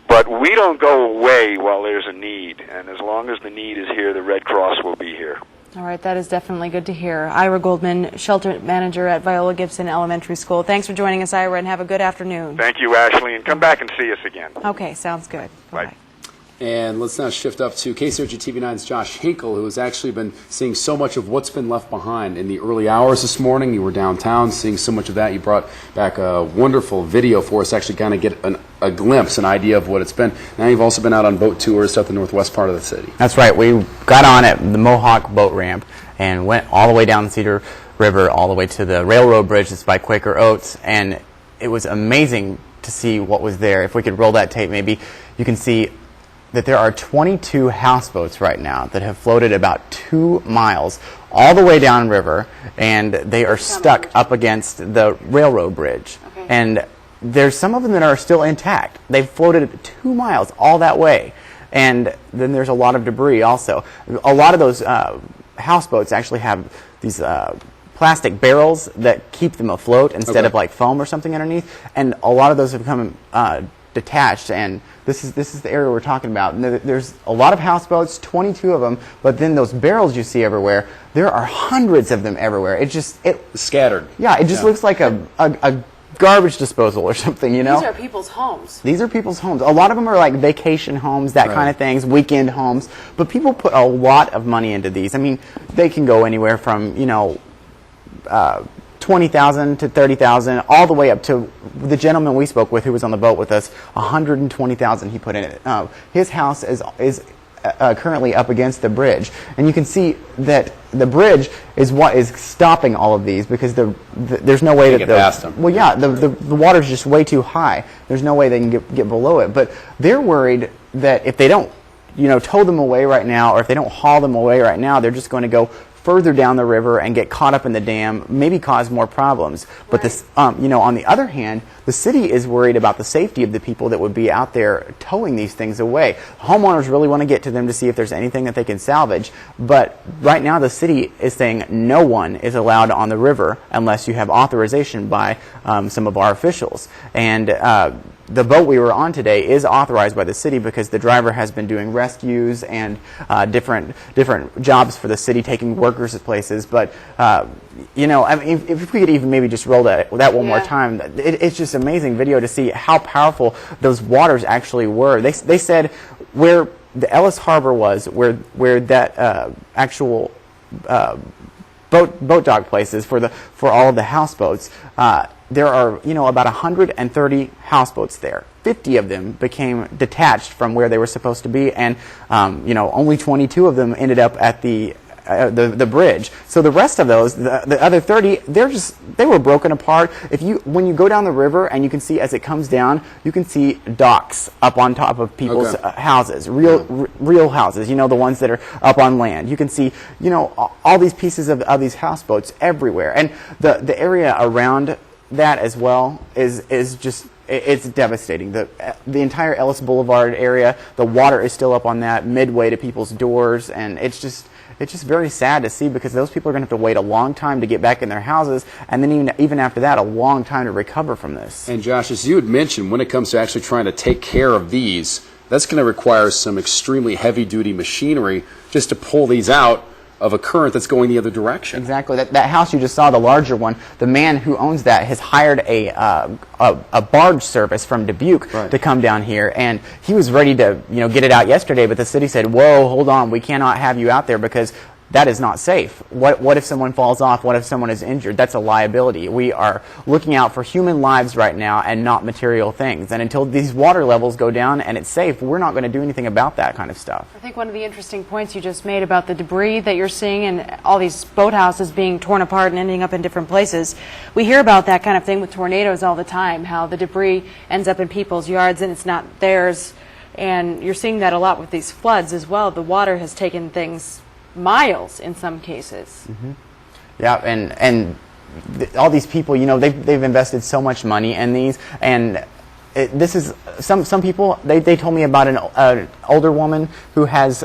But we don't go away while there's a need, and as long as the need is here, the Red Cross will be here. All right, that is definitely good to hear. Ira Goldman, shelter manager at Viola Gibson Elementary School. Thanks for joining us, Ira, and have a good afternoon. Thank you, Ashley, and come back and see us again. Okay, sounds good. Bye. And let's now shift up to KCRG TV9's Josh Hinkle, who has actually been seeing so much of what's been left behind. In the early hours this morning, you were downtown seeing so much of that. You brought back a wonderful video for us to actually kind of get a glimpse, an idea of what it's been. Now you've also been out on boat tours throughout the northwest part of the city. That's right. We got on at the Mohawk boat ramp and went all the way down the Cedar River, all the way to the railroad bridge that's by Quaker Oats, and it was amazing to see what was there. If we could roll that tape, maybe you can see that there are 22 houseboats right now that have floated about 2 miles all the way downriver, and they are stuck up against the railroad bridge. Okay. And there's some of them that are still intact. They've floated 2 miles all that way. And then there's a lot of debris also. A lot of those houseboats actually have these plastic barrels that keep them afloat instead of like foam or something underneath. And a lot of those have become detached, and this is the area we're talking about. There's a lot of houseboats, 22 of them, but then those barrels you see everywhere, there are hundreds of them everywhere. It scattered. Yeah, it just looks like a garbage disposal or something, you know? These are people's homes. These are people's homes. A lot of them are like vacation homes, that kind of things, weekend homes, but people put a lot of money into these. I mean, they can go anywhere from, you know, $20,000 to $30,000, all the way up to the gentleman we spoke with who was on the boat with us, $120,000 he put in it. His house is currently up against the bridge, and you can see that the bridge is what is stopping all of these, because there's no way that past them. Well, yeah, the water's just way too high. There's no way they can get below it. But they're worried that if they don't, you know, tow them away right now, or if they don't haul them away right now, they're just going to go further down the river and get caught up in the dam, maybe cause more problems. But this, you know, on the other hand, the city is worried about the safety of the people that would be out there towing these things away. Homeowners really want to get to them to see if there's anything that they can salvage. But right now the city is saying no one is allowed on the river unless you have authorization by some of our officials. And the boat we were on today is authorized by the city because the driver has been doing rescues and different jobs for the city, taking workers at places. But you know, I mean, if we could even maybe just roll that one more time, it's just amazing video to see how powerful those waters actually were. They said where the Ellis Harbor was, where that actual boat dock places for all of the houseboats. There are, you know, about 130 houseboats there. 50 of them became detached from where they were supposed to be, and you know, only 22 of them ended up at the bridge. So the rest of those, the other 30, they were broken apart. When you go down the river and you can see as it comes down, you can see docks up on top of people's houses, real houses. You know, the ones that are up on land. You can see, you know, all these pieces of these houseboats everywhere, and the area around that as well is just, it's devastating. The entire Ellis Boulevard area, the water is still up on that midway to people's doors, and it's just very sad to see, because those people are going to have to wait a long time to get back in their houses, and then even after that, a long time to recover from this. And Josh, as you had mentioned, when it comes to actually trying to take care of these, that's going to require some extremely heavy-duty machinery just to pull these out of a current that's going the other direction. Exactly. That house you just saw, the larger one, the man who owns that has hired a barge service from Dubuque to come down here, and he was ready to, you know, get it out yesterday, but the city said, whoa, hold on, we cannot have you out there because that is not safe. What if someone falls off? What if someone is injured? That's a liability. We are looking out for human lives right now and not material things. And until these water levels go down and it's safe, we're not going to do anything about that kind of stuff. I think one of the interesting points you just made about the debris that you're seeing and all these boathouses being torn apart and ending up in different places, we hear about that kind of thing with tornadoes all the time, how the debris ends up in people's yards and it's not theirs. And you're seeing that a lot with these floods as well. The water has taken things miles in some cases. Mm-hmm. Yeah, and all these people, you know, they've invested so much money in these, and this is some people, they told me about an older woman who has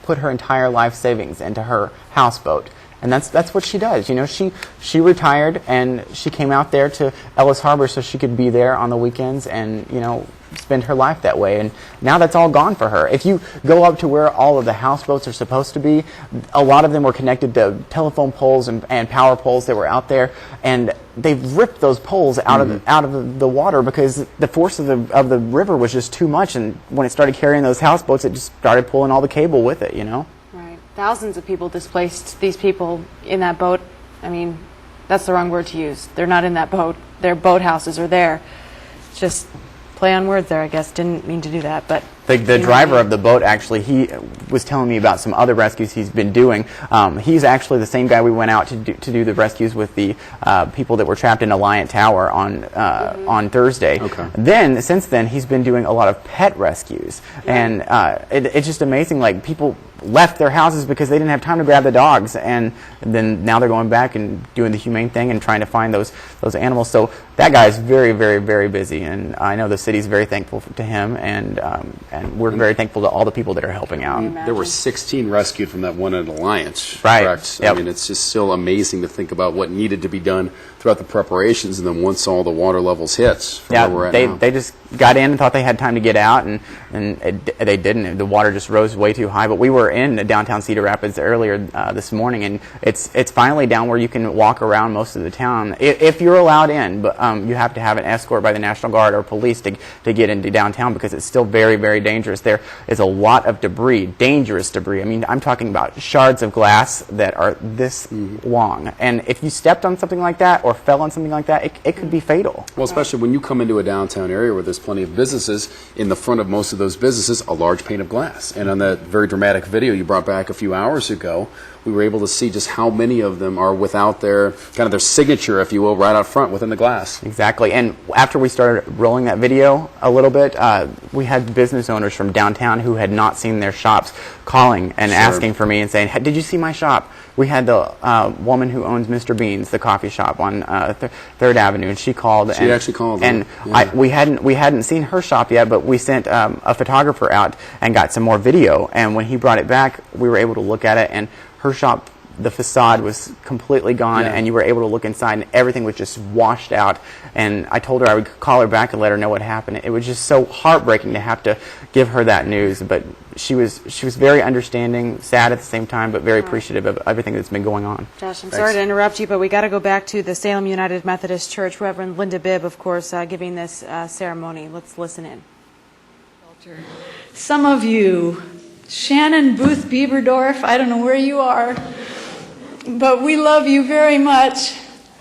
put her entire life savings into her houseboat. And that's what she does. You know, she retired and she came out there to Ellis Harbor so she could be there on the weekends and, you know, spend her life that way. And now that's all gone for her. If you go up to where all of the houseboats are supposed to be, a lot of them were connected to telephone poles and power poles that were out there, and they've ripped those poles out of the water because the force of the river was just too much. And when it started carrying those houseboats, it just started pulling all the cable with it. You know. Thousands of people displaced. These people in that boat, I mean, that's the wrong word to use. They're not in that boat. Their boathouses are there. Just play on words there, I guess. Didn't mean to do that, but... The driver of the boat, actually, he was telling me about some other rescues he's been doing. He's actually the same guy we went out to do the rescues with the people that were trapped in Alliant Tower on Thursday. Okay. Then, since then, he's been doing a lot of pet rescues. And it's just amazing, like, people left their houses because they didn't have time to grab the dogs, and then now they're going back and doing the humane thing and trying to find those animals. So that guy is very, very, very busy, and I know the city's very thankful to him, and we're very thankful to all the people that are helping out. There were 16 rescued from that one at Alliance. Right. Correct. Yep. I mean, it's just still amazing to think about what needed to be done throughout the preparations, and then once all the water levels hits from where we're at now. They just got in and thought they had time to get out, and they didn't. The water just rose way too high. But we were in downtown Cedar Rapids earlier this morning, and it's finally down where you can walk around most of the town if you're allowed in. But you have to have an escort by the National Guard or police to get into downtown because it's still very, very dangerous. There is a lot of debris, dangerous debris. I mean, I'm talking about shards of glass that are this long, and if you stepped on something like that or fell on something like that, it could be fatal. Well, especially when you come into a downtown area where there's plenty of businesses, in the front of most of those businesses, a large pane of glass. And on that very dramatic video you brought back a few hours ago, we were able to see just how many of them are without their signature, if you will, right out front within the glass. Exactly. And after we started rolling that video a little bit, we had business owners from downtown who had not seen their shops calling and asking for me and saying, "Did you see my shop?" We had the woman who owns Mr. Bean's, the coffee shop on 3rd Avenue, and she called. She actually called. And yeah. we hadn't seen her shop yet, but we sent a photographer out and got some more video. And when he brought it back, we were able to look at it, and her shop, the facade was completely gone, and you were able to look inside, and everything was just washed out. And I told her I would call her back and let her know what happened. It was just so heartbreaking to have to give her that news, but she was very understanding, sad at the same time, but very appreciative of everything that's been going on. Josh, I'm sorry to interrupt you, but we got to go back to the Salem United Methodist Church. Reverend Linda Bibb, of course, giving this ceremony. Let's listen in. Some of you, Shannon Booth Bieberdorf, I don't know where you are, but we love you very much.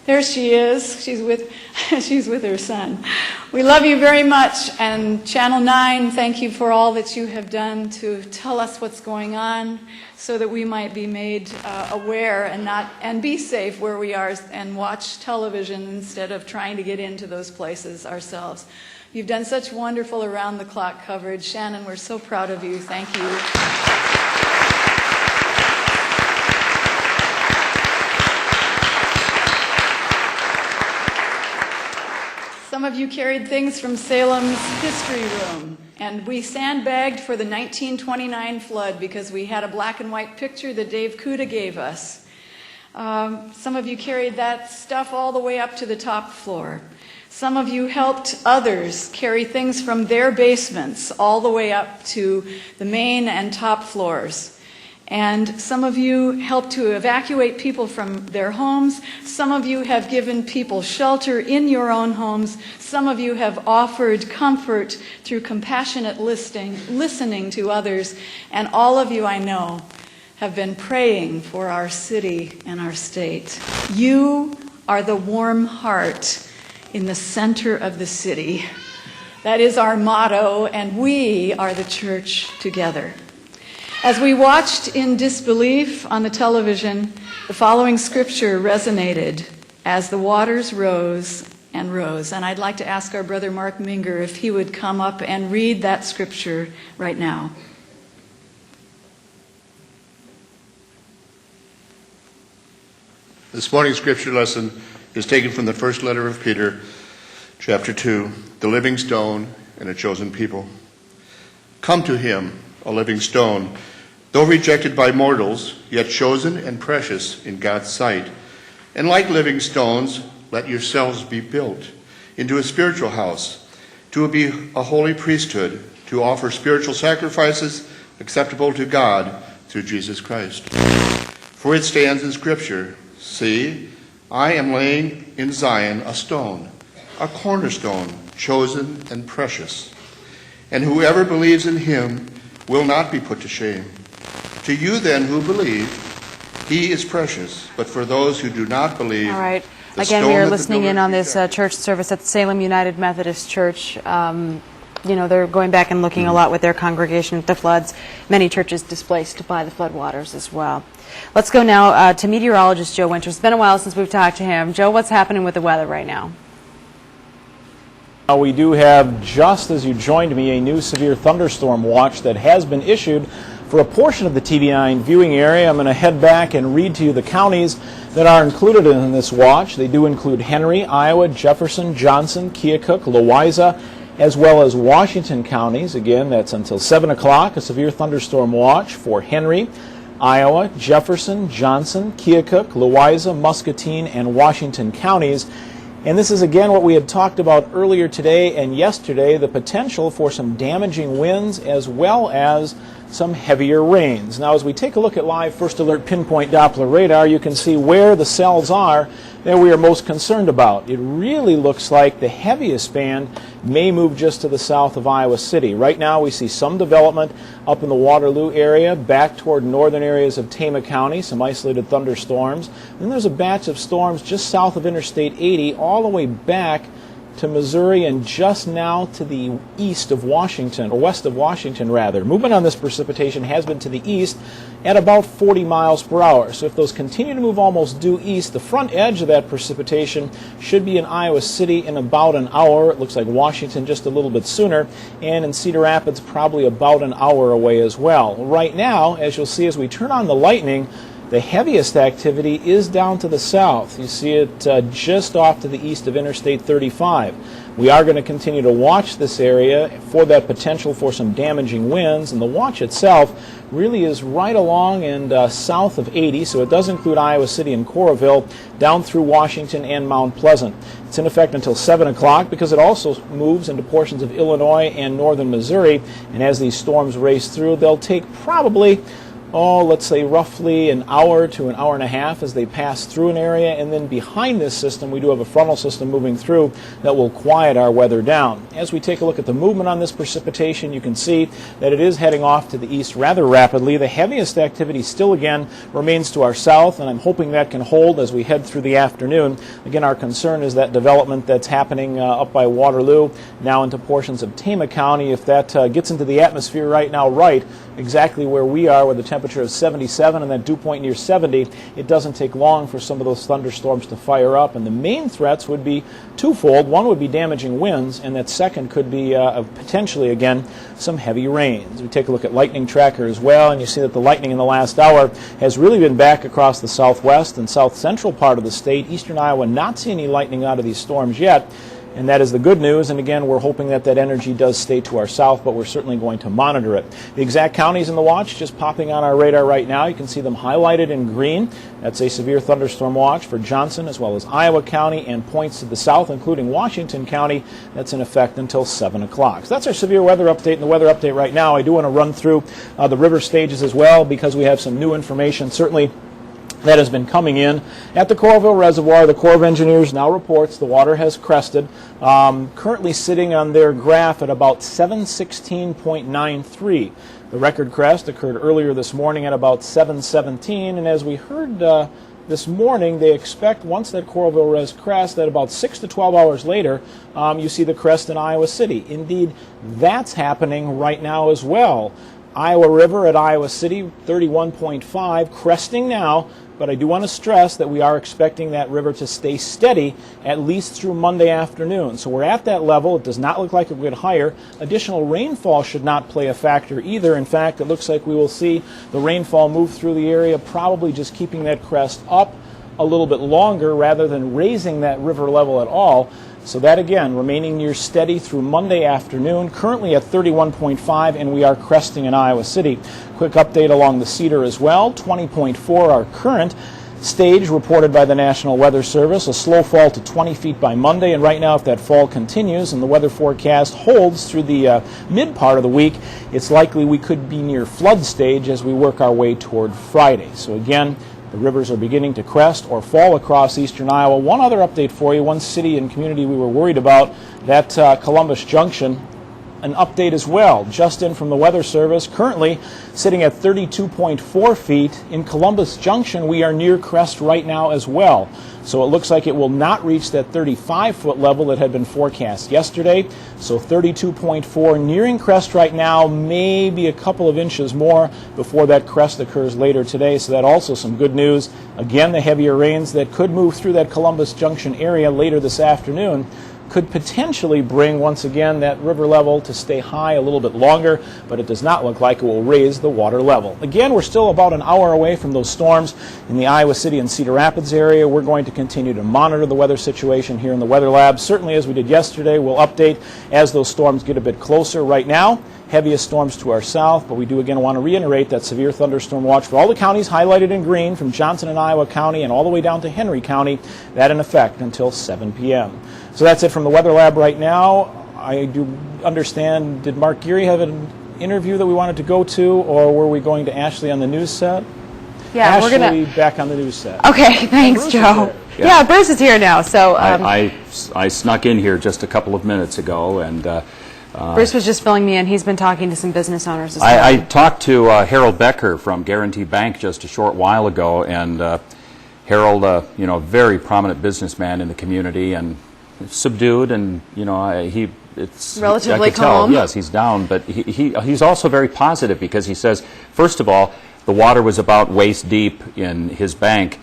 There she is. She's with her son. We love you very much. And Channel 9, thank you for all that you have done to tell us what's going on so that we might be made aware and be safe where we are and watch television instead of trying to get into those places ourselves. You've done such wonderful around-the-clock coverage. Shannon, we're so proud of you. Thank you. Some of you carried things from Salem's history room, and we sandbagged for the 1929 flood because we had a black and white picture that Dave Kuda gave us. Some of you carried that stuff all the way up to the top floor. Some of you helped others carry things from their basements all the way up to the main and top floors. And some of you helped to evacuate people from their homes. Some of you have given people shelter in your own homes. Some of you have offered comfort through compassionate listening to others. And all of you, I know, have been praying for our city and our state. You are the warm heart in the center of the city. That is our motto, and we are the church together. As we watched in disbelief on the television, the following scripture resonated as the waters rose and rose. And I'd like to ask our brother Mark Minger if he would come up and read that scripture right now. This morning's scripture lesson is taken from the first letter of Peter, chapter 2, the living stone and a chosen people. Come to him, a living stone, though rejected by mortals, yet chosen and precious in God's sight. And like living stones, let yourselves be built into a spiritual house, to be a holy priesthood, to offer spiritual sacrifices acceptable to God through Jesus Christ. For it stands in Scripture, see, I am laying in Zion a stone, a cornerstone, chosen and precious. And whoever believes in him will not be put to shame. To you then who believe, he is precious, but for those who do not believe, all right. Again, we are listening in on this church service at Salem United Methodist Church. You know, they're going back and looking a lot with their congregation at the floods. Many churches displaced by the floodwaters as well. Let's go now to meteorologist Joe Winters. It's been a while since we've talked to him. Joe, what's happening with the weather right now? We do have, just as you joined me, a new severe thunderstorm watch that has been issued for a portion of the TV9 viewing area. I'm going to head back and read to you the counties that are included in this watch. They do include Henry, Iowa, Jefferson, Johnson, Keokuk, Louisa, as well as Washington counties. Again, that's until 7 o'clock, a severe thunderstorm watch for Henry, Iowa, Jefferson, Johnson, Keokuk, Louisa, Muscatine, and Washington counties. And this is again what we had talked about earlier today and yesterday, the potential for some damaging winds as well as some heavier rains. Now, as we take a look at live First Alert Pinpoint Doppler radar, you can see where the cells are that we are most concerned about. It really looks like the heaviest band may move just to the south of Iowa City. Right now we see some development up in the Waterloo area, back toward northern areas of Tama County, some isolated thunderstorms. Then there's a batch of storms just south of Interstate 80 all the way back to Missouri and just now to the east of Washington, or west of Washington rather. Movement on this precipitation has been to the east at about 40 miles per hour. So if those continue to move almost due east, the front edge of that precipitation should be in Iowa City in about an hour. It looks like Washington just a little bit sooner, and in Cedar Rapids probably about an hour away as well. Right now, as you'll see as we turn on the lightning, the heaviest activity is down to the south. You see it just off to the east of Interstate 35. We are going to continue to watch this area for that potential for some damaging winds, and the watch itself really is right along and south of 80, so it does include Iowa City and Coralville, down through Washington and Mount Pleasant. It's in effect until 7 o'clock because it also moves into portions of Illinois and northern Missouri, and as these storms race through, they'll take probably let's say roughly an hour to an hour and a half as they pass through an area, and then behind this system we do have a frontal system moving through that will quiet our weather down. As we take a look at the movement on this precipitation, you can see that it is heading off to the east rather rapidly. The heaviest activity still again remains to our south, and I'm hoping that can hold as we head through the afternoon. Again, our concern is that development that's happening up by Waterloo, now into portions of Tama County. If that gets into the atmosphere right now, exactly where we are with the temperature of 77 and that dew point near 70, it doesn't take long for some of those thunderstorms to fire up. And the main threats would be twofold. One would be damaging winds, and that second could be potentially, again, some heavy rains. We take a look at lightning tracker as well, and you see that the lightning in the last hour has really been back across the southwest and south central part of the state. Eastern Iowa not seeing any lightning out of these storms yet. And that is the good news, and again, we're hoping that that energy does stay to our south, but we're certainly going to monitor it. The exact counties in the watch just popping on our radar right now. You can see them highlighted in green. That's a severe thunderstorm watch for Johnson as well as Iowa County and points to the south, including Washington County. That's in effect until 7 o'clock. So that's our severe weather update. And the weather update right now, I do want to run through the river stages as well because we have some new information. Certainly that has been coming in at the Coralville Reservoir. The Corps of Engineers now reports the water has crested, currently sitting on their graph at about 716.93. The record crest occurred earlier this morning at about 717, and as we heard this morning, they expect once that Coralville Res crest, that about 6 to 12 hours later, you see the crest in Iowa City. Indeed, that's happening right now as well. Iowa River at Iowa City, 31.5, cresting now, but I do want to stress that we are expecting that river to stay steady at least through Monday afternoon. So we're at that level. It does not look like it will get higher. Additional rainfall should not play a factor either. In fact, it looks like we will see the rainfall move through the area, probably just keeping that crest up a little bit longer rather than raising that river level at all. So that again remaining near steady through Monday afternoon, currently at 31.5, and we are cresting in Iowa City. Quick update along the Cedar as well, 20.4 our current. Stage reported by the National Weather Service, a slow fall to 20 feet by Monday, and right now if that fall continues and the weather forecast holds through the mid part of the week, it's likely we could be near flood stage as we work our way toward Friday. So again, the rivers are beginning to crest or fall across eastern Iowa. One other update for you, one city and community we were worried about, that Columbus Junction. An update as well, just in from the Weather Service, currently sitting at 32.4 feet. In Columbus Junction, we are near crest right now as well. So it looks like it will not reach that 35-foot level that had been forecast yesterday. So 32.4 nearing crest right now, maybe a couple of inches more before that crest occurs later today. So that also some good news. Again, the heavier rains that could move through that Columbus Junction area later this afternoon could potentially bring, once again, that river level to stay high a little bit longer, but it does not look like it will raise the water level. Again, we're still about an hour away from those storms in the Iowa City and Cedar Rapids area. We're going to continue to monitor the weather situation here in the Weather Lab. Certainly, as we did yesterday, we'll update as those storms get a bit closer. Right now, heaviest storms to our south, but we do again want to reiterate that severe thunderstorm watch for all the counties highlighted in green from Johnson and Iowa County and all the way down to Henry County, that in effect until 7 p.m. So that's it from the Weather Lab right now. I do understand, did Mark Geary have an interview that we wanted to go to, or were we going to Ashley on the news set? Yeah, Ashley, we're going to back on the news set. Okay, thanks, Joe. Yeah, Bruce is here now. So I snuck in here just a couple of minutes ago, and Bruce was just filling me in. He's been talking to some business owners as well. I talked to Harold Becker from Guarantee Bank just a short while ago, and Harold, you know, a very prominent businessman in the community, and subdued, and you know, it's relatively I could tell, calm. yes, he's down, but he's also very positive because he says, first of all, the water was about waist deep in his bank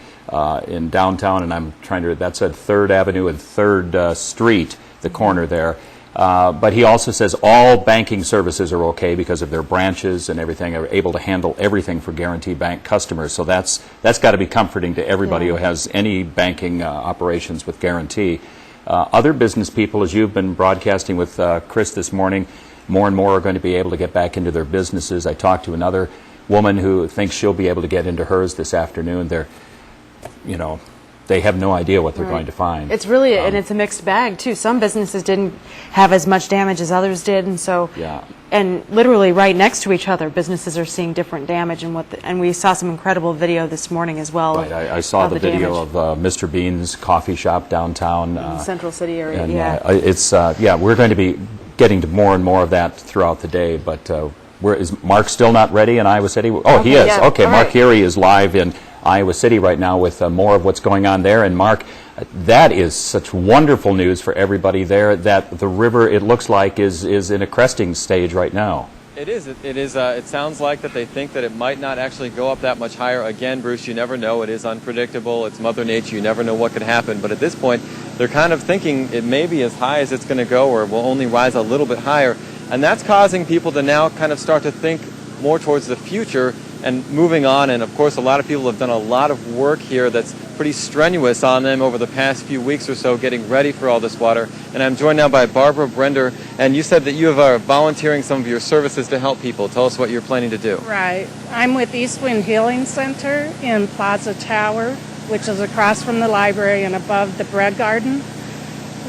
in downtown, and I'm trying to, that's at 3rd Avenue and 3rd Street, the corner there. But he also says all banking services are okay because of their branches and everything, are able to handle everything for Guarantee Bank customers. So that's got to be comforting to everybody who has any banking operations with Guarantee. Other business people, as you've been broadcasting with Chris this morning, more and more are going to be able to get back into their businesses. I talked to another woman who thinks she'll be able to get into hers this afternoon. They're, you know, they have no idea what they're going to find. It's really, and it's a mixed bag too. Some businesses didn't have as much damage as others did, and so, and literally right next to each other, businesses are seeing different damage, and and we saw some incredible video this morning as well. Right, I saw the video of Mr. Bean's coffee shop downtown. In the Central City area, and, yeah. It's, we're going to be getting to more and more of that throughout the day, but is Mark still not ready in Iowa City? Oh, he is. Yeah. Okay, All Mark right. Geary is live in Iowa City right now with more of what's going on there. And Mark, that is such wonderful news for everybody there that the river, it looks like, is in a cresting stage right now. It is. It is. It sounds like that they think that it might not actually go up that much higher. Again, Bruce, you never know. It is unpredictable. It's Mother Nature. You never know what could happen. But at this point, they're kind of thinking it may be as high as it's going to go, or will only rise a little bit higher. And that's causing people to now kind of start to think more towards the future and moving on. And of course, a lot of people have done a lot of work here that's pretty strenuous on them over the past few weeks or so, getting ready for all this water. And I'm joined now by Barbara Brender. And you said that you are volunteering some of your services to help people. Tell us what you're planning to do. Right. I'm with East Wind Healing Center in Plaza Tower, which is across from the library and above the bread garden.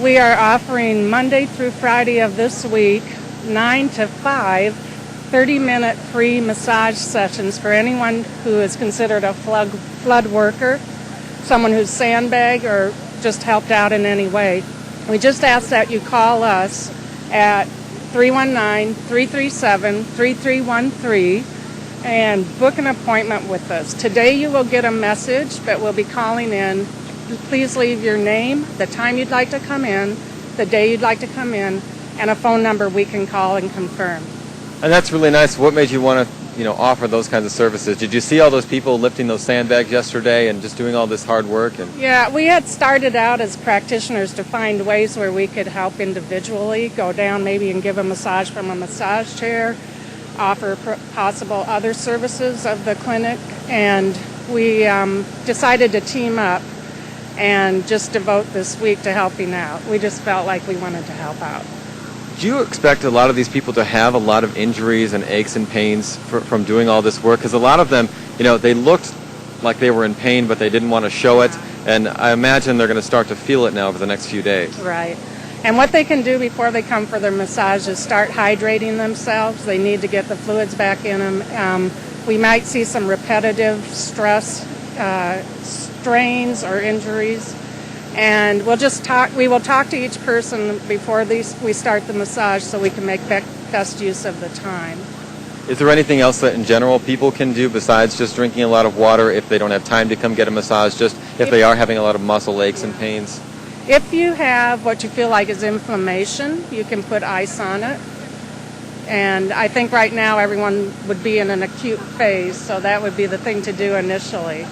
We are offering Monday through Friday of this week, 9 to 5, 30-minute free massage sessions for anyone who is considered a flood worker, someone who's sandbagged or just helped out in any way. We just ask that you call us at 319-337-3313 and book an appointment with us. Today you will get a message, but we'll be calling in. Please leave your name, the time you'd like to come in, the day you'd like to come in, and a phone number we can call and confirm. And that's really nice. What made you want to, offer those kinds of services? Did you see all those people lifting those sandbags yesterday and just doing all this hard work? Yeah, we had started out as practitioners to find ways where we could help individually, go down maybe and give a massage from a massage chair, offer possible other services of the clinic, and we decided to team up. and just devote this week to helping out. We just felt like we wanted to help out. Do you expect a lot of these people to have a lot of injuries and aches and pains from doing all this work? Because a lot of them, they looked like they were in pain, but they didn't want to show it. And I imagine they're going to start to feel it now over the next few days. Right. And what they can do before they come for their massage is start hydrating themselves. They need to get the fluids back in them. We might see some repetitive stress, strains or injuries. And we will talk to each person before we start the massage so we can make best use of the time. Is there anything else that in general people can do besides just drinking a lot of water if they don't have time to come get a massage, just if they are having a lot of muscle aches and pains? If you have what you feel like is inflammation, you can put ice on it. And I think right now everyone would be in an acute phase, so that would be the thing to do initially.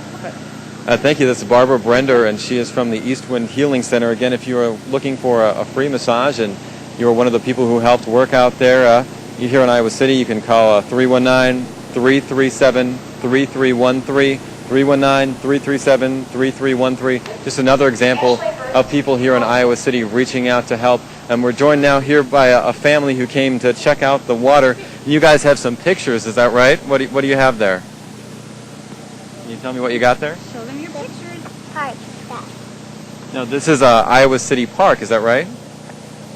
Thank you. This is Barbara Brender, and she is from the Eastwind Healing Center. Again, if you are looking for a free massage and you are one of the people who helped work out there, you're here in Iowa City, you can call 319-337-3313, 319-337-3313. Just another example of people here in Iowa City reaching out to help. And we're joined now here by a family who came to check out the water. You guys have some pictures, is that right? What do you have there? Can you tell me what you got there? Show them your pictures. Park. No, this is Iowa City Park, is that right?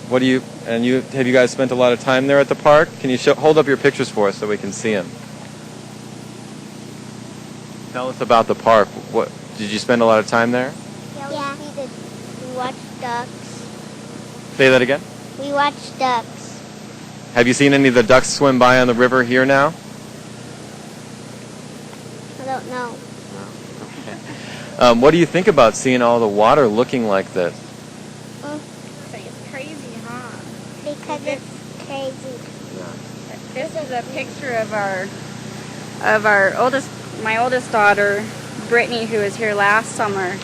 Have you guys spent a lot of time there at the park? Can you hold up your pictures for us so we can see them? Tell us about the park. Did you spend a lot of time there? Yeah. We watched ducks. Say that again? We watched ducks. Have you seen any of the ducks swim by on the river here now? I don't know. What do you think about seeing all the water looking like this? It's crazy, huh? Because it's crazy. This is a picture of my oldest daughter, Brittany, who was here last summer,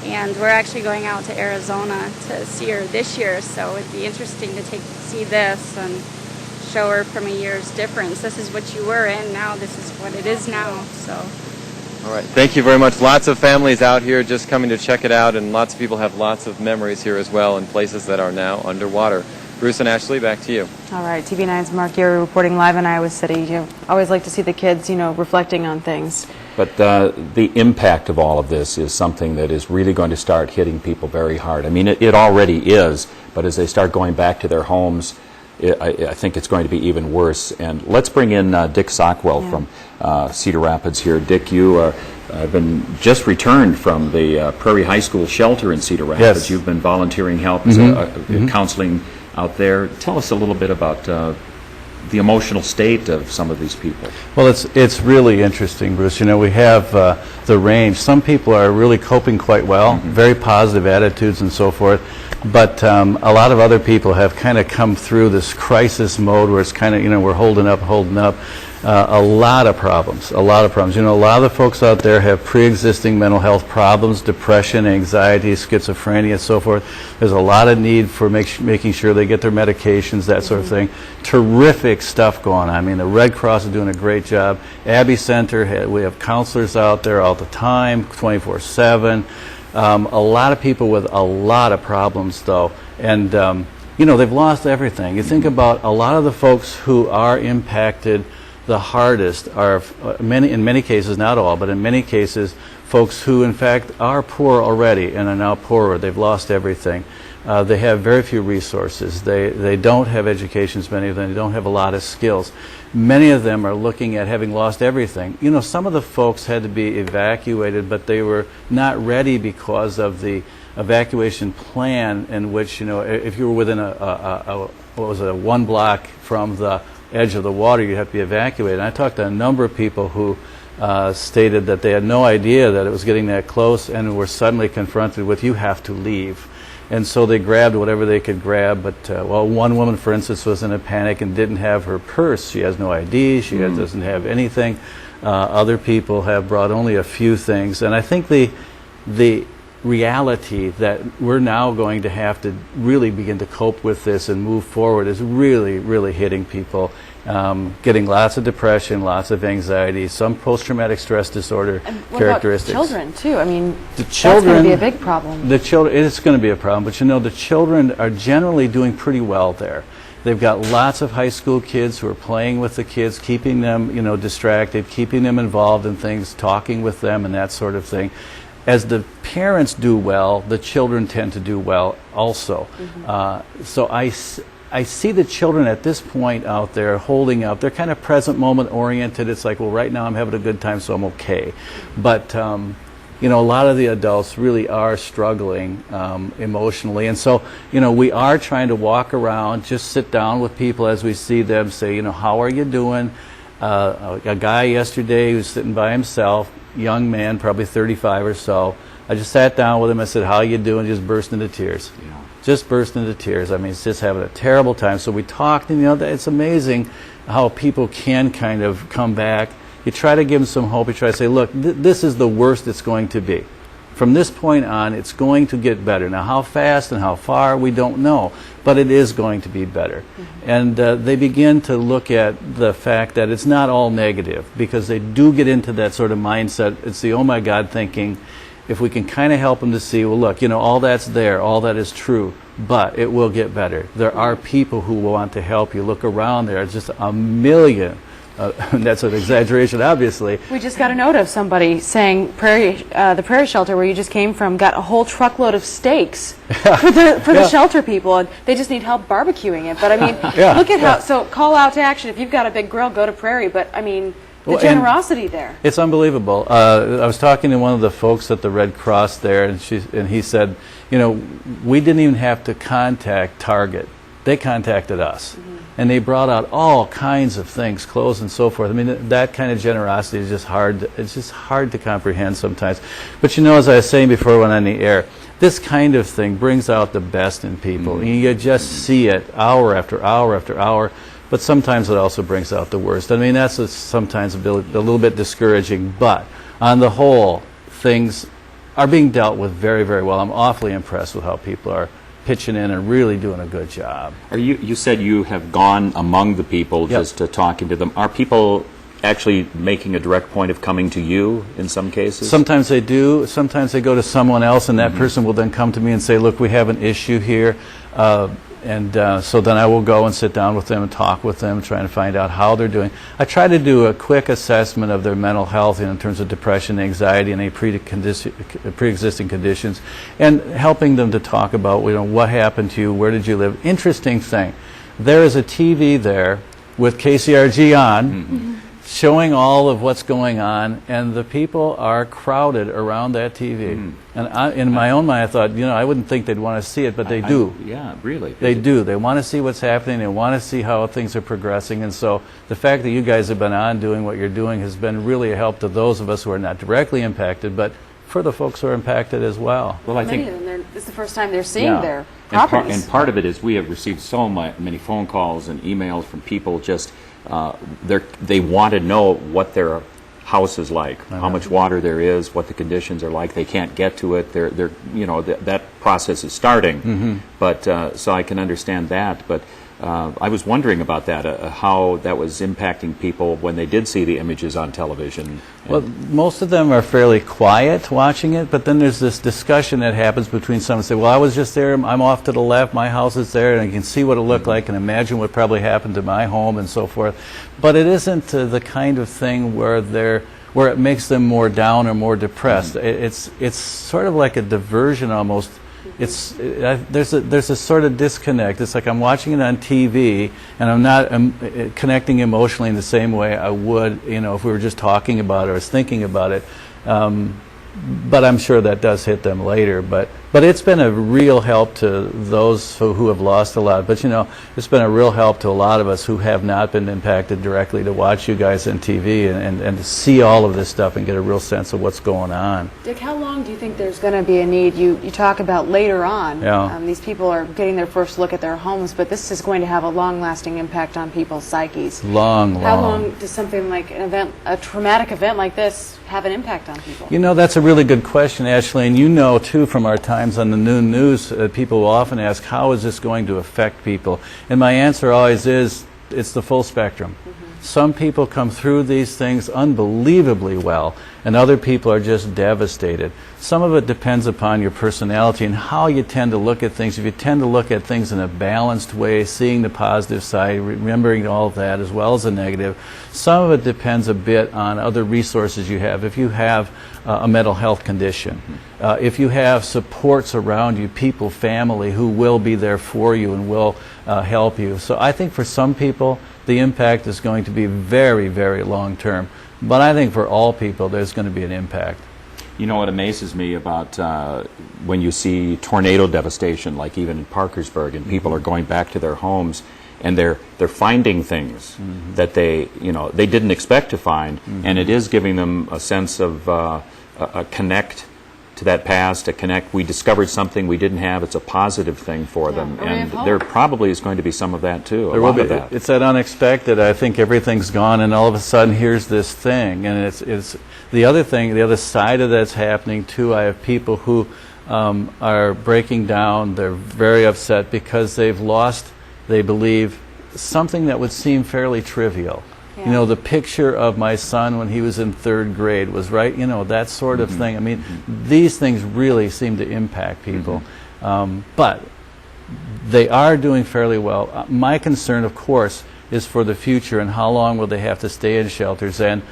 and we're actually going out to Arizona to see her this year. So it'd be interesting to see this and show her from a year's difference. This is what you were in, now this is what it is now. So. All right. Thank you very much. Lots of families out here just coming to check it out, and lots of people have lots of memories here as well in places that are now underwater. Bruce and Ashley, back to you. All right, TV9's Mark Geary reporting live in Iowa City. You always like to see the kids, reflecting on things. But the impact of all of this is something that is really going to start hitting people very hard. I mean, it already is, but as they start going back to their homes, I think it's going to be even worse. And let's bring in Dick Sockwell from Cedar Rapids here. Dick, you have been just returned from the Prairie High School shelter in Cedar Rapids. Yes. You've been volunteering help as counseling out there. Tell us a little bit about the emotional state of some of these people. Well, it's really interesting, Bruce. We have the range. Some people are really coping quite well, very positive attitudes and so forth. But a lot of other people have kind of come through this crisis mode where it's kind of, we're holding up. A lot of problems. A lot of the folks out there have pre-existing mental health problems, depression, anxiety, schizophrenia, and so forth. There's a lot of need for making sure they get their medications, that sort of thing. Terrific stuff going on. I mean, the Red Cross is doing a great job. Abbey Center, we have counselors out there all the time, 24/7. A lot of people with a lot of problems, though. And, they've lost everything. You think about a lot of the folks who are impacted the hardest are in many cases, not all, but in many cases, folks who in fact are poor already and are now poorer. They've lost everything. They have very few resources. They don't have educations, many of them. They don't have a lot of skills. Many of them are looking at having lost everything. Some of the folks had to be evacuated, but they were not ready because of the evacuation plan in which, if you were within a 1 block from the edge of the water, you'd have to be evacuated. And I talked to a number of people who stated that they had no idea that it was getting that close and were suddenly confronted with, you have to leave. And so they grabbed whatever they could grab. But, one woman, for instance, was in a panic and didn't have her purse. She has no ID. She doesn't have anything. Other people have brought only a few things. And I think the reality that we're now going to have to really begin to cope with this and move forward is really, really hitting people. getting lots of depression, lots of anxiety, some post-traumatic stress disorder And what characteristics. about children, too? I mean, The that's going children, to be a big problem. The children, it's going to be a problem, but you know, the children are generally doing pretty well there. They've got lots of high school kids who are playing with the kids, keeping them, you know, distracted, keeping them involved in things, talking with them, and that sort of thing. As the parents do well, the children tend to do well also. So I see the children at this point out there holding up. They're kind of present moment oriented. It's like, well, right now I'm having a good time, so I'm okay. But you know, a lot of the adults really are struggling emotionally. And so, you know, we are trying to walk around, just sit down with people as we see them, say, you know, how are you doing? A guy yesterday who was sitting by himself, young man, probably 35 or so. I just sat down with him. I said, how you doing? Just burst into tears. Yeah. Just burst into tears. I mean, he's just having a terrible time. So we talked, and, you know, it's amazing how people can kind of come back. You try to give them some hope. You try to say, look, this is the worst it's going to be. From this point on, it's going to get better. Now, how fast and how far, we don't know, but it is going to be better. And they begin to look at the fact that it's not all negative, because they do get into that sort of mindset. It's the, oh my God, thinking. If we can kind of help them to see, well, look, you know, all that's there, all that is true, but it will get better. There are people who want to help you. Look around, there are just a million. That's an exaggeration, obviously. We just got a note of somebody saying the prairie shelter where you just came from got a whole truckload of steaks for the shelter people, and they just need help barbecuing it. But I mean, look at how, so call out to action. If you've got a big grill, go to Prairie. But I mean, the generosity there. It's unbelievable. I was talking to one of the folks at the Red Cross there, and he said, you know, we didn't even have to contact Target. They contacted us. And they brought out all kinds of things, clothes and so forth. I mean, that kind of generosity is just hard. It's just hard to comprehend sometimes. But you know, as I was saying before we went on the air, this kind of thing brings out the best in people. And you just see it hour after hour after hour. But sometimes it also brings out the worst. I mean, that's sometimes a little bit discouraging. But on the whole, things are being dealt with very, very well. I'm awfully impressed with how people are pitching in and really doing a good job. You said you have gone among the people just talking to them. Are people actually making a direct point of coming to you in some cases? Sometimes they do. Sometimes they go to someone else, and that person will then come to me and say, look, we have an issue here. So then I will go and sit down with them and talk with them, trying to find out how they're doing. I try to do a quick assessment of their mental health in terms of depression, anxiety, and any pre-existing conditions, and helping them to talk about, you know, what happened to you, where did you live. Interesting thing, there is a TV there with KCRG on, showing all of what's going on, and the people are crowded around that TV. And in my own mind, I thought, you know, I wouldn't think they'd want to see it, but they do. Yeah, really. They do. They want to see what's happening. They want to see how things are progressing. And so the fact that you guys have been on doing what you're doing has been really a help to those of us who are not directly impacted, but for the folks who are impacted as well. Well, I think many of them, it's the first time they're seeing their properties. And part of it is we have received so many phone calls and emails from people just they want to know what their house is like, how much water there is, what the conditions are like. They can't get to it. They're you know, that process is starting. But so I can understand that. But I was wondering about that, how that was impacting people when they did see the images on television. Well, most of them are fairly quiet watching it, but then there's this discussion that happens between some and say, well, I was just there, I'm off to the left, my house is there, and I can see what it looked like and imagine what probably happened to my home and so forth. But it isn't the kind of thing where it makes them more down or more depressed. It's sort of like a diversion almost. There's a sort of disconnect. It's like I'm watching it on TV, and I'm not connecting emotionally in the same way I would, you know, if we were just talking about it or was thinking about it. But I'm sure that does hit them later. But it's been a real help to those who have lost a lot. But, you know, it's been a real help to a lot of us who have not been impacted directly to watch you guys on TV and to see all of this stuff and get a real sense of what's going on. Dick, how long do you think there's going to be a need? You talk about later on. Yeah. These people are getting their first look at their homes, but this is going to have a long-lasting impact on people's psyches. Long. How long does something like a traumatic event like this have an impact on people? You know, that's a really good question, Ashley, and you know, too, from our times on the news, people will often ask, how is this going to affect people? And my answer always is, it's the full spectrum. Some people come through these things unbelievably well, and other people are just devastated. Some of it depends upon your personality and how you tend to look at things. If you tend to look at things in a balanced way, seeing the positive side, remembering all of that as well as the negative, some of it depends a bit on other resources you have. If you have a mental health condition, if you have supports around you, people, family who will be there for you and will help you. So I think for some people, the impact is going to be very, very long term. But I think for all people, there's going to be an impact. You know what amazes me about when you see tornado devastation, like even in Parkersburg, and people are going back to their homes, and they're finding things that they didn't expect to find, and it is giving them a sense of a connect to that past, a connect. We discovered something we didn't have. It's a positive thing for them, and there probably is going to be some of that too. There will be. It's that unexpected. I think everything's gone, and all of a sudden here's this thing, and it's the other thing. The other side of that's happening too. I have people who are breaking down. They're very upset because they've lost, they believe, something that would seem fairly trivial. You know, the picture of my son when he was in 3rd grade was right, you know, that sort of thing. I mean, these things really seem to impact people. But they are doing fairly well. My concern, of course, is for the future and how long will they have to stay in shelters and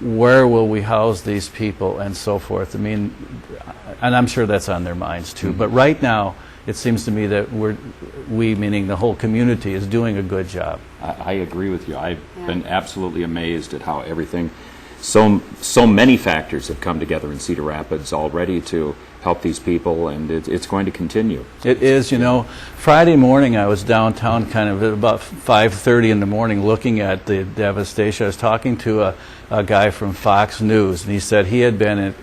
where will we house these people and so forth. I mean, and I'm sure that's on their minds too. But right now, it seems to me that we, meaning the whole community, is doing a good job. I agree with you. I've been absolutely amazed at how everything, so many factors have come together in Cedar Rapids already to help these people, and it's going to continue. It is, you know. Friday morning I was downtown kind of at about 5:30 in the morning looking at the devastation. I was talking to a guy from Fox News, and he said he had been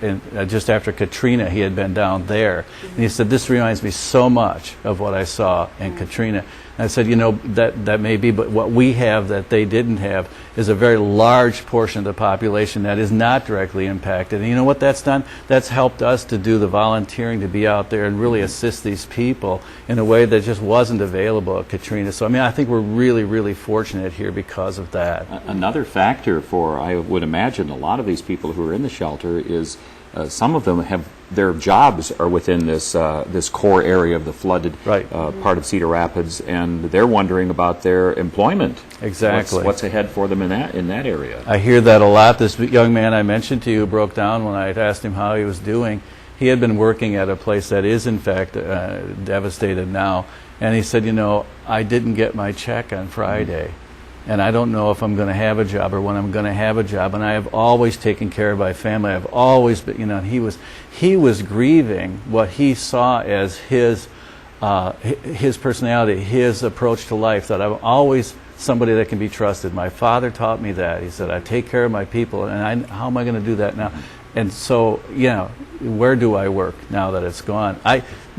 just after Katrina, he had been down there. And he said, this reminds me so much of what I saw in Katrina. And I said, you know, that may be, but what we have that they didn't have is a very large portion of the population that is not directly impacted. And you know what that's done? That's helped us to do the volunteering, to be out there and really assist these people in a way that just wasn't available at Katrina. So, I mean, I think we're really, really fortunate here because of that. Another factor for, I would imagine, a lot of these people who are in the shelter is some of them have their jobs are within this this core area of the flooded part of Cedar Rapids, and they're wondering about their employment. Exactly. What's ahead for them in that area? I hear that a lot. This young man I mentioned to you broke down when I asked him how he was doing. He had been working at a place that is in fact devastated now, and he said, you know, I didn't get my check on Friday. And I don't know if I'm going to have a job or when I'm going to have a job. And I have always taken care of my family. I've always been, you know, he was grieving what he saw as his personality, his approach to life, that I'm always somebody that can be trusted. My father taught me that. He said, I take care of my people, and how am I going to do that now? And so, you know, where do I work now that it's gone?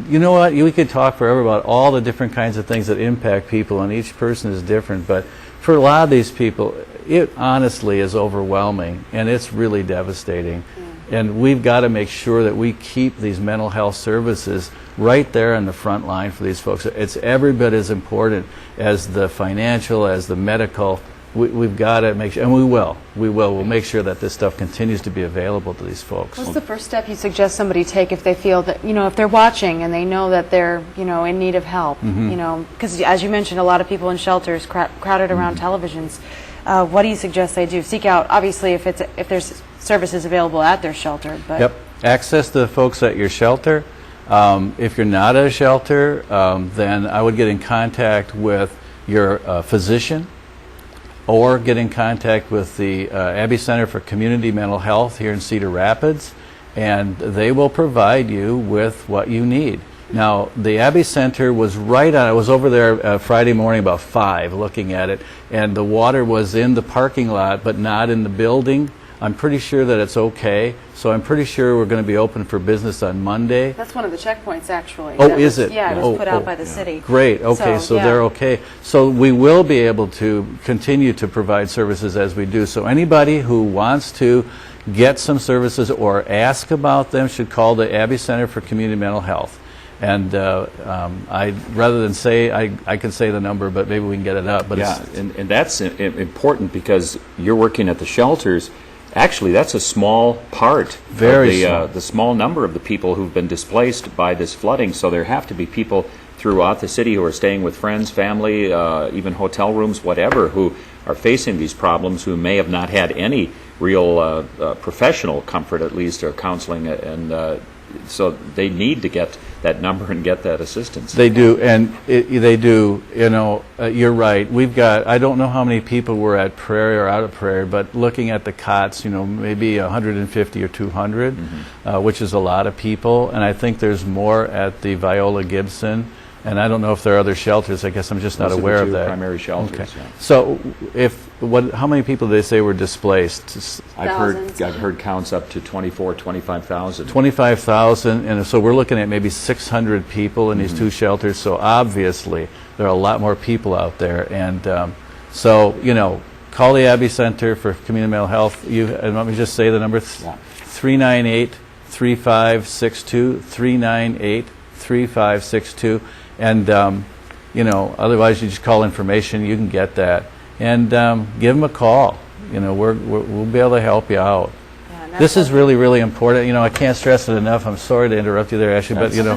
You know what, we could talk forever about all the different kinds of things that impact people, and each person is different, but for a lot of these people, it honestly is overwhelming, and it's really devastating. And we've got to make sure that we keep these mental health services right there in the front line for these folks. It's every bit as important as the financial, as the medical. We've got to make sure, and we will. We'll make sure that this stuff continues to be available to these folks. What's the first step you suggest somebody take if they feel that, you know, if they're watching and they know that they're, you know, in need of help, you know, because as you mentioned, a lot of people in shelters crowded around televisions. What do you suggest they do? Seek out, obviously, if there's services available at their shelter. But yep, access the folks at your shelter. If you're not at a shelter, then I would get in contact with your physician, or get in contact with the Abbey Center for Community Mental Health here in Cedar Rapids, and they will provide you with what you need. Now, the Abbey Center was right on, I was over there Friday morning about 5 looking at it, and the water was in the parking lot but not in the building. I'm pretty sure that it's okay, so I'm pretty sure we're going to be open for business on Monday. that's one of the checkpoints, actually. Oh, is it? Yeah, it was put out by the city. Great, okay, so they're okay. So we will be able to continue to provide services as we do. So anybody who wants to get some services or ask about them should call the Abbey Center for Community Mental Health. And rather than say, I could say the number, but maybe we can get it up. But yeah, and that's important because you're working at the shelters. Actually, that's a small part of the small number of the people who've been displaced by this flooding. So there have to be people throughout the city who are staying with friends, family, even hotel rooms, whatever, who are facing these problems, who may have not had any real professional comfort, at least, or counseling, and so they need to get that number and get that assistance. They do, and they do. You know, you're right. We've got, I don't know how many people were at Prairie or out of Prairie, but looking at the cots, you know, maybe 150 or 200, which is a lot of people. And I think there's more at the Viola Gibson. And I don't know if there are other shelters. I guess I'm just not aware of that. Primary shelters. Okay. Yeah. So, how many people did they say were displaced? I've heard counts up to 25,000. 25,000, and so we're looking at maybe 600 people in these two shelters. So obviously there are a lot more people out there, and so you know, call the Abbey Center for Community Mental Health. And let me just say the number: 398-3562. 398-3562. And, you know, otherwise you just call information, you can get that. And give them a call. You know, we'll be able to help you out. Yeah, this is really, really important. You know, I can't stress it enough. I'm sorry to interrupt you there, Ashley, but, you know,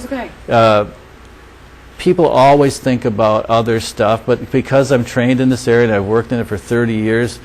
people always think about other stuff, but because I'm trained in this area and I've worked in it for 30 years,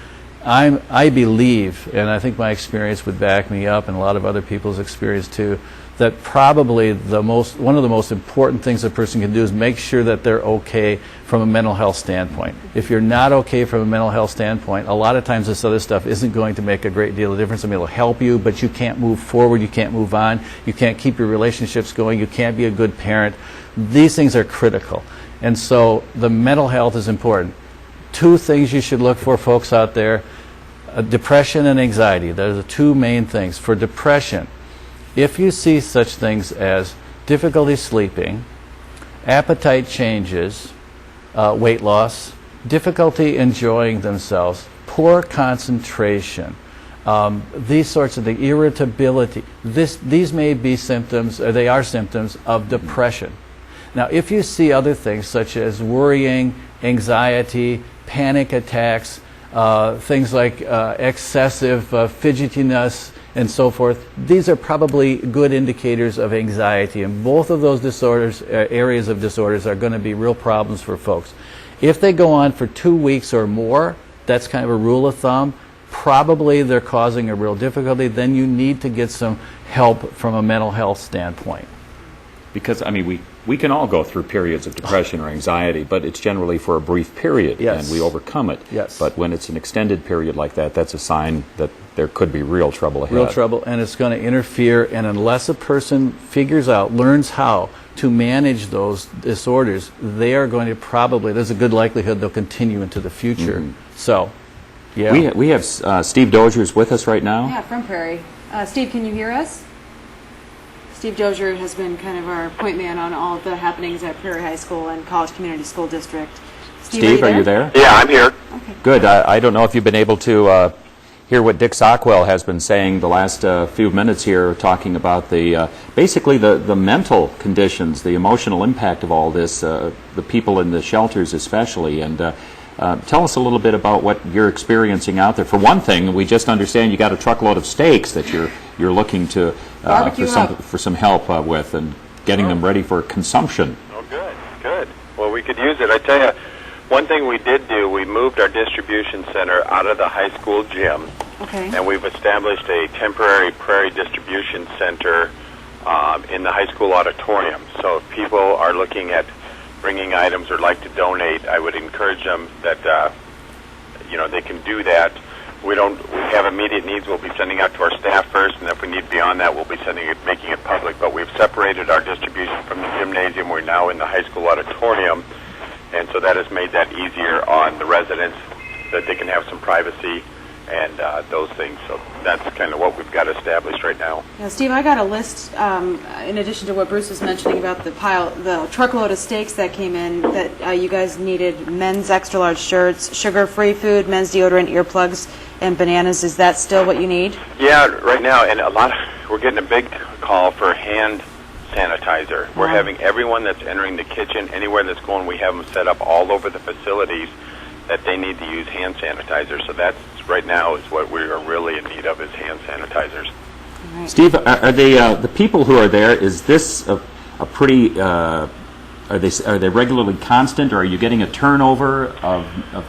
I believe, and I think my experience would back me up, and a lot of other people's experience too, that probably one of the most important things a person can do is make sure that they're okay from a mental health standpoint. If you're not okay from a mental health standpoint, a lot of times this other stuff isn't going to make a great deal of difference. I mean, it'll help you, but you can't move forward, you can't move on, you can't keep your relationships going, you can't be a good parent. These things are critical. And so the mental health is important. Two things you should look for, folks out there: depression and anxiety. Those are the two main things. For depression, if you see such things as difficulty sleeping, appetite changes, weight loss, difficulty enjoying themselves, poor concentration, these sorts of things, irritability, these may be symptoms, or they are symptoms of depression. Now, if you see other things such as worrying, anxiety, panic attacks, things like excessive fidgetiness, and so forth, these are probably good indicators of anxiety, and both of those disorders, areas of disorders, are going to be real problems for folks. If they go on for 2 weeks or more, that's kind of a rule of thumb, probably they're causing a real difficulty. Then you need to get some help from a mental health standpoint. Because, I mean, we can all go through periods of depression or anxiety, but it's generally for a brief period, and we overcome it. Yes. But when it's an extended period like that, that's a sign that there could be real trouble ahead. Real trouble, and it's going to interfere, and unless a person learns how to manage those disorders, they are going to probably, there's a good likelihood they'll continue into the future. So, yeah. We have Steve Dozier's with us right now. Yeah, from Prairie. Steve, can you hear us? Steve Dozier has been kind of our point man on all of the happenings at Prairie High School and College Community School District. Steve, are you there? Yeah, I'm here. Okay. Good. I don't know if you've been able to hear what Dick Sockwell has been saying the last few minutes here, talking about basically the mental conditions, the emotional impact of all this, the people in the shelters especially, and tell us a little bit about what you're experiencing out there. For one thing, we just understand you got a truckload of steaks that you're looking to for some help with, and getting them ready for consumption. Oh, good. Well, we could use it. I tell you, one thing we did do, we moved our distribution center out of the high school gym, and we've established a temporary Prairie distribution center in the high school auditorium. So if people are looking at bringing items or like to donate, I would encourage them that they can do that. We have immediate needs. We'll be sending out to our staff first, and if we need beyond that, we'll be making it public. But we've separated our distribution from the gymnasium. We're now in the high school auditorium, and so that has made that easier on the residents, that they can have some privacy and those things. So that's kind of what we've got established right now. Yeah, Steve, I got a list, in addition to what Bruce was mentioning about the truckload of steaks that came in, that you guys needed men's extra large shirts, sugar-free food, men's deodorant, earplugs, and bananas. Is that still what you need? Yeah, right now, and we're getting a big call for hand sanitizer. We're having everyone that's entering the kitchen, anywhere that's going, we have them set up all over the facilities that they need to use hand sanitizer. So that's right now is what we are really in need of, is hand sanitizers. Steve, are they the people who are there? Is this a pretty? Are they regularly constant, or are you getting a turnover of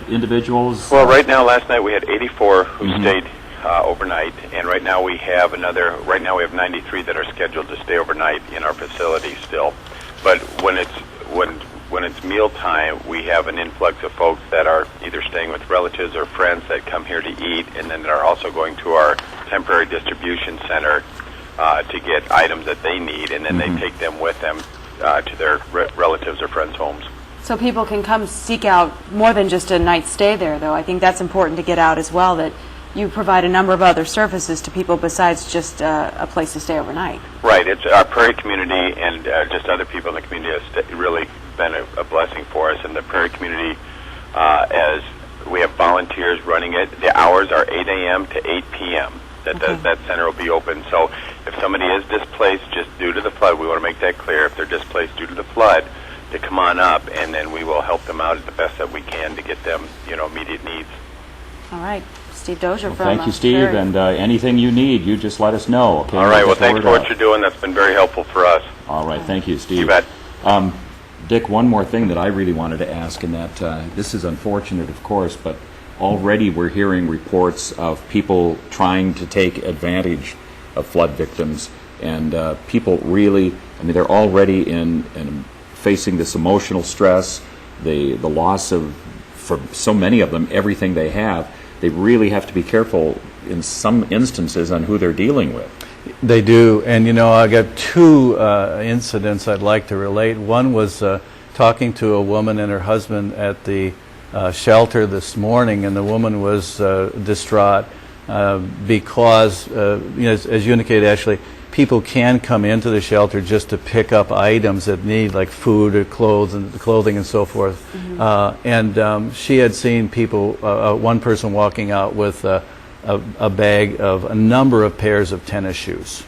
individuals? Well, right now, last night we had 84 who stayed overnight, and right now we have 93 that are scheduled to stay overnight in our facility still. But when it's mealtime, we have an influx of folks that are either staying with relatives or friends that come here to eat, and then are also going to our temporary distribution center to get items that they need, and then they take them with them to their relatives or friends' homes. So people can come seek out more than just a night's stay there, though. I think that's important to get out as well, that you provide a number of other services to people besides just a place to stay overnight. Right. It's our Prairie community and just other people in the community has really been a blessing for us. And the Prairie community, as we have volunteers running it, the hours are 8 a.m. to 8 p.m. That center will be open. So if somebody is displaced just due to the flood, we want to make that clear. If they're displaced due to the flood, to come on up, and then we will help them out as the best that we can to get them, immediate needs. All right. Steve Dozier from Thank you, Steve, and anything you need, you just let us know. Okay? All right. Well, thanks for what you're doing. That's been very helpful for us. All right. Thank you, Steve. You bet. Dick, one more thing that I really wanted to ask, and that this is unfortunate, of course, but already we're hearing reports of people trying to take advantage of flood victims, and people really, they're already in facing this emotional stress, the loss of, for so many of them, everything they have. They really have to be careful in some instances on who they're dealing with. They do, and I got two incidents I'd like to relate. One was talking to a woman and her husband at the shelter this morning, and the woman was distraught because, as you indicated, Ashley, people can come into the shelter just to pick up items that need, like food or clothing and so forth. And she had seen people, one person walking out with a bag of a number of pairs of tennis shoes.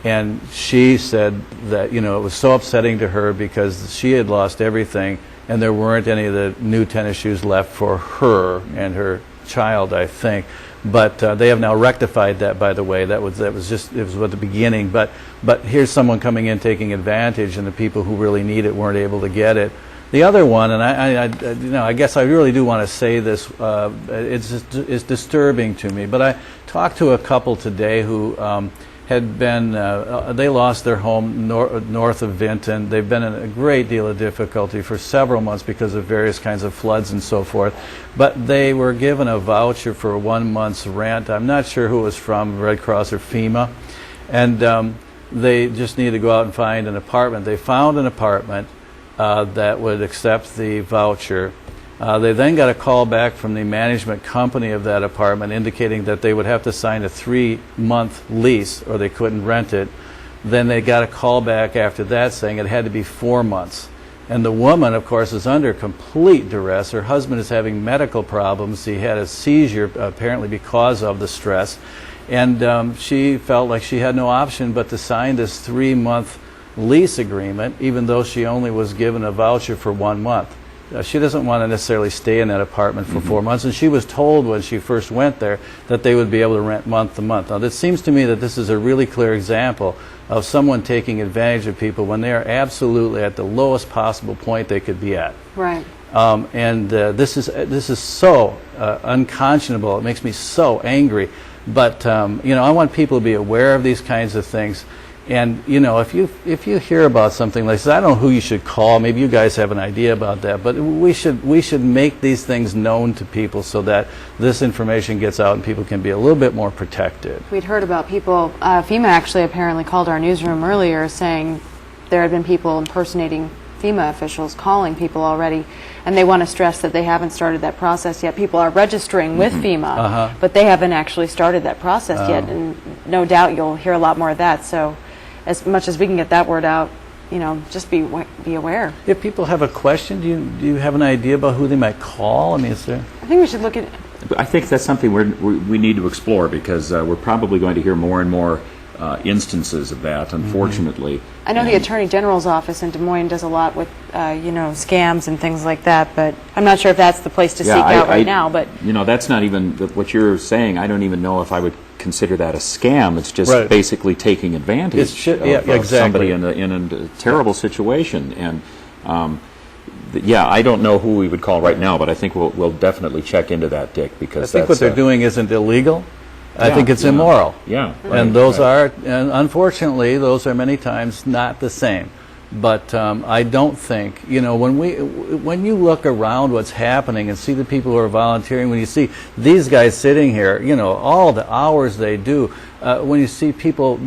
And she said that, it was so upsetting to her because she had lost everything, and there weren't any of the new tennis shoes left for her and her child, I think. But they have now rectified that, by the way. It was at the beginning. But here's someone coming in taking advantage, and the people who really need it weren't able to get it. The other one, and I guess I really do want to say this. It's disturbing to me. But I talked to a couple today who had been, they lost their home north of Vinton. They've been in a great deal of difficulty for several months because of various kinds of floods and so forth. But they were given a voucher for 1 month's rent. I'm not sure who it was from, Red Cross or FEMA. And they just needed to go out and find an apartment. They found an apartment that would accept the voucher. They then got a call back from the management company of that apartment indicating that they would have to sign a 3-month lease or they couldn't rent it. Then they got a call back after that saying it had to be 4 months. And the woman, of course, is under complete duress. Her husband is having medical problems. He had a seizure apparently because of the stress. And she felt like she had no option but to sign this 3-month lease agreement, even though she only was given a voucher for 1 month. She doesn't want to necessarily stay in that apartment for 4 months, and she was told when she first went there that they would be able to rent month to month. Now, it seems to me that this is a really clear example of someone taking advantage of people when they are absolutely at the lowest possible point they could be at. Right. This is so unconscionable. It makes me so angry. But I want people to be aware of these kinds of things. And if you hear about something like this, I don't know who you should call. Maybe you guys have an idea about that. But we should make these things known to people so that this information gets out and people can be a little bit more protected. We'd heard about people. FEMA actually apparently called our newsroom earlier saying there had been people impersonating FEMA officials calling people already, and they want to stress that they haven't started that process yet. People are registering with FEMA, but they haven't actually started that process yet, and no doubt you'll hear a lot more of that. So as much as we can get that word out, just be aware. If people have a question, do you have an idea about who they might call? Is there? I think we should look at. I think that's something we need to explore because we're probably going to hear more and more instances of that, unfortunately. I know the Attorney General's office in Des Moines does a lot with, scams and things like that, but I'm not sure if that's the place to seek out right now. But that's not even what you're saying. I don't even know if I would consider that a scam. It's just basically taking advantage of somebody in a terrible situation. And I don't know who we would call right now, but I think we'll definitely check into that, Dick, because I think what they're doing isn't illegal. I think it's immoral. Yeah. And those are, and unfortunately, those are many times not the same. But I don't think, when you look around what's happening and see the people who are volunteering, when you see these guys sitting here, all the hours they do, when you see people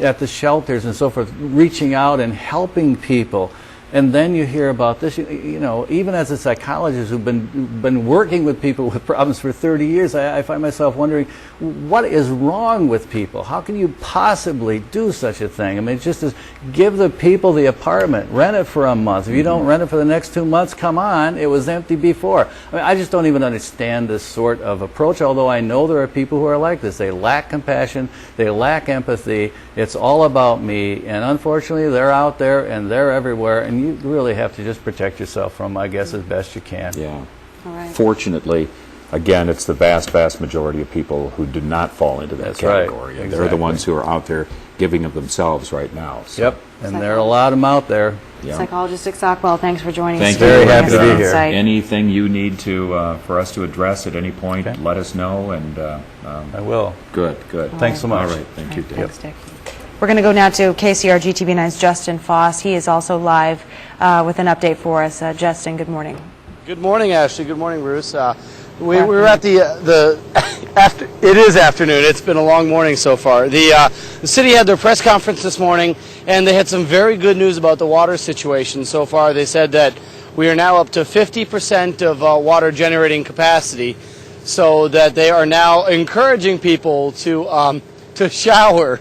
at the shelters and so forth reaching out and helping people, and then you hear about this, even as a psychologist who's been working with people with problems for 30 years, I find myself wondering, what is wrong with people? How can you possibly do such a thing? I mean, it's just as give the people the apartment, rent it for a month. If you don't rent it for the next 2 months, come on, it was empty before. I mean, I just don't even understand this sort of approach, although I know there are people who are like this. They lack compassion, they lack empathy, it's all about me, and unfortunately they're out there and they're everywhere, and you really have to just protect yourself from, I guess, as best you can. Yeah. All right. Fortunately, again, it's the vast majority of people who do not fall into that category. Right. And they're the ones who are out there giving of themselves right now. So. Yep, and there are a lot of them out there. Yeah. Psychologist Dick Stockwell, thanks for joining us. Thank you. Very happy to be here. Anything you need for us to address at any point, let us know. And I will. Good. Thanks so much. All right, thank you, Dick. Thanks, Dick. We're going to go now to KCRG TV9's Justin Foss. He is also live with an update for us. Justin, good morning. Good morning, Ashley. Good morning, Bruce. We were at it is afternoon. It's been a long morning so far. The city had their press conference this morning, and they had some very good news about the water situation so far. They said that we are now up to 50% of water generating capacity, so that they are now encouraging people to shower.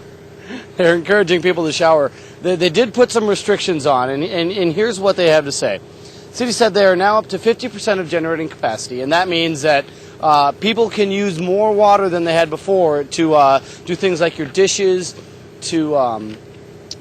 They're encouraging people to shower. They did put some restrictions on, and here's what they have to say. The city said they are now up to 50% of generating capacity, and that means that people can use more water than they had before to do things like your dishes, to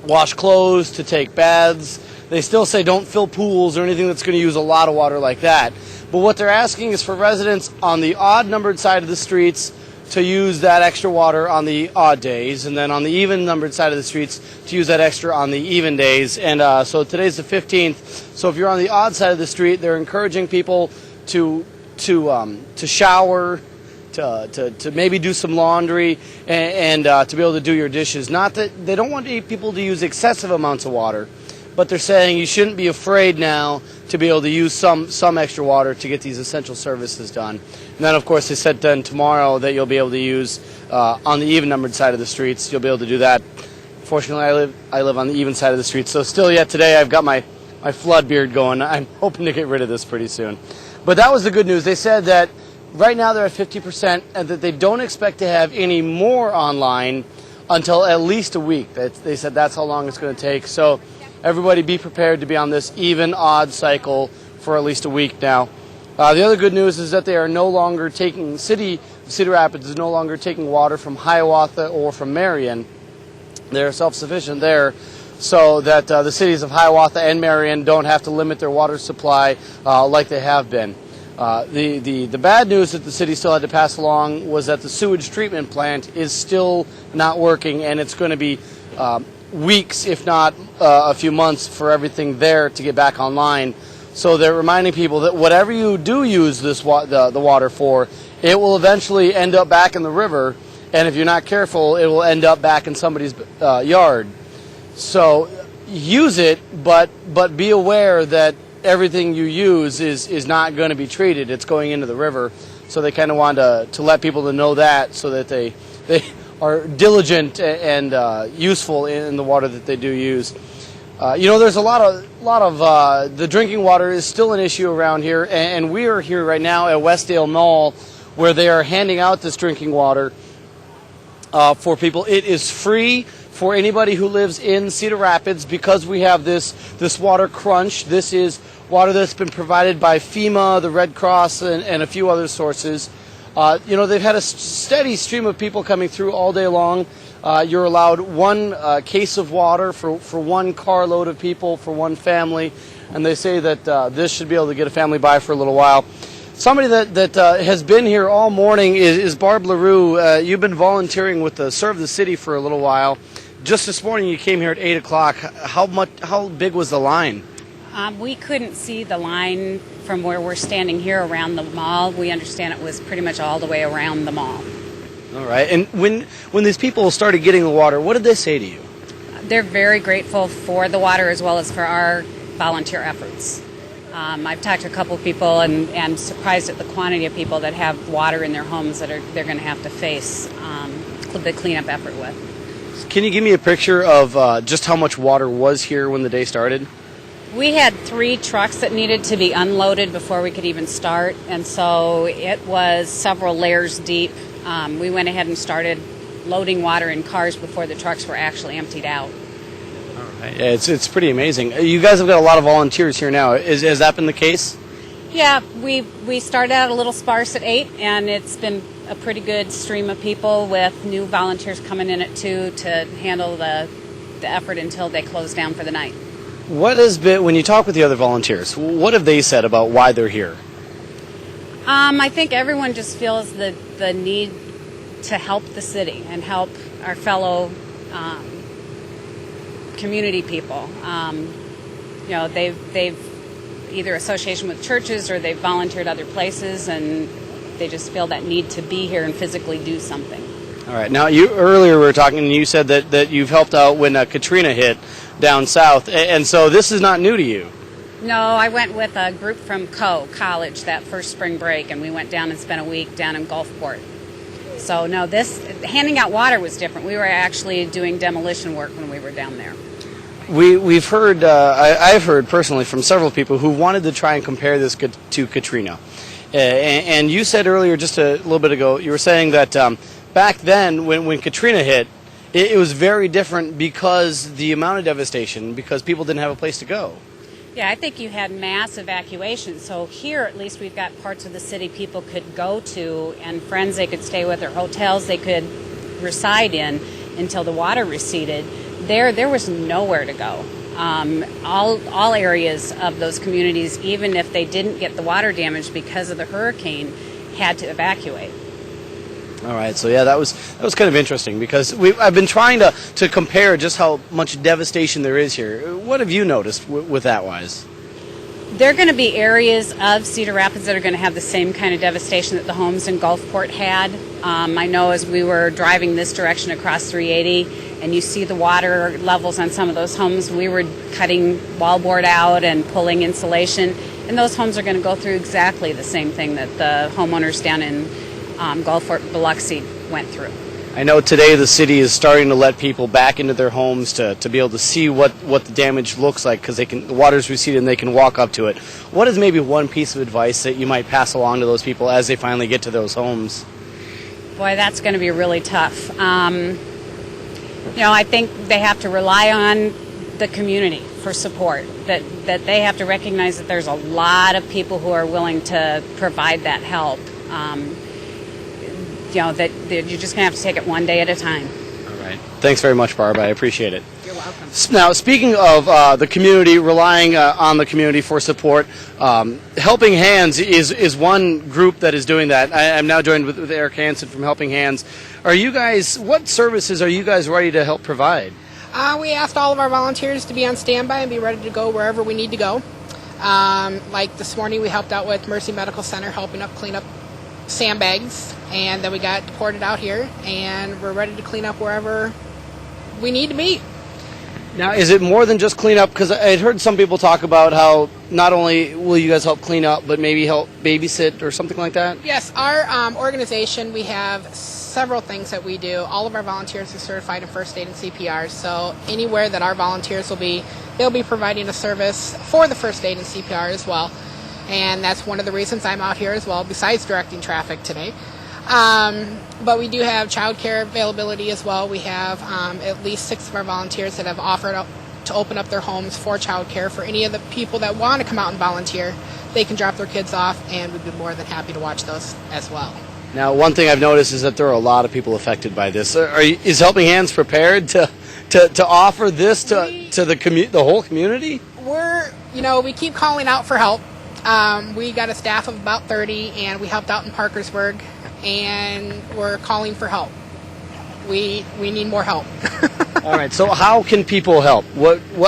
wash clothes, to take baths. They still say don't fill pools or anything that's going to use a lot of water like that. But what they're asking is for residents on the odd-numbered side of the streets to use that extra water on the odd days, and then on the even-numbered side of the streets to use that extra on the even days. And so today's the 15th. So if you're on the odd side of the street, they're encouraging people to shower, to maybe do some laundry, and to be able to do your dishes. Not that they don't want people to use excessive amounts of water, but they're saying you shouldn't be afraid now to be able to use some extra water to get these essential services done. And then, of course, they said then tomorrow that you'll be able to use on the even-numbered side of the streets. You'll be able to do that. Fortunately, I live on the even side of the street, so still yet today I've got my flood beard going. I'm hoping to get rid of this pretty soon. But that was the good news. They said that right now they're at 50% and that they don't expect to have any more online until at least a week. They said that's how long it's going to take. So everybody be prepared to be on this even-odd cycle for at least a week now. The other good news is that they are no longer taking, Cedar Rapids is no longer taking water from Hiawatha or from Marion. They're self-sufficient there, so that the cities of Hiawatha and Marion don't have to limit their water supply like they have been. The bad news that the city still had to pass along was that the sewage treatment plant is still not working, and it's going to be weeks, if not a few months, for everything there to get back online. So they're reminding people that whatever you do use the water for, it will eventually end up back in the river, and if you're not careful, it will end up back in somebody's yard. So use it, but be aware that everything you use is not going to be treated. It's going into the river. So they kind of want to let people to know that, so that they are diligent and useful in the water that they do use. There's a lot of the drinking water is still an issue around here, and we are here right now at Westdale Mall, where they are handing out this drinking water for people. It is free for anybody who lives in Cedar Rapids because we have this water crunch. This is water that's been provided by FEMA, the Red Cross, and a few other sources. They've had a steady stream of people coming through all day long. You're allowed one case of water for one carload of people, for one family, and they say that this should be able to get a family by for a little while. Somebody that has been here all morning is Barb LaRue. You've been volunteering with the Serve the City for a little while. Just this morning you came here at 8 o'clock. How big was the line? We couldn't see the line from where we're standing here around the mall. We understand it was pretty much all the way around the mall. All right. And when these people started getting the water, what did they say to you? They're very grateful for the water as well as for our volunteer efforts. I've talked to a couple of people and surprised at the quantity of people that have water in their homes that they're going to have to face the cleanup effort with. Can you give me a picture of just how much water was here when the day started? We had 3 trucks that needed to be unloaded before we could even start, and so it was several layers deep. We went ahead and started loading water in cars before the trucks were actually emptied out. Yeah, it's pretty amazing. You guys have got a lot of volunteers here now. Has that been the case? Yeah, we started out a little sparse at 8, and it's been a pretty good stream of people with new volunteers coming in at 2 to handle the effort until they close down for the night. What has been, when you talk with the other volunteers, what have they said about why they're here? I think everyone just feels the need to help the city and help our fellow community people. They've either association with churches or they've volunteered other places, and they just feel that need to be here and physically do something. All right. Now, earlier we were talking, and you said that you've helped out when Katrina hit down south, and so this is not new to you. No, I went with a group from college that first spring break, and we went down and spent a week down in Gulfport. So no, handing out water was different. We were actually doing demolition work when we were down there. We've heard, I've heard personally from several people who wanted to try and compare this to Katrina. And you said earlier, just a little bit ago, you were saying that back then when Katrina hit, it was very different because the amount of devastation, because people didn't have a place to go. Yeah, I think you had mass evacuation. So here, at least, we've got parts of the city people could go to, and friends they could stay with, or hotels they could reside in until the water receded. There was nowhere to go. All areas of those communities, even if they didn't get the water damage because of the hurricane, had to evacuate. All right, so yeah, that was kind of interesting because I've been trying to compare just how much devastation there is here. What have you noticed with that wise? There are going to be areas of Cedar Rapids that are going to have the same kind of devastation that the homes in Gulfport had. I know as we were driving this direction across 380 and you see the water levels on some of those homes, we were cutting wallboard out and pulling insulation, and those homes are going to go through exactly the same thing that the homeowners down in Gulfport, Biloxi went through. I know today the city is starting to let people back into their homes to be able to see what the damage looks like because the water's receded and they can walk up to it. What is maybe one piece of advice that you might pass along to those people as they finally get to those homes? Boy, that's going to be really tough. I think they have to rely on the community for support, that they have to recognize that there's a lot of people who are willing to provide that help. That you're just going to have to take it one day at a time. All right. Thanks very much, Barb. I appreciate it. You're welcome. Now, speaking of the community, relying on the community for support, Helping Hands is one group that is doing that. I'm now joined with Eric Hansen from Helping Hands. What services are you guys ready to help provide? We asked all of our volunteers to be on standby and be ready to go wherever we need to go. Like this morning, we helped out with Mercy Medical Center, helping clean up sandbags, and then we got deported out here, and we're ready to clean up wherever we need to be. Now, is it more than just clean up? Because I had heard some people talk about how not only will you guys help clean up, but maybe help babysit or something like that? Yes, our organization, we have several things that we do. All of our volunteers are certified in first aid and CPR, so anywhere that our volunteers will be, they'll be providing a service for the first aid and CPR as well. And that's one of the reasons I'm out here as well, besides directing traffic today. But we do have child care availability as well. We have at least 6 of our volunteers that have offered to open up their homes for child care for any of the people that want to come out and volunteer. They can drop their kids off, and we'd be more than happy to watch those as well. Now, one thing I've noticed is that there are a lot of people affected by this. Is Helping Hands prepared to offer this to the whole community? We keep calling out for help. We got a staff of about 30, and we helped out in Parkersburg, and we're calling for help. We need more help. All right. So how can people help?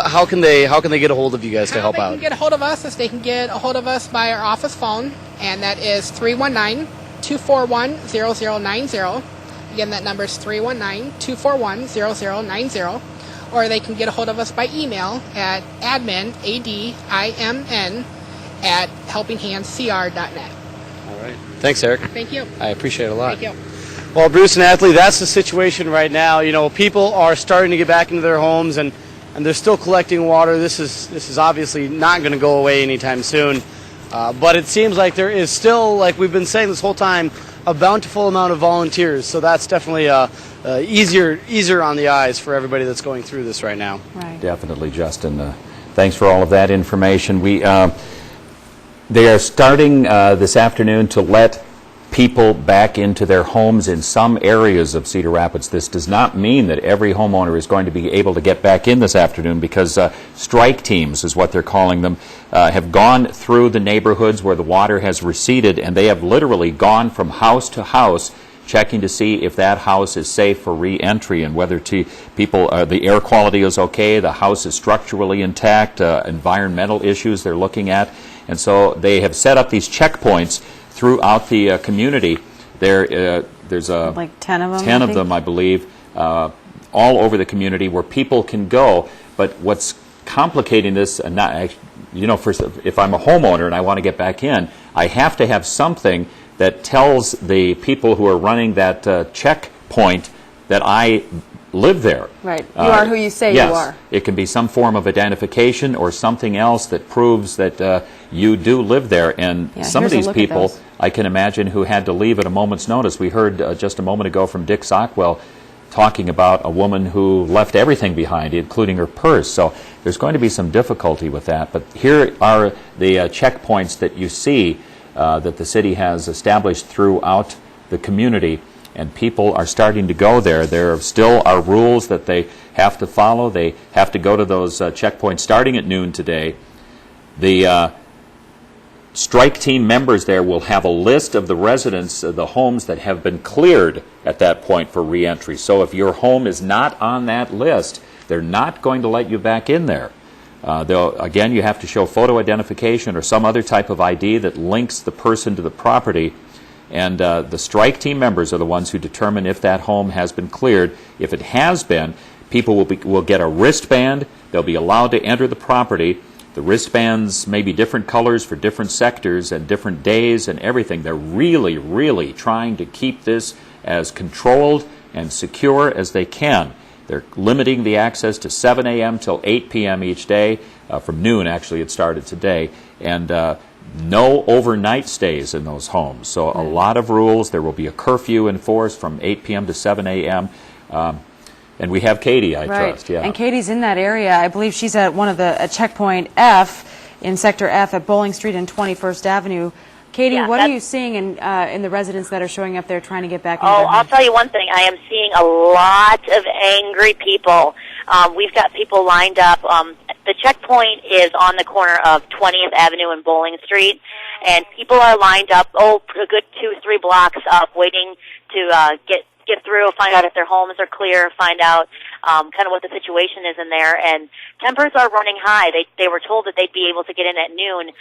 How can they get a hold of you guys to help out? How they can get a hold of us is they can get a hold of us by our office phone, and that is 319-241-0090. Again, that number is 319-241-0090. Or they can get a hold of us by email at admin, ADIMN, at helpinghandcr.net. All right. Thanks, Eric. Thank you. I appreciate it a lot. Thank you. Well, Bruce and Athley, that's the situation right now. People are starting to get back into their homes, and they're still collecting water. This is obviously not going to go away anytime soon. But it seems like there is still, like we've been saying this whole time, a bountiful amount of volunteers. So that's definitely easier on the eyes for everybody that's going through this right now. Right. Definitely, Justin. Thanks for all of that information. They are starting this afternoon to let people back into their homes in some areas of Cedar Rapids. This does not mean that every homeowner is going to be able to get back in this afternoon, because strike teams is what they're calling them, have gone through the neighborhoods where the water has receded, and they have literally gone from house to house checking to see if that house is safe for re-entry and whether the air quality is okay, the house is structurally intact, environmental issues they're looking at. And so they have set up these checkpoints throughout the community. There's like 10 of them. 10 of them, I believe, all over the community where people can go. But what's complicating this, if I'm a homeowner and I want to get back in, I have to have something that tells the people who are running that checkpoint that I live there. Right. You are who you say yes. you are. It can be some form of identification or something else that proves that you do live there. And some of these people, I can imagine, who had to leave at a moment's notice. We heard just a moment ago from Dick Sockwell talking about a woman who left everything behind, including her purse. So there's going to be some difficulty with that. But here are the checkpoints that you see that the city has established throughout the community. And people are starting to go there. There still are rules that they have to follow. They have to go to those checkpoints starting at noon today. The strike team members there will have a list of the residents, the homes that have been cleared at that point for reentry. So if your home is not on that list, they're not going to let you back in there. Again, you have to show photo identification or some other type of ID that links the person to the property. And the strike team members are the ones who determine if that home has been cleared. If it has been, people will get a wristband. They'll be allowed to enter the property. The wristbands may be different colors for different sectors and different days and everything. They're really, really trying to keep this as controlled and secure as they can. They're limiting the access to 7 a.m. till 8 p.m. each day. From noon, actually, it started today. And no overnight stays in those homes. So a lot of rules. There will be a curfew enforced from 8 p.m. to 7 a.m. And we have Katie, I trust. Yeah. And Katie's in that area. I believe she's at one of the checkpoint F, in Sector F at Bowling Street and 21st Avenue. Katie, what are you seeing in the residents that are showing up there trying to get back in? I'll tell you one thing. I am seeing a lot of angry people. We've got people lined up. The checkpoint is on the corner of 20th Avenue and Bowling Street, and people are lined up, a good 2-3 blocks up, waiting to get through, find out if their homes are clear, find out kind of what the situation is in there. And tempers are running high. They were told that they'd be able to get in at noon.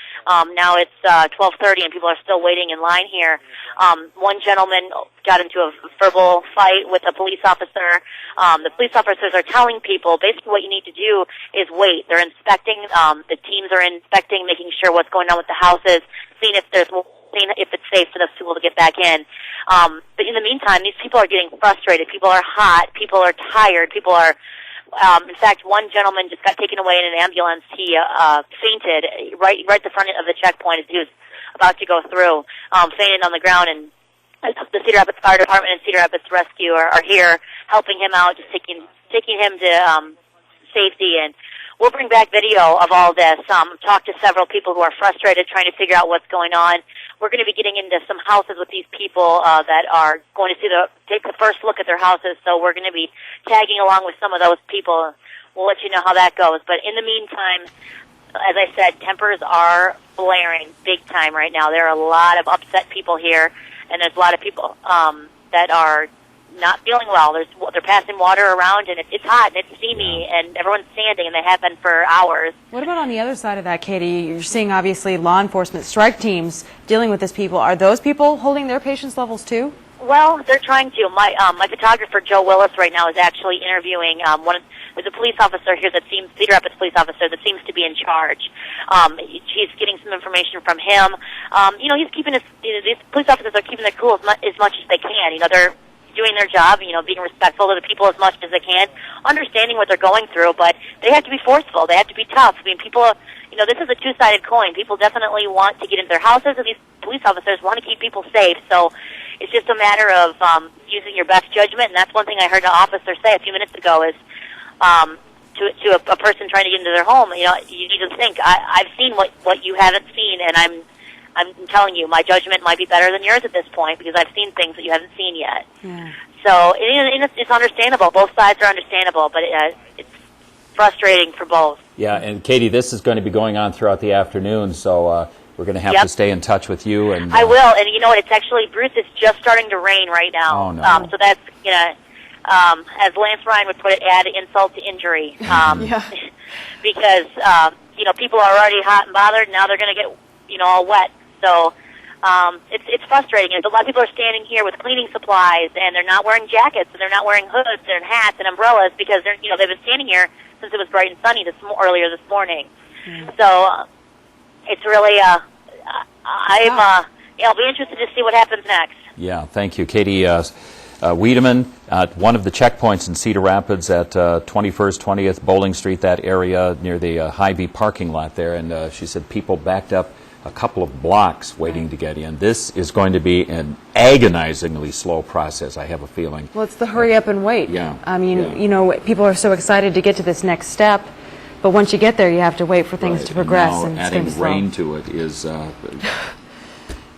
Now it's 12:30, and people are still waiting in line here. One gentleman got into a verbal fight with a police officer. The police officers are telling people basically what you need to do is wait. They're inspecting. The teams are inspecting, making sure what's going on with the houses, seeing if it's safe for those people to get back in. But in the meantime, these people are getting frustrated. People are hot. People are tired. People are, in fact, one gentleman just got taken away in an ambulance. He fainted right at the front of the checkpoint as he was about to go through, fainted on the ground. And the Cedar Rapids Fire Department and Cedar Rapids Rescue are here helping him out, just taking him to safety. And we'll bring back video of all this. Talked to several people who are frustrated, trying to figure out what's going on. we're going to be getting into some houses with these people that are going to take the first look at their houses. So we're going to be tagging along with some of those people. We'll let you know how that goes. But in the meantime, as I said, tempers are blaring big time right now. There are a lot of upset people here, and there's a lot of people that are not feeling well. They're passing water around, and it's hot, and it's steamy, and everyone's standing, and they have been for hours. What about on the other side of that, Katie? You're seeing, obviously, law enforcement strike teams dealing with these people. Are those people holding their patience levels, too? Well, they're trying to. My photographer, Joe Willis, right now is actually interviewing there's a police officer here Cedar Rapids police officer that seems to be in charge. He's getting some information from him. He's keeping these police officers are keeping their cool as much as they can. They're doing their job, being respectful to the people as much as they can, understanding what they're going through, but they have to be forceful. They have to be tough. I mean, people, this is a two-sided coin. People definitely want to get into their houses, and these police officers want to keep people safe. So it's just a matter of using your best judgment, and that's one thing I heard an officer say a few minutes ago is to a person trying to get into their home, you need to think, I've seen what you haven't seen, and I'm telling you, my judgment might be better than yours at this point because I've seen things that you haven't seen yet. Yeah. So it's understandable. Both sides are understandable, but it's frustrating for both. Yeah, and Katie, this is going to be going on throughout the afternoon, so we're going to have to stay in touch with you. And I will, and you know what? It's actually, Bruce, it's just starting to rain right now. Oh, no. So that's as Lance Ryan would put it, add insult to injury. Because people are already hot and bothered, and now they're going to get all wet. So it's frustrating. And a lot of people are standing here with cleaning supplies, and they're not wearing jackets, and they're not wearing hoods and hats and umbrellas because they've been standing here since it was bright and sunny earlier this morning. So it's really I'll be interested to see what happens next. Yeah, thank you, Katie. Wiedemann, one of the checkpoints in Cedar Rapids at 21st, 20th, Bowling Street, that area near the Hy-Vee parking lot there, and she said people backed up a couple of blocks waiting to get in. This is going to be an agonizingly slow process, I have a feeling. Well, it's the hurry up and wait. Yeah. I mean, people are so excited to get to this next step, but once you get there, you have to wait for things to progress. Now, and it's adding gonna be slow. rain to it is...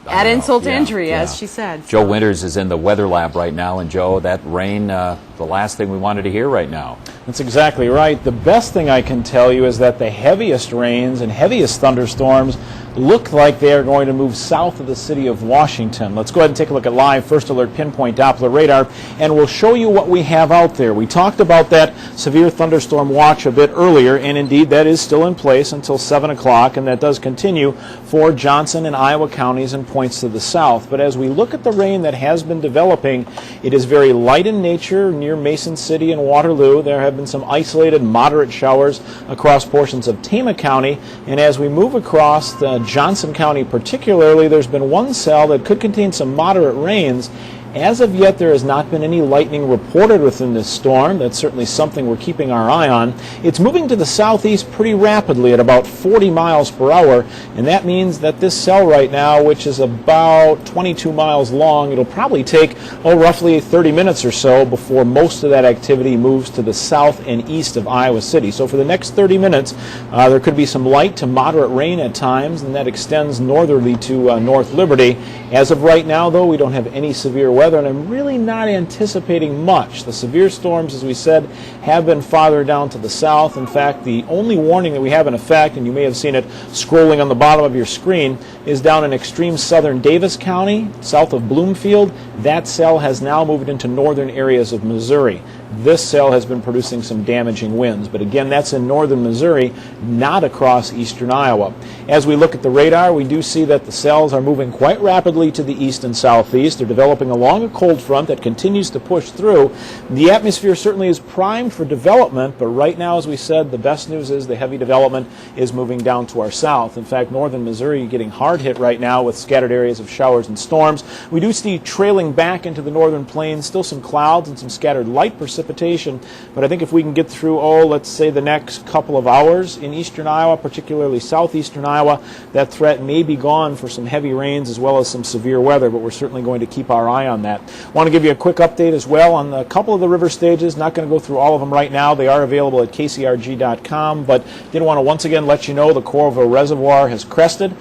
Add insult to injury, as she said. Joe Winters is in the weather lab right now, and Joe, that rain, the last thing we wanted to hear right now. That's exactly right. The best thing I can tell you is that the heaviest rains and heaviest thunderstorms look like they are going to move south of the city of Washington. Let's go ahead and take a look at live First Alert Pinpoint Doppler radar, and we'll show you what we have out there. We talked about that severe thunderstorm watch a bit earlier, and indeed that is still in place until 7 o'clock, and that does continue for Johnson and Iowa counties and points to the south. But as we look at the rain that has been developing, it is very light in nature near Mason City and Waterloo. There have been some isolated moderate showers across portions of Tama County, and as we move across the Johnson County particularly, there's been one cell that could contain some moderate rains. As of yet, there has not been any lightning reported within this storm. That's certainly something we're keeping our eye on. It's moving to the southeast pretty rapidly at about 40 miles per hour, and that means that this cell right now, which is about 22 miles long, it'll probably take, roughly 30 minutes or so before most of that activity moves to the south and east of Iowa City. So for the next 30 minutes, there could be some light to moderate rain at times, and that extends northerly to North Liberty. As of right now, though, we don't have any severe weather, and I'm really not anticipating much. The severe storms, as we said, have been farther down to the south. In fact, the only warning that we have in effect, and you may have seen it scrolling on the bottom of your screen, is down in extreme southern Davis County, south of Bloomfield. That cell has now moved into northern areas of Missouri. This cell has been producing some damaging winds, but again, that's in northern Missouri, not across eastern Iowa. As we look at the radar, we do see that the cells are moving quite rapidly to the east and southeast. They're developing along a cold front that continues to push through. The atmosphere certainly is primed for development, but right now, as we said, the best news is the heavy development is moving down to our south. In fact, northern Missouri getting hard hit right now with scattered areas of showers and storms. We do see trailing back into the northern plains, still some clouds and some scattered light precipitation precipitation. But I think if we can get through, let's say the next couple of hours in eastern Iowa, particularly southeastern Iowa, that threat may be gone for some heavy rains as well as some severe weather, but we're certainly going to keep our eye on that. I want to give you a quick update as well on a couple of the river stages. Not going to go through all of them right now. They are available at kcrg.com, but did want to once again let you know the Coralville Reservoir has crested,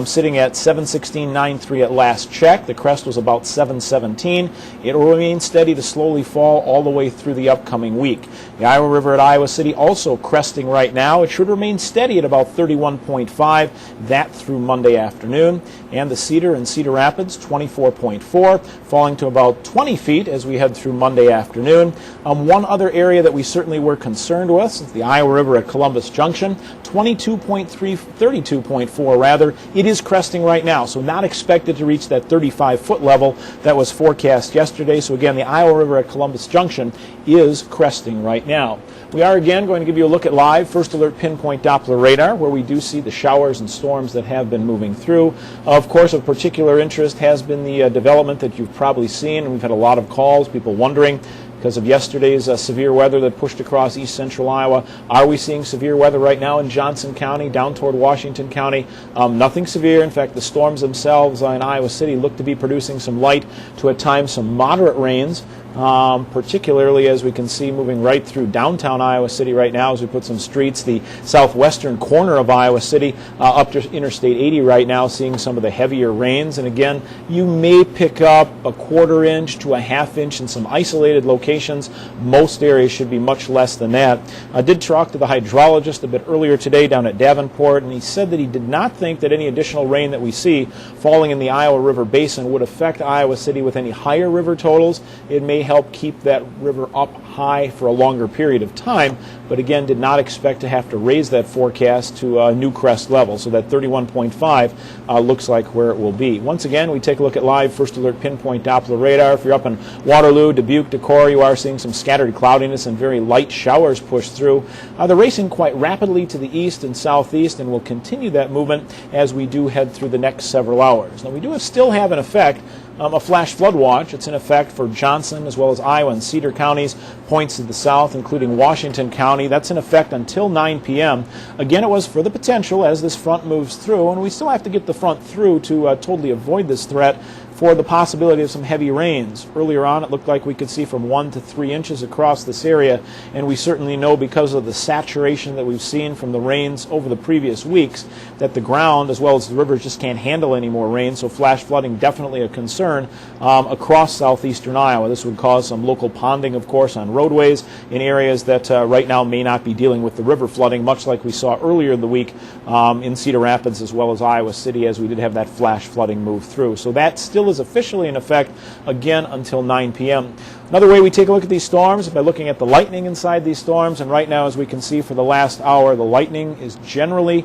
sitting at 716.93 at last check. The crest was about 717. It will remain steady to slowly fall all the way through the upcoming week. The Iowa River at Iowa City also cresting right now. It should remain steady at about 31.5, that through Monday afternoon. And the Cedar in Cedar Rapids, 24.4, falling to about 20 feet as we head through Monday afternoon. One other area that we certainly were concerned with is the Iowa River at Columbus Junction, 32.4 rather. It is cresting right now, so not expected to reach that 35-foot level that was forecast yesterday. So again, the Iowa River at Columbus Junction is cresting right now. We are again going to give you a look at live First Alert Pinpoint Doppler radar, where we do see the showers and storms that have been moving through. Of course, of particular interest has been the development that you've probably seen, and we've had a lot of calls, people wondering, because of yesterday's severe weather that pushed across east central Iowa. Are we seeing severe weather right now in Johnson County, down toward Washington County? Nothing severe. In fact, the storms themselves in Iowa City look to be producing some light to at times some moderate rains, particularly as we can see moving right through downtown Iowa City right now as we put some streets, the southwestern corner of Iowa City up to Interstate 80 right now, seeing some of the heavier rains. And again, you may pick up a 1/4 inch to a 1/2 inch in some isolated locations. Most areas should be much less than that. I did talk to the hydrologist a bit earlier today down at Davenport, and he said that he did not think that any additional rain that we see falling in the Iowa River Basin would affect Iowa City with any higher river totals. It may help keep that river up high for a longer period of time, but again, did not expect to have to raise that forecast to a new crest level. So that 31.5 looks like where it will be. Once again, we take a look at live First Alert Pinpoint Doppler radar. If you're up in Waterloo, Dubuque, Decorah, you are seeing some scattered cloudiness and very light showers push through. They're racing quite rapidly to the east and southeast, and will continue that movement as we do head through the next several hours. Now, we do still have in effect a flash flood watch. It's in effect for Johnson as well as Iowa and Cedar counties, points to the south, including Washington County. That's in effect until 9 p.m. Again, it was for the potential as this front moves through, and we still have to get the front through to totally avoid this threat for the possibility of some heavy rains. Earlier on, it looked like we could see from 1 to 3 inches across this area, and we certainly know because of the saturation that we've seen from the rains over the previous weeks that the ground as well as the rivers just can't handle any more rain, so flash flooding definitely a concern across southeastern Iowa. This would cause some local ponding, of course, on roadways in areas that right now may not be dealing with the river flooding, much like we saw earlier in the week in Cedar Rapids as well as Iowa City as we did have that flash flooding move through. So that still is officially in effect again until 9 p.m. Another way we take a look at these storms is by looking at the lightning inside these storms, and right now, as we can see for the last hour, the lightning is generally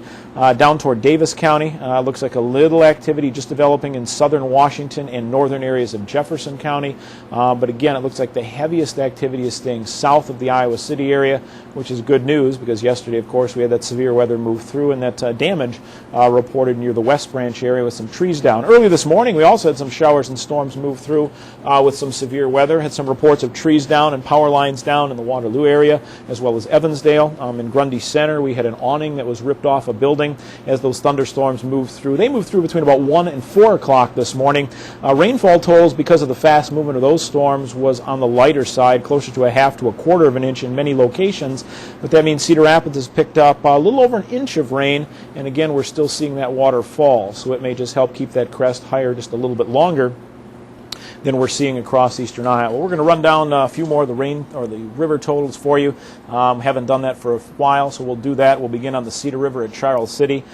down toward Davis County. Looks like a little activity just developing in southern Washington and northern areas of Jefferson County, but again, it looks like the heaviest activity is staying south of the Iowa City area, which is good news because yesterday, of course, we had that severe weather move through and that damage reported near the West Branch area with some trees down. Early this morning, we also had some showers and storms move through with some severe weather. Had some reports of trees down and power lines down in the Waterloo area, as well as Evansdale. In Grundy Center, we had an awning that was ripped off a building as those thunderstorms moved through. They moved through between about 1 and 4 o'clock this morning. Rainfall totals, because of the fast movement of those storms, was on the lighter side, closer to a 1/2 to a 1/4 of an inch in many locations. But that means Cedar Rapids has picked up a little over an inch of rain, and again, we're still seeing that water fall. So it may just help keep that crest higher just a little bit longer than we're seeing across eastern Iowa. We're going to run down a few more of the rain or the river totals for you. Haven't done that for a while, so we'll do that. We'll begin on the Cedar River at Charles City.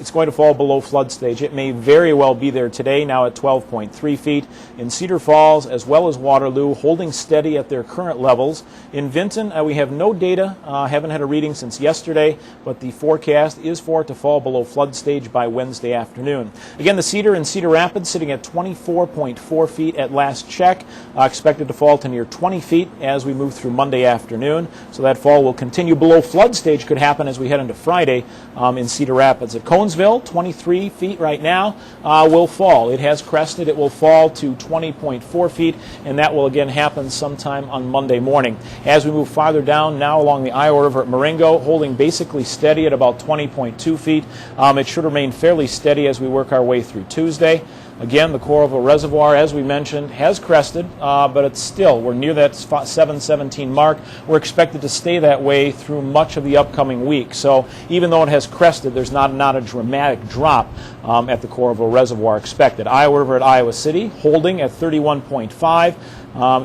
It's going to fall below flood stage. It may very well be there today, now at 12.3 feet. In Cedar Falls, as well as Waterloo, holding steady at their current levels. In Vinton, we have no data, haven't had a reading since yesterday, but the forecast is for it to fall below flood stage by Wednesday afternoon. Again, the Cedar in Cedar Rapids sitting at 24.4 feet feet at last check. Expected to fall to near 20 feet as we move through Monday afternoon. So that fall will continue. Below flood stage could happen as we head into Friday in Cedar Rapids. At Conesville, 23 feet right now will fall. It has crested. It will fall to 20.4 feet, and that will again happen sometime on Monday morning. As we move farther down now along the Iowa River at Marengo, holding basically steady at about 20.2 feet. It should remain fairly steady as we work our way through Tuesday. Again, the Coralville Reservoir, as we mentioned, has crested, but it's still, we're near that 717 mark. We're expected to stay that way through much of the upcoming week. So even though it has crested, there's not a dramatic drop at the Coralville Reservoir expected. Iowa River at Iowa City, holding at 31.5.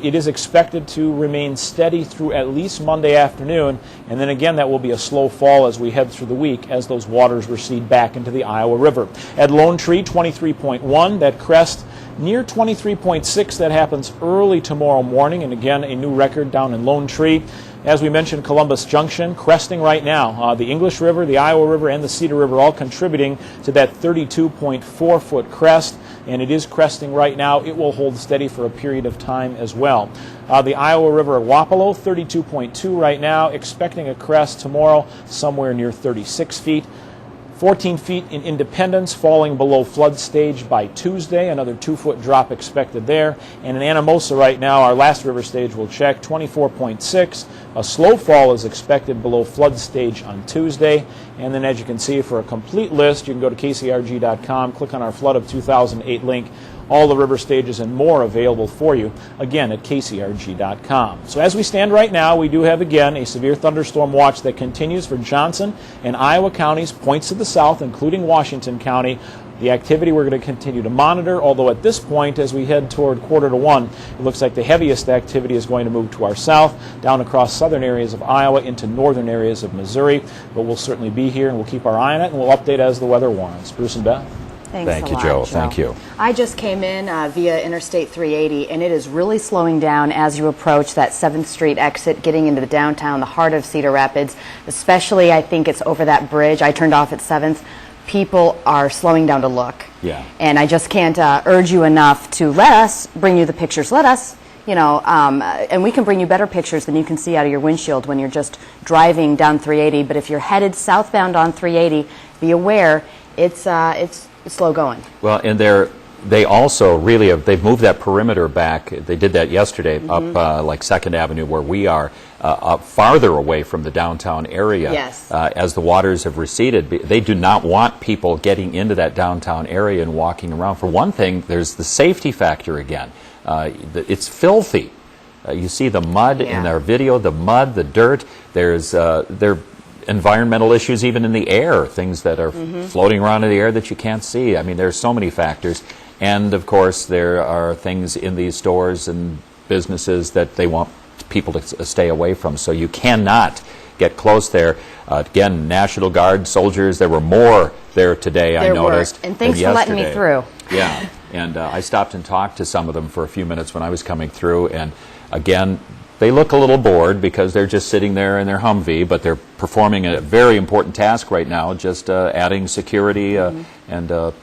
It is expected to remain steady through at least Monday afternoon, and then again that will be a slow fall as we head through the week as those waters recede back into the Iowa River. At Lone Tree, 23.1, that crest near 23.6. That happens early tomorrow morning, and again a new record down in Lone Tree. As we mentioned, Columbus Junction cresting right now. The English River, the Iowa River, and the Cedar River all contributing to that 32.4 foot crest, and it is cresting right now. It will hold steady for a period of time as well. The Iowa River at Wapello, 32.2 right now, expecting a crest tomorrow somewhere near 36 feet. 14 feet in Independence, falling below flood stage by Tuesday. Another 2-foot drop expected there. And in Anamosa right now, our last river stage will check 24.6. A slow fall is expected below flood stage on Tuesday. And then as you can see, for a complete list, you can go to kcrg.com, click on our Flood of 2008 link. All the river stages and more available for you, again, at kcrg.com. So as we stand right now, we do have, again, a severe thunderstorm watch that continues for Johnson and Iowa counties, points to the south, including Washington County. The activity we're going to continue to monitor, although at this point, as we head toward 12:45, it looks like the heaviest activity is going to move to our south, down across southern areas of Iowa into northern areas of Missouri. But we'll certainly be here, and we'll keep our eye on it, and we'll update as the weather warrants. Bruce and Beth? Thank you, Joe. Thank you. I just came in via Interstate 380, and it is really slowing down as you approach that 7th Street exit, getting into the downtown, the heart of Cedar Rapids. Especially, I think it's over that bridge. I turned off at 7th. People are slowing down to look. Yeah. And I just can't urge you enough to let us bring you the pictures. Let us, and we can bring you better pictures than you can see out of your windshield when you're just driving down 380. But if you're headed southbound on 380, be aware it's slow going. Well, and they also really they've moved that perimeter back. They did that yesterday up like 2nd Avenue where we are, up farther away from the downtown area. Yes. As the waters have receded, they do not want people getting into that downtown area and walking around. For one thing, there's the safety factor again. It's filthy. You see the mud in our video, the mud, the dirt. There's environmental issues even in the air, things that are floating around in the air that you can't see. I mean, there's so many factors. And, of course, there are things in these stores and businesses that they want people to stay away from. So you cannot get close there. Again, National Guard soldiers, there were more there today, I noticed. And thanks for letting me through. Yeah, and I stopped and talked to some of them for a few minutes when I was coming through. And, again, they look a little bored because they're just sitting there in their Humvee, but they're performing a very important task right now, just adding security and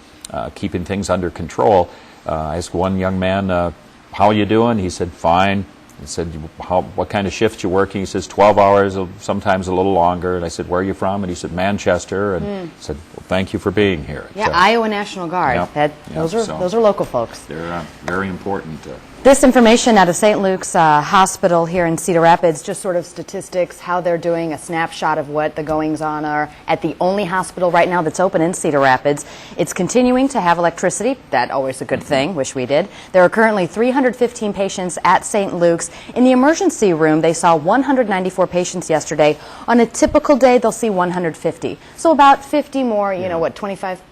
keeping things under control. I asked one young man, how are you doing? He said, fine. I said, what kind of shift you working? He says, 12 hours, sometimes a little longer. And I said, where are you from? And he said, Manchester. And I said, well, thank you for being here. Yeah, so, Iowa National Guard. Those are local folks. They're very important. This information out of St. Luke's Hospital here in Cedar Rapids, just sort of statistics, how they're doing, a snapshot of what the goings-on are at the only hospital right now that's open in Cedar Rapids. It's continuing to have electricity. That always a good thing. Wish we did. There are currently 315 patients at St. Luke's. In the emergency room, they saw 194 patients yesterday. On a typical day, they'll see 150. So about 50 more, 25?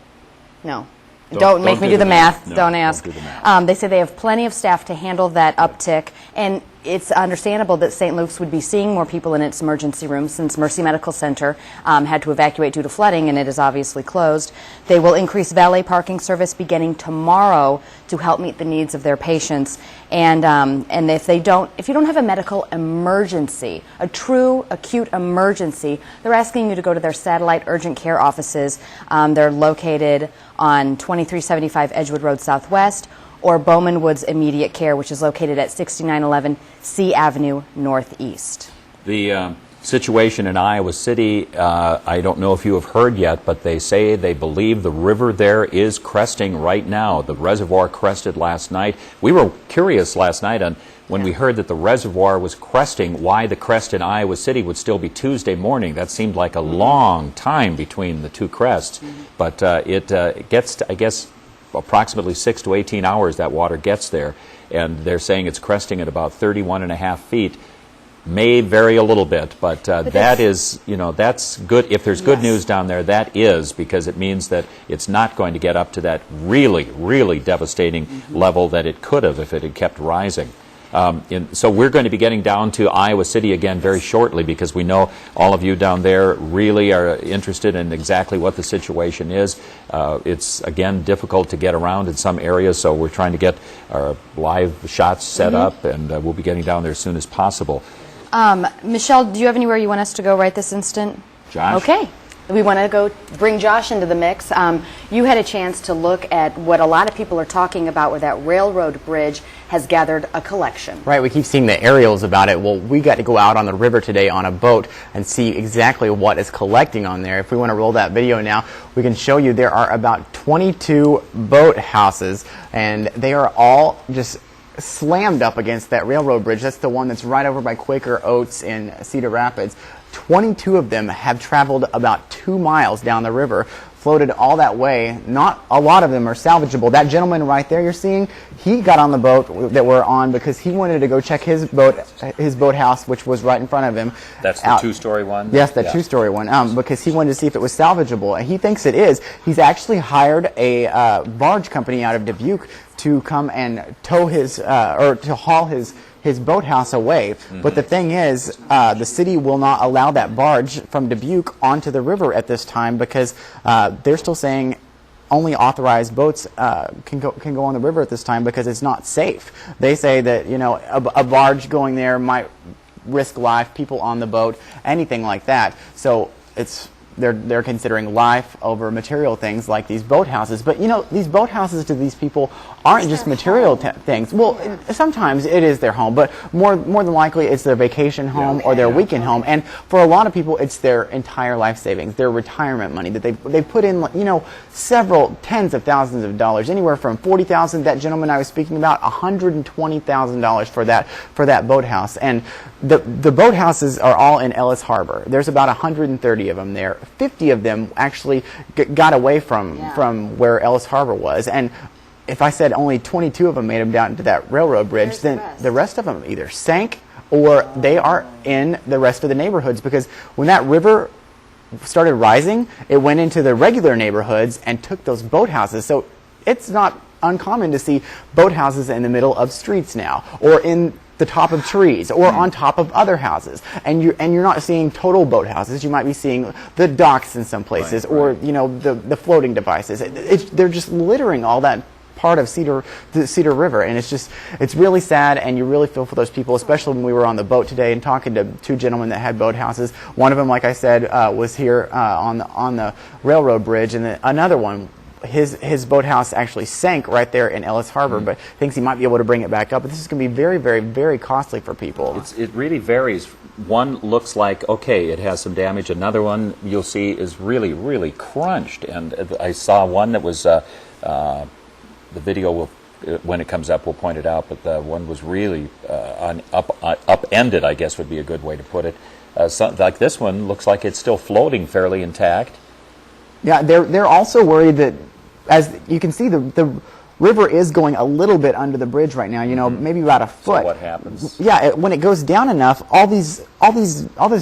No. Don't make me do the math. No, don't ask. Don't do the math. They say they have plenty of staff to handle that uptick, and it's understandable that St. Luke's would be seeing more people in its emergency room since Mercy Medical Center had to evacuate due to flooding, and it is obviously closed. They will increase valet parking service beginning tomorrow to help meet the needs of their patients. And if you don't have a medical emergency, a true acute emergency, they're asking you to go to their satellite urgent care offices. They're located on 2375 Edgewood Road Southwest, or Bowman Woods Immediate Care, which is located at 6911 C Avenue Northeast. The situation in Iowa City, I don't know if you have heard yet, but they say they believe the river there is cresting right now. The reservoir crested last night. We were curious last night on when we heard that the reservoir was cresting, why the crest in Iowa City would still be Tuesday morning. That seemed like a long time between the two crests, but it gets to, I guess, approximately 6 to 18 hours that water gets there, and they're saying it's cresting at about 31.5 feet. May vary a little bit, but that is, you know, that's good. If there's good news down there, that is, because it means that it's not going to get up to that really, really devastating level that it could have if it had kept rising. So we're going to be getting down to Iowa City again very shortly, because we know all of you down there really are interested in exactly what the situation is. It's, again, difficult to get around in some areas, so we're trying to get our live shots set up, and we'll be getting down there as soon as possible. Michelle, do you have anywhere you want us to go right this instant? Josh? Okay. We want to go bring Josh into the mix. You had a chance to look at what a lot of people are talking about, where that railroad bridge has gathered a collection. Right, we keep seeing the aerials about it. Well, we got to go out on the river today on a boat and see exactly what is collecting on there. If we want to roll that video now, we can show you there are about 22 boat houses, and they are all just slammed up against that railroad bridge. That's the one that's right over by Quaker Oats in Cedar Rapids. 22 of them have traveled about 2 miles down the river, floated all that way. Not a lot of them are salvageable. That gentleman right there you're seeing, he got on the boat that we're on because he wanted to go check his boathouse, which was right in front of him. That's the two-story one? Yes, that two-story one, because he wanted to see if it was salvageable, and he thinks it is. He's actually hired a barge company out of Dubuque to come and tow his, or to haul his boathouse away. But the thing is, the city will not allow that barge from Dubuque onto the river at this time, because they're still saying only authorized boats can go on the river at this time, because it's not safe. They say that, you know, a barge going there might risk life, people on the boat, anything like that. So they're considering life over material things like these boathouses. But, you know, these boathouses to these people aren't just material things. Well, sometimes it is their home, but more than likely it's their vacation home or their weekend home. And for a lot of people, it's their entire life savings, their retirement money that they put in, you know, several tens of thousands of dollars, anywhere from $40,000, that gentleman I was speaking about, $120,000 for that boathouse. And the boathouses are all in Ellis Harbor. There's about 130 of them there. 50 of them actually got away from where Ellis Harbor was. And if I said only 22 of them made them down to that railroad bridge, then the rest of them either sank or they are in the rest of the neighborhoods, because when that river started rising, it went into the regular neighborhoods and took those boathouses. So it's not uncommon to see boathouses in the middle of streets now, or in the top of trees, or on top of other houses, and you're not seeing total boathouses. You might be seeing the docks in some places, or you know, the floating devices. They're just littering all that part of the Cedar River, and it's really sad, and you really feel for those people, especially when we were on the boat today and talking to two gentlemen that had boathouses. One of them, like I said, was here on the railroad bridge, and another one, his boathouse actually sank right there in Ellis Harbor, but thinks he might be able to bring it back up. But this is going to be very, very, very costly for people. It really varies. One looks like, okay, it has some damage. Another one you'll see is really, really crunched. And I saw one that was, the video will, when it comes up, we'll point it out, but the one was really upended, I guess would be a good way to put it. Like this one looks like it's still floating fairly intact. Yeah, they're also worried that, as you can see, the river is going a little bit under the bridge right now. You know, maybe about a foot. So what happens? Yeah, when it goes down enough, all this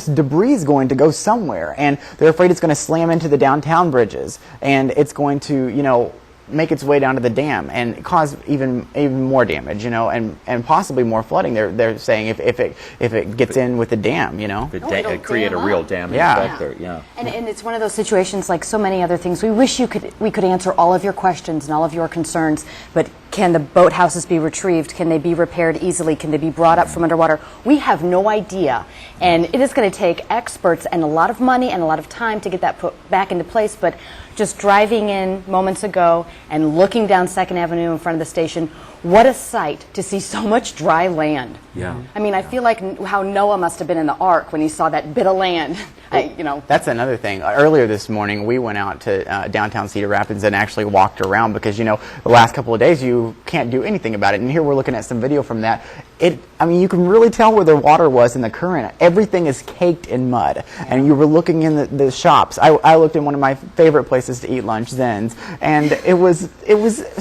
debris is going to go somewhere, and they're afraid it's going to slam into the downtown bridges, and it's going to, you know, make its way down to the dam and cause even more damage, you know, and possibly more flooding. They're saying if it gets in with the dam, you know, it create a real damage effect there. Yeah. And it's one of those situations, like so many other things. We wish we could answer all of your questions and all of your concerns, but can the boathouses be retrieved? Can they be repaired easily? Can they be brought up from underwater? We have no idea, and it is going to take experts and a lot of money and a lot of time to get that put back into place. But just driving in moments ago and looking down 2nd Avenue in front of the station, what a sight to see so much dry land. Yeah. I mean, I feel like how Noah must have been in the ark when he saw that bit of land. You know. That's another thing. Earlier this morning, we went out to downtown Cedar Rapids and actually walked around because, you know, the last couple of days you can't do anything about it. And here we're looking at some video from that. I mean, you can really tell where the water was in the current. Everything is caked in mud. And you were looking in the shops. I looked in one of my favorite places to eat lunch, Zen's, and it was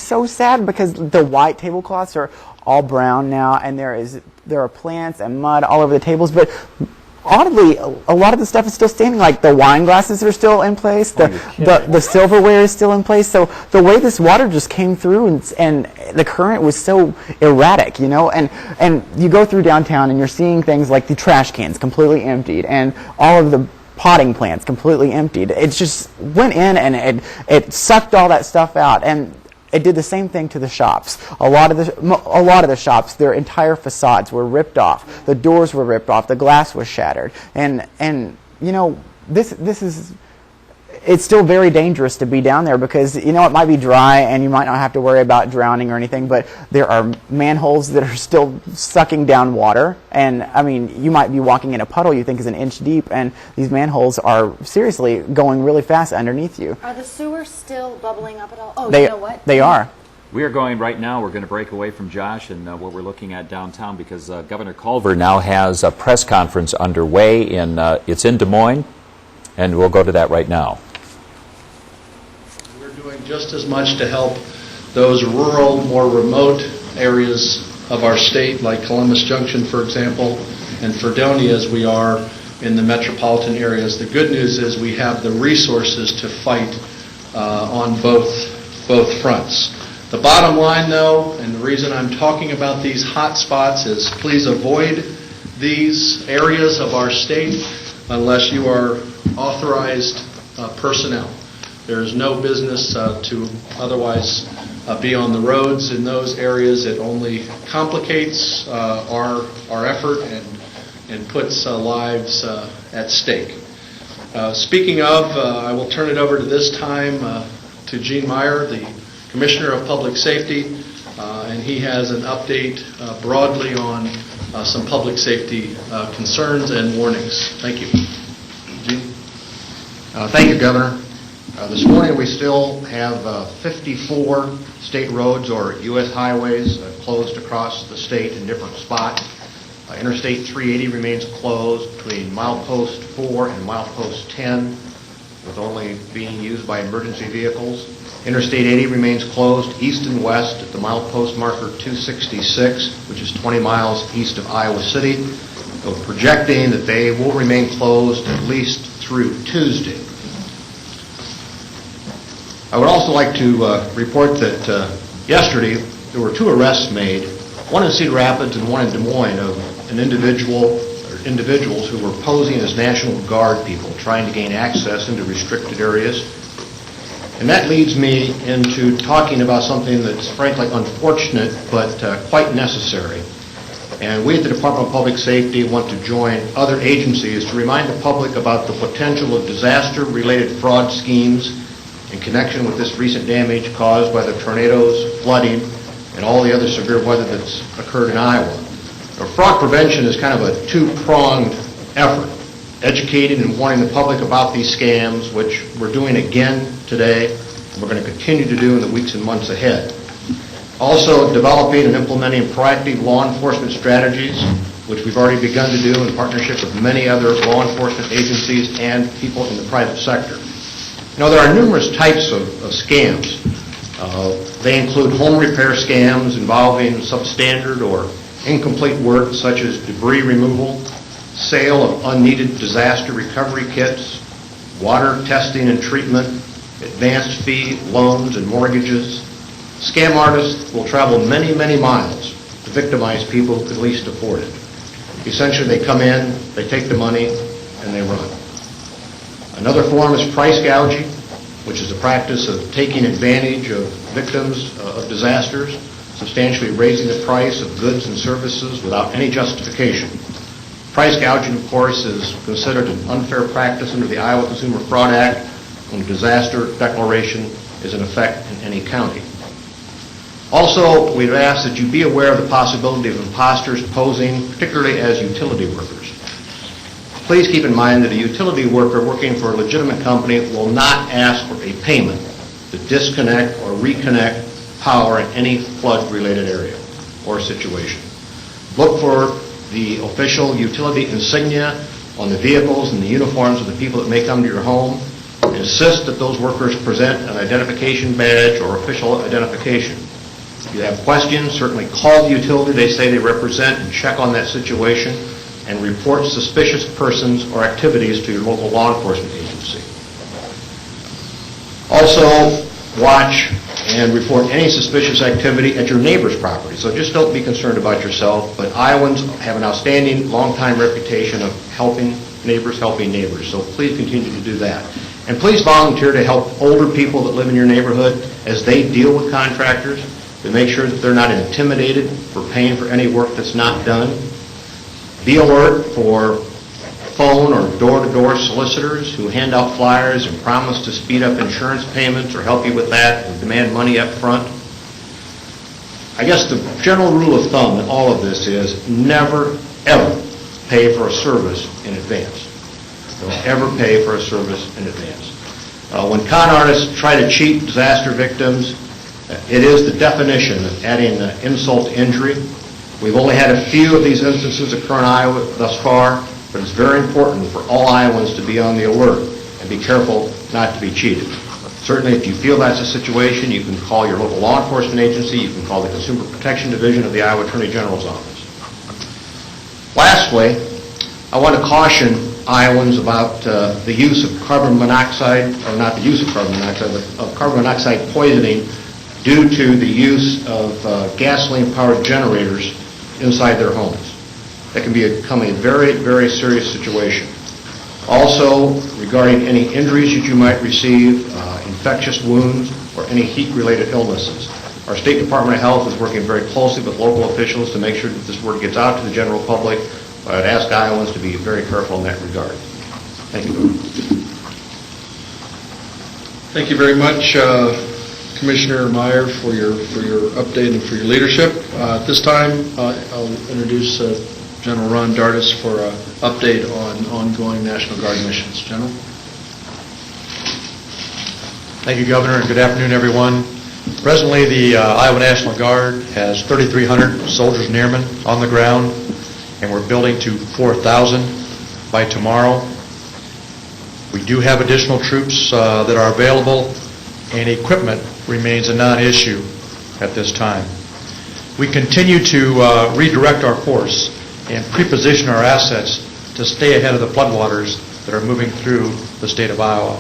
so sad because the white tablecloths are all brown now, and there are plants and mud all over the tables, but oddly, a lot of the stuff is still standing. Like the wine glasses are still in place, the silverware is still in place. So the way this water just came through and the current was so erratic, you know. And you go through downtown and you're seeing things like the trash cans completely emptied and all of the potting plants completely emptied. It just went in and it sucked all that stuff out. And it did the same thing to the shops. A lot of the shops, their entire facades were ripped off. The doors were ripped off. The glass was shattered. And you know, this is, it's still very dangerous to be down there because, you know, it might be dry and you might not have to worry about drowning or anything, but there are manholes that are still sucking down water. And I mean, you might be walking in a puddle you think is an inch deep, and these manholes are seriously going really fast underneath you. Are the sewers still bubbling up at all? Oh, you know what? They are. We are going right now, we're going to break away from Josh and what we're looking at downtown because Governor Culver now has a press conference underway. It's in Des Moines, and we'll go to that right now. Doing just as much to help those rural, more remote areas of our state, like Columbus Junction, for example, and Fredonia, as we are in the metropolitan areas. The good news is we have the resources to fight on both fronts. The bottom line, though, and the reason I'm talking about these hot spots is please avoid these areas of our state unless you are authorized personnel. There is no business to otherwise be on the roads in those areas. It only complicates our effort and puts lives at stake. Speaking of, I will turn it over to this time to Gene Meyer, the Commissioner of Public Safety, and he has an update broadly on some public safety concerns and warnings. Thank you. Gene? Thank you, Governor. This morning we still have 54 state roads or U.S. highways closed across the state in different spots. Interstate 380 remains closed between milepost 4 and milepost 10, with only being used by emergency vehicles. Interstate 80 remains closed east and west at the milepost marker 266, which is 20 miles east of Iowa City. We're projecting that they will remain closed at least through Tuesday. I would also like to report that yesterday there were 2 arrests made, one in Cedar Rapids and one in Des Moines, of an individuals who were posing as National Guard people trying to gain access into restricted areas. And that leads me into talking about something that's frankly unfortunate but quite necessary. And we at the Department of Public Safety want to join other agencies to remind the public about the potential of disaster-related fraud schemes in connection with this recent damage caused by the tornadoes, flooding, and all the other severe weather that's occurred in Iowa. Fraud prevention is kind of a 2-pronged effort, educating and warning the public about these scams, which we're doing again today, and we're going to continue to do in the weeks and months ahead. Also, developing and implementing proactive law enforcement strategies, which we've already begun to do in partnership with many other law enforcement agencies and people in the private sector. You know, there are numerous types of scams. They include home repair scams involving substandard or incomplete work such as debris removal, sale of unneeded disaster recovery kits, water testing and treatment, advanced fee loans and mortgages. Scam artists will travel many, many miles to victimize people who could least afford it. Essentially, they come in, they take the money, and they run. Another form is price gouging, which is the practice of taking advantage of victims of disasters, substantially raising the price of goods and services without any justification. Price gouging, of course, is considered an unfair practice under the Iowa Consumer Fraud Act, when a disaster declaration is in effect in any county. Also, we've asked that you be aware of the possibility of imposters posing, particularly as utility workers. Please keep in mind that a utility worker working for a legitimate company will not ask for a payment to disconnect or reconnect power in any flood-related area or situation. Look for the official utility insignia on the vehicles and the uniforms of the people that may come to your home. Insist that those workers present an identification badge or official identification. If you have questions, certainly call the utility they say they represent and check on that situation and report suspicious persons or activities to your local law enforcement agency. Also, watch and report any suspicious activity at your neighbor's property. So just don't be concerned about yourself, but Iowans have an outstanding long-time reputation of helping neighbors. So please continue to do that. And please volunteer to help older people that live in your neighborhood as they deal with contractors, to make sure that they're not intimidated for paying for any work that's not done. Be alert for phone or door-to-door solicitors who hand out flyers and promise to speed up insurance payments or help you with that and demand money up front. I guess the general rule of thumb in all of this is never, ever pay for a service in advance. Don't ever pay for a service in advance. When con artists try to cheat disaster victims, it is the definition of adding insult to injury. We've only had a few of these instances occur in Iowa thus far, but it's very important for all Iowans to be on the alert and be careful not to be cheated. Certainly, if you feel that's a situation, you can call your local law enforcement agency, you can call the Consumer Protection Division of the Iowa Attorney General's office. Lastly, I want to caution Iowans about the use of carbon monoxide, or not the use of carbon monoxide, but of carbon monoxide poisoning due to the use of gasoline-powered generators inside their homes. That can become a very, very serious situation. Also, regarding any injuries that you might receive, infectious wounds, or any heat-related illnesses. Our State Department of Health is working very closely with local officials to make sure that this word gets out to the general public. I'd ask Iowans to be very careful in that regard. Thank you. Thank you very much, Commissioner Meyer, for your update and for your leadership. At this time, I'll introduce General Ron Dardis for an update on ongoing National Guard missions. General? Thank you, Governor, and good afternoon, everyone. Presently, the Iowa National Guard has 3,300 soldiers and airmen on the ground, and we're building to 4,000 by tomorrow. We do have additional troops that are available, and equipment remains a non-issue at this time. We continue to redirect our force and pre-position our assets to stay ahead of the floodwaters that are moving through the state of Iowa.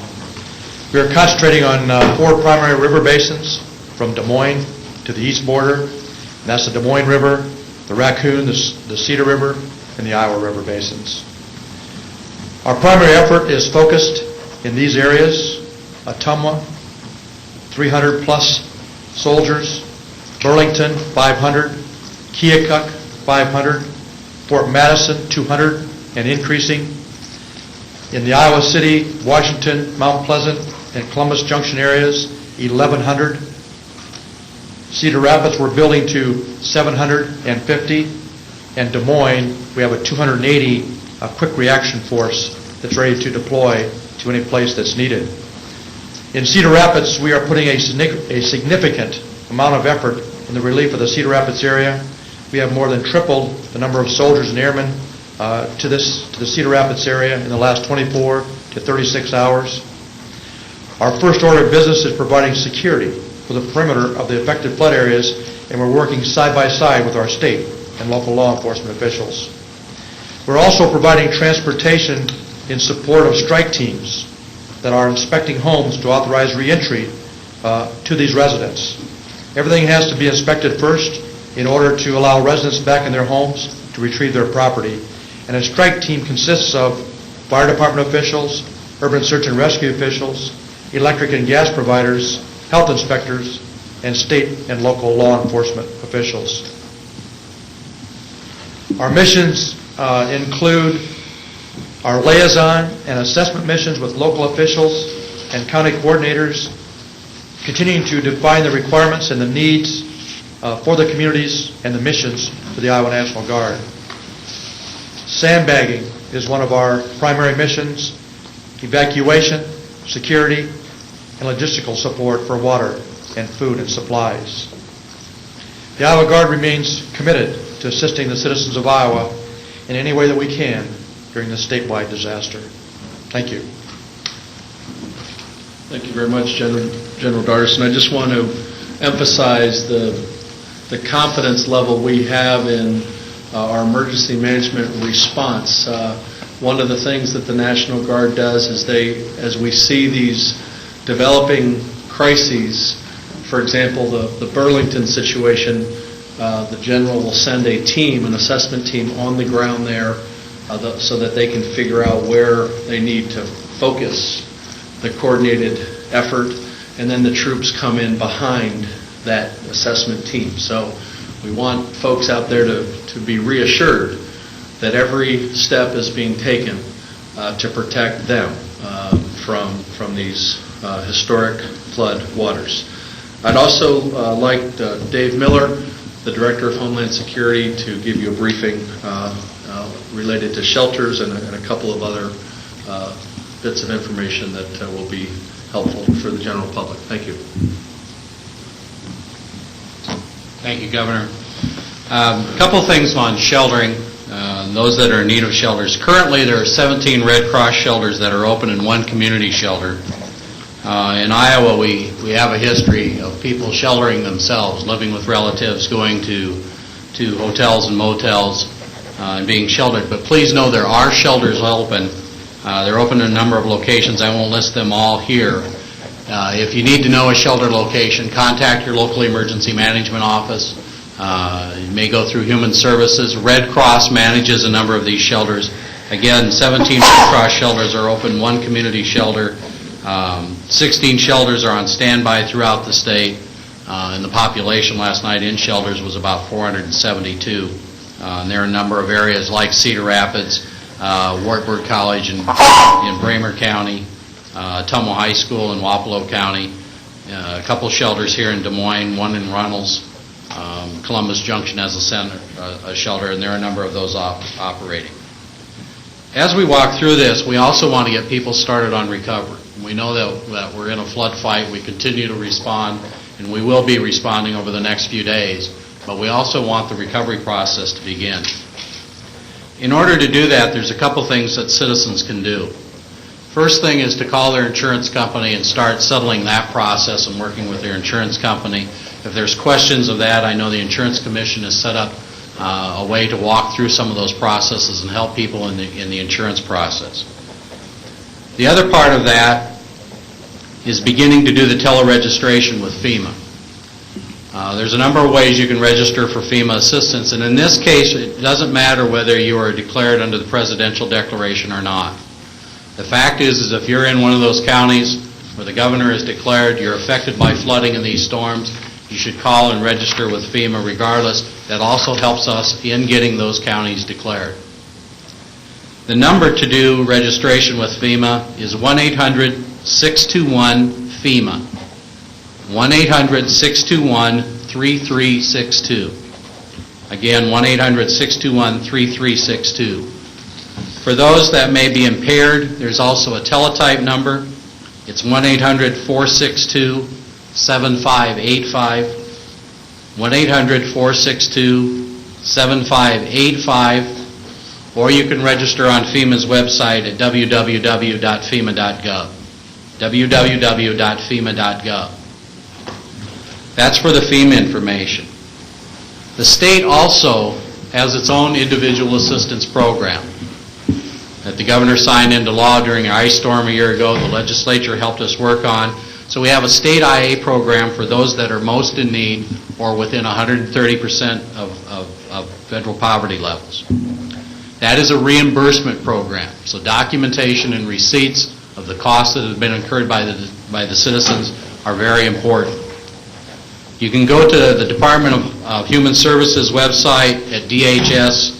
We are concentrating on 4 primary river basins from Des Moines to the east border, and that's the Des Moines River, the Raccoon, the Cedar River, and the Iowa River basins. Our primary effort is focused in these areas: Ottumwa, 300 plus soldiers, Burlington, 500, Keokuk, 500, Fort Madison, 200, and increasing. In the Iowa City, Washington, Mount Pleasant, and Columbus Junction areas, 1,100. Cedar Rapids, we're building to 750. And Des Moines, we have a 280 quick reaction force that's ready to deploy to any place that's needed. In Cedar Rapids, we are putting a significant amount of effort in the relief of the Cedar Rapids area. We have more than tripled the number of soldiers and airmen to the Cedar Rapids area in the last 24 to 36 hours. Our first order of business is providing security for the perimeter of the affected flood areas, and we're working side by side with our state and local law enforcement officials. We're also providing transportation in support of strike teams that are inspecting homes to authorize reentry to these residents. Everything has to be inspected first in order to allow residents back in their homes to retrieve their property. And a strike team consists of fire department officials, urban search and rescue officials, electric and gas providers, health inspectors, and state and local law enforcement officials. Our missions include our liaison and assessment missions with local officials and county coordinators, continuing to define the requirements and the needs for the communities and the missions for the Iowa National Guard. Sandbagging is one of our primary missions, evacuation, security, and logistical support for water and food and supplies. The Iowa Guard remains committed to assisting the citizens of Iowa in any way that we can during this statewide disaster. Thank you. Thank you very much, General Darson. I just want to emphasize the confidence level we have in our emergency management response. One of the things that the National Guard does is as we see these developing crises, for example, the Burlington situation, the General will send a team, an assessment team on the ground there so that they can figure out where they need to focus the coordinated effort, and then the troops come in behind that assessment team. So we want folks out there to be reassured that every step is being taken to protect them from these historic flood waters. I'd also like Dave Miller, the Director of Homeland Security, to give you a briefing related to shelters and a couple of other bits of information that will be helpful for the general public. Thank you. Thank you, Governor. A couple things on sheltering, those that are in need of shelters. Currently, there are 17 Red Cross shelters that are open and 1 community shelter. In Iowa, we have a history of people sheltering themselves, living with relatives, going to hotels and motels, and being sheltered. But please know there are shelters open. They're open in a number of locations. I won't list them all here. If you need to know a shelter location, contact your local emergency management office. You may go through Human Services. Red Cross manages a number of these shelters. Again, 17 Red Cross shelters are open, 1 community shelter. 16 shelters are on standby throughout the state. And the population last night in shelters was about 472. And there are a number of areas like Cedar Rapids, Wartburg College in Bramer County, Tumwa High School in Wapello County, a couple shelters here in Des Moines, 1 in Runnels. Columbus Junction has a shelter, and there are a number of those operating. As we walk through this, we also want to get people started on recovery. We know that we're in a flood fight. We continue to respond, and we will be responding over the next few days, but we also want the recovery process to begin. In order to do that, there's a couple things that citizens can do. First thing is to call their insurance company and start settling that process and working with their insurance company. If there's questions of that, I know the Insurance Commission has set up a way to walk through some of those processes and help people in the insurance process. The other part of that is beginning to do the teleregistration with FEMA. There's a number of ways you can register for FEMA assistance, and in this case, it doesn't matter whether you are declared under the Presidential Declaration or not. The fact is if you're in one of those counties where the governor has declared you're affected by flooding in these storms, you should call and register with FEMA regardless. That also helps us in getting those counties declared. The number to do registration with FEMA is 1-800-621-FEMA. 1-800-621-3362. Again, 1-800-621-3362. For those that may be impaired, there's also a teletype number. It's 1-800-462-7585. 1-800-462-7585. Or you can register on FEMA's website at www.fema.gov. www.fema.gov. That's for the FEMA information. The state also has its own individual assistance program that the governor signed into law during an ice storm a year ago. The legislature helped us work on. So we have a state IA program for those that are most in need or within 130% of federal poverty levels. That is a reimbursement program. So documentation and receipts of the costs that have been incurred by the citizens are very important. You can go to the Department of Human Services website at dhs.iowa.gov.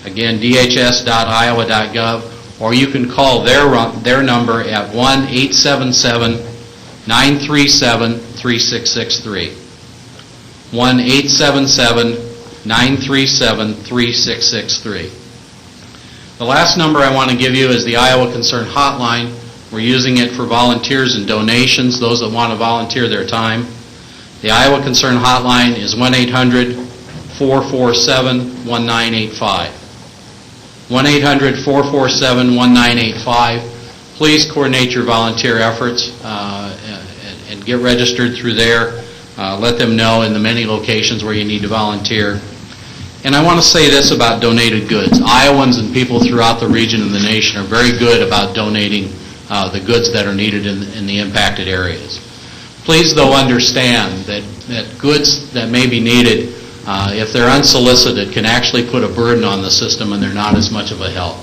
Again, dhs.iowa.gov. or you can call their number at 1-877-937-3663. 1-877-937-3663. The last number I want to give you is the Iowa Concern Hotline. We're using it for volunteers and donations, those that want to volunteer their time. The Iowa Concern Hotline is 1-800-447-1985. 1-800-447-1985. Please coordinate your volunteer efforts and get registered through there. Let them know in the many locations where you need to volunteer. And I want to say this about donated goods. Iowans and people throughout the region and the nation are very good about donating the goods that are needed in the impacted areas. Please, though, understand that goods that may be needed, if they're unsolicited, can actually put a burden on the system, and they're not as much of a help.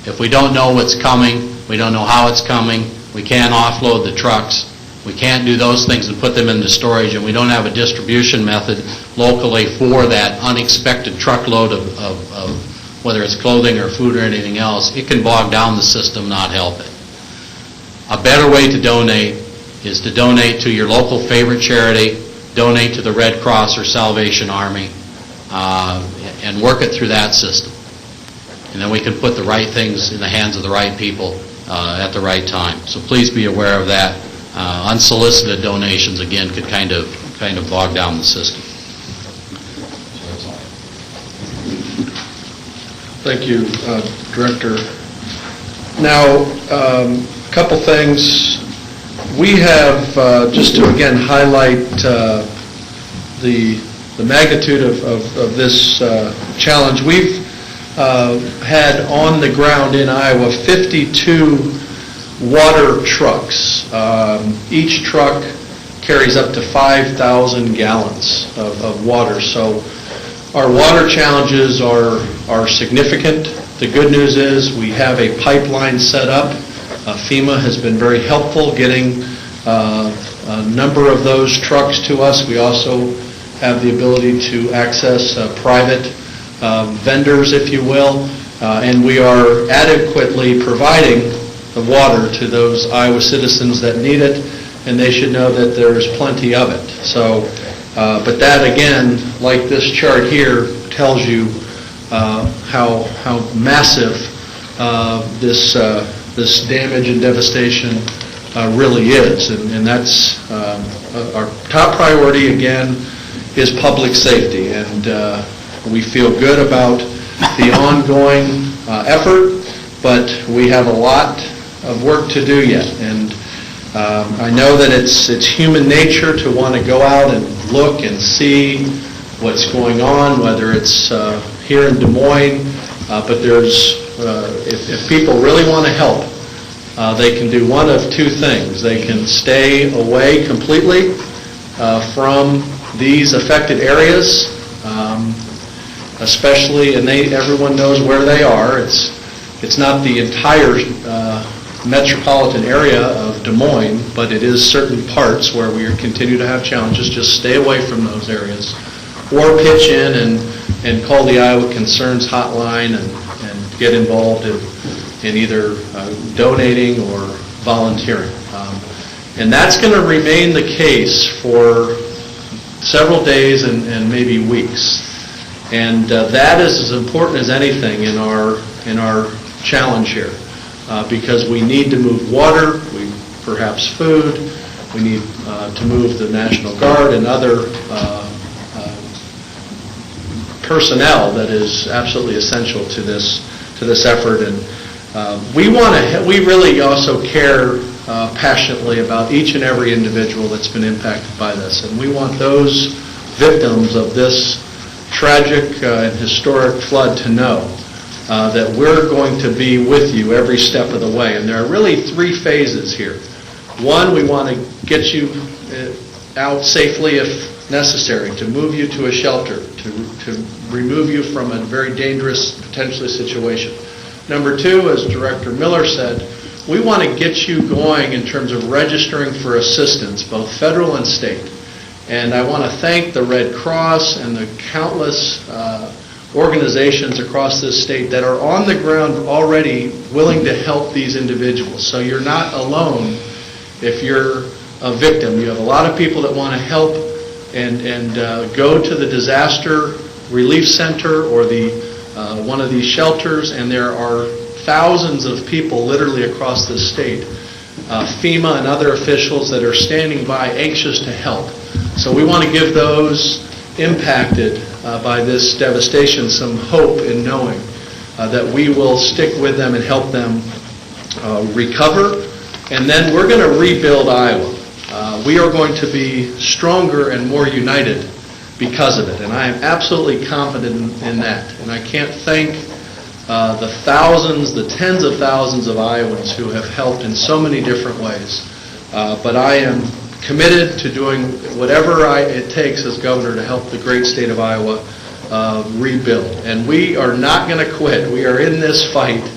If we don't know what's coming, we don't know how it's coming, we can't offload the trucks, we can't do those things and put them into storage, and we don't have a distribution method locally for that unexpected truckload of whether it's clothing or food or anything else, it can bog down the system, not help it. A better way to donate is to donate to your local favorite charity, donate to the Red Cross or Salvation Army, and work it through that system. And then we can put the right things in the hands of the right people at the right time. So please be aware of that. Unsolicited donations, again, could kind of bog down the system. Thank you, Director. Now, a couple things. We have, just to again highlight the magnitude of this challenge, we've had on the ground in Iowa 52 water trucks. Each truck carries up to 5,000 gallons of water. So our water challenges are significant. The good news is we have a pipeline set up. FEMA has been very helpful getting a number of those trucks to us. We also have the ability to access private vendors, if you will, and we are adequately providing the water to those Iowa citizens that need it, and they should know that there's plenty of it. So, but that again, like this chart here, tells you how massive this damage and devastation really is, and that's our top priority. Again, is public safety, and we feel good about the ongoing effort, but we have a lot of work to do yet. And I know that it's human nature to want to go out and look and see what's going on, whether it's here in Des Moines, but there's if people really want to help, they can do one of two things. They can stay away completely from these affected areas, especially, and everyone knows where they are. It's not the entire metropolitan area of Des Moines, but it is certain parts where we continue to have challenges. Just stay away from those areas, or pitch in and call the Iowa Concerns Hotline and get involved in either donating or volunteering. And that's going to remain the case for several days and maybe weeks. And that is as important as anything in our challenge here, because we need to move water, perhaps food, we need to move the National Guard and other personnel that is absolutely essential to this effort. And we really also care passionately about each and every individual that's been impacted by this, and we want those victims of this tragic and historic flood to know that we're going to be with you every step of the way. And there are really three phases here. One, we want to get you out safely if necessary, to move you to a shelter, to remove you from a very dangerous, potentially, situation. Number two, as Director Miller said, we want to get you going in terms of registering for assistance, both federal and state. And I want to thank the Red Cross and the countless organizations across this state that are on the ground already willing to help these individuals. So you're not alone if you're a victim. You have a lot of people that want to help and go to the disaster relief center or the one of these shelters, and there are thousands of people literally across this state, FEMA and other officials that are standing by anxious to help. So we want to give those impacted by this devastation some hope in knowing that we will stick with them and help them recover. And then we're going to rebuild Iowa. We are going to be stronger and more united because of it, and I am absolutely confident in that. And I can't thank the thousands, the tens of thousands of Iowans who have helped in so many different ways. But I am committed to doing whatever it takes as governor to help the great state of Iowa rebuild. And we are not going to quit. We are in this fight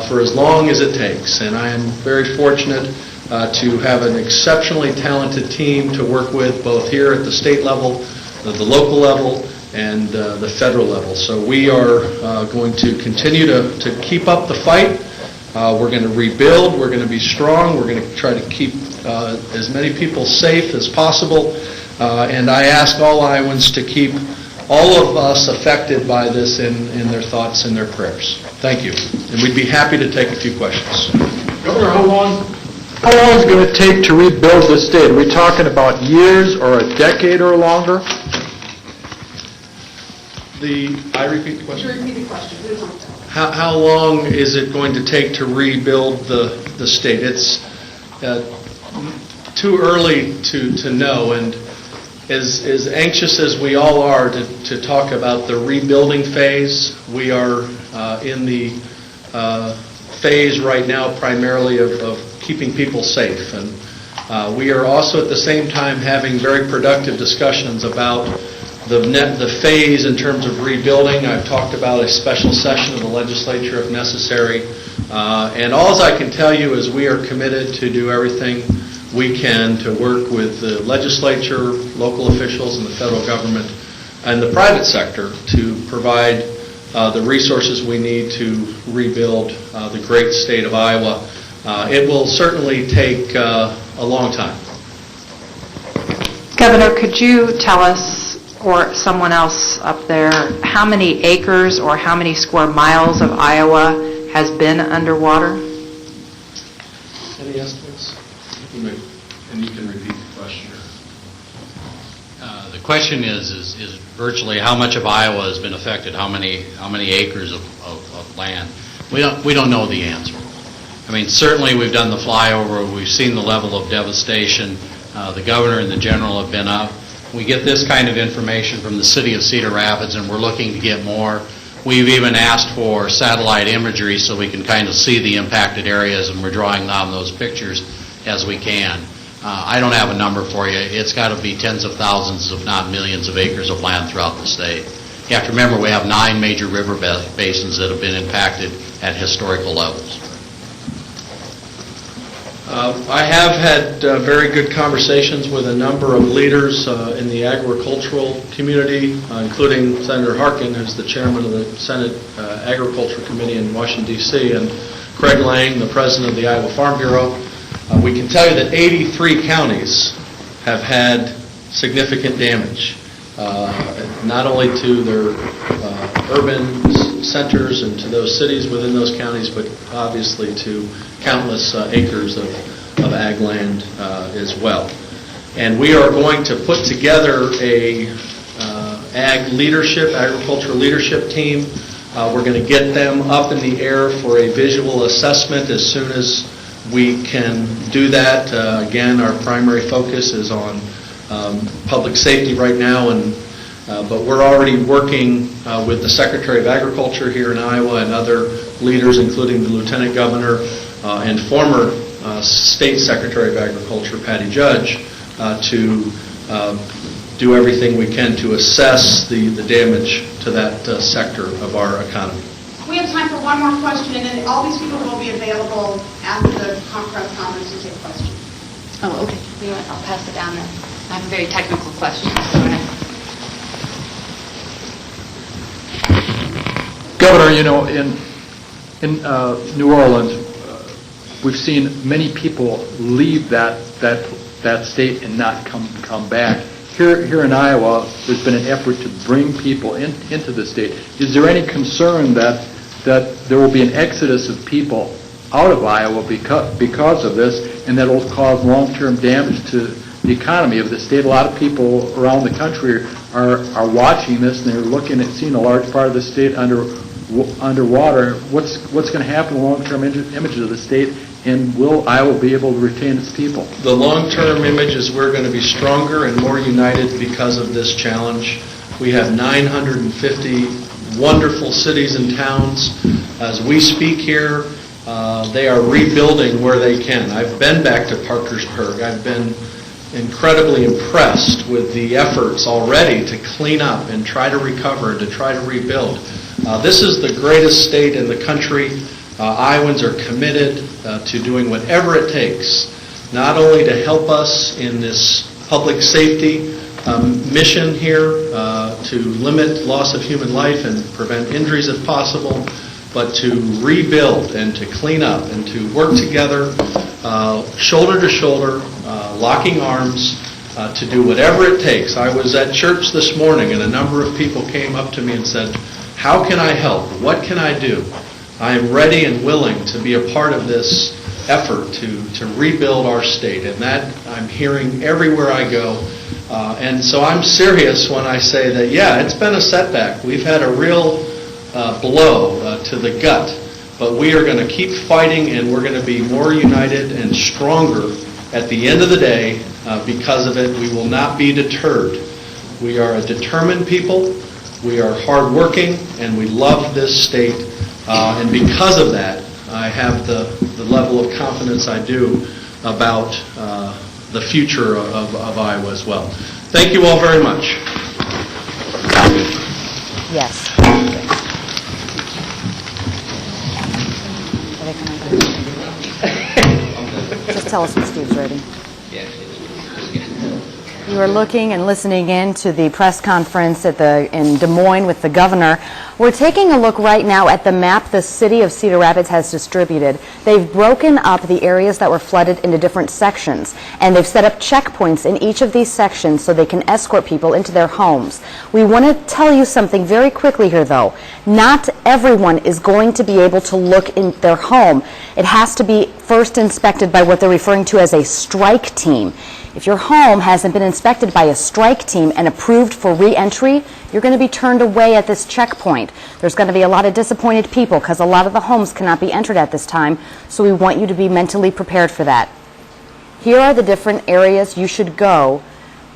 for as long as it takes. And I am very fortunate to have an exceptionally talented team to work with, both here at the state level, the local level, and the federal level. So we are going to continue to keep up the fight. We're going to rebuild. We're going to be strong. We're going to try to keep as many people safe as possible. And I ask all Iowans to keep all of us affected by this in their thoughts and their prayers. Thank you. And we'd be happy to take a few questions. Governor, how long is it going to take to rebuild the state? Are we talking about years or a decade or longer? I repeat the question? Repeat the question. How long is it going to take to rebuild the state? It's too early to know, and as anxious as we all are to talk about the rebuilding phase, we are in the phase right now primarily of keeping people safe. And we are also at the same time having very productive discussions about the phase in terms of rebuilding. I've talked about a special session of the legislature if necessary. And all I can tell you is we are committed to do everything we can to work with the legislature, local officials, and the federal government and the private sector to provide the resources we need to rebuild the great state of Iowa. It will certainly take a long time. Governor, could you tell us, or someone else up there, how many acres or how many square miles of Iowa has been underwater? Any estimates? And you can repeat the question. The question is virtually how much of Iowa has been affected, how many acres of land. We don't know the answer. I mean, certainly we've done the flyover, we've seen the level of devastation, the governor and the general have been up. We get this kind of information from the city of Cedar Rapids, and we're looking to get more. We've even asked for satellite imagery so we can kind of see the impacted areas, and we're drawing down those pictures as we can. I don't have a number for you. It's got to be tens of thousands, if not millions of acres of land throughout the state. You have to remember we have 9 major river basins that have been impacted at historical levels. I have had very good conversations with a number of leaders in the agricultural community, including Senator Harkin, who's the chairman of the Senate Agriculture Committee in Washington, D.C., and Craig Lang, the president of the Iowa Farm Bureau. We can tell you that 83 counties have had significant damage, not only to their urban centers and to those cities within those counties, but obviously to countless acres of ag land as well. And we are going to put together a agricultural leadership team. We're going to get them up in the air for a visual assessment as soon as we can do that. Again, our primary focus is on public safety right now, but we're already working with the Secretary of Agriculture here in Iowa and other leaders, including the Lieutenant Governor and former State Secretary of Agriculture, Patty Judge, to do everything we can to assess the damage to that sector of our economy. We have time for one more question, and then all these people will be available after the press conference to take questions. Oh, okay. I'll pass it down then. I have a very technical question. Governor, you know, in New Orleans, we've seen many people leave that state and not come back. Here in Iowa, there's been an effort to bring people into the state. Is there any concern that there will be an exodus of people out of Iowa because of this, and that will cause long-term damage to the economy of the state? A lot of people around the country are watching this, and they're looking at seeing a large part of the state underwater. What's going to happen to long-term images of the state, and will Iowa be able to retain its people? The long-term image is we're going to be stronger and more united because of this challenge. We have 950 wonderful cities and towns. As we speak here, they are rebuilding where they can. I've been back to Parkersburg. I've been incredibly impressed with the efforts already to clean up and try to recover and to try to rebuild. This is the greatest state in the country. Iowans are committed to doing whatever it takes, not only to help us in this public safety mission here to limit loss of human life and prevent injuries if possible, but to rebuild and to clean up and to work together, shoulder to shoulder, locking arms, to do whatever it takes. I was at church this morning and a number of people came up to me and said, "How can I help? What can I do?" I am ready and willing to be a part of this effort to rebuild our state, and that I'm hearing everywhere I go. And so I'm serious when I say that, yeah, it's been a setback. We've had a real blow to the gut, but we are going to keep fighting, and we're going to be more united and stronger at the end of the day because of it. We will not be deterred. We are a determined people. We are hardworking, and we love this state. And because of that, I have the level of confidence I do about the future of Iowa as well. Thank you all very much. Yes. Just tell us when Steve's ready. You are looking and listening in to the press conference in Des Moines with the governor. We're taking a look right now at the map the city of Cedar Rapids has distributed. They've broken up the areas that were flooded into different sections, and they've set up checkpoints in each of these sections so they can escort people into their homes. We want to tell you something very quickly here, though. Not everyone is going to be able to look in their home. It has to be first inspected by what they're referring to as a strike team. If your home hasn't been inspected by a strike team and approved for re-entry, you're going to be turned away at this checkpoint. There's going to be a lot of disappointed people because a lot of the homes cannot be entered at this time, so we want you to be mentally prepared for that. Here are the different areas you should go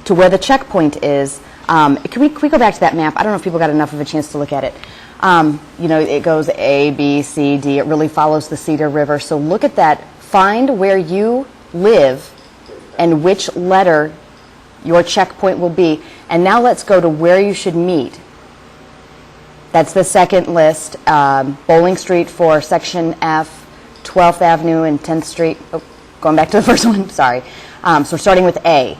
to where the checkpoint is. Can we go back to that map? I don't know if people got enough of a chance to look at it. You know, it goes A, B, C, D. It really follows the Cedar River. So look at that. Find where you live and which letter your checkpoint will be. And now let's go to where you should meet. That's the second list. Bowling Street for Section F, 12th Avenue and 10th Street. Oh, going back to the first one, sorry. So we're starting with A.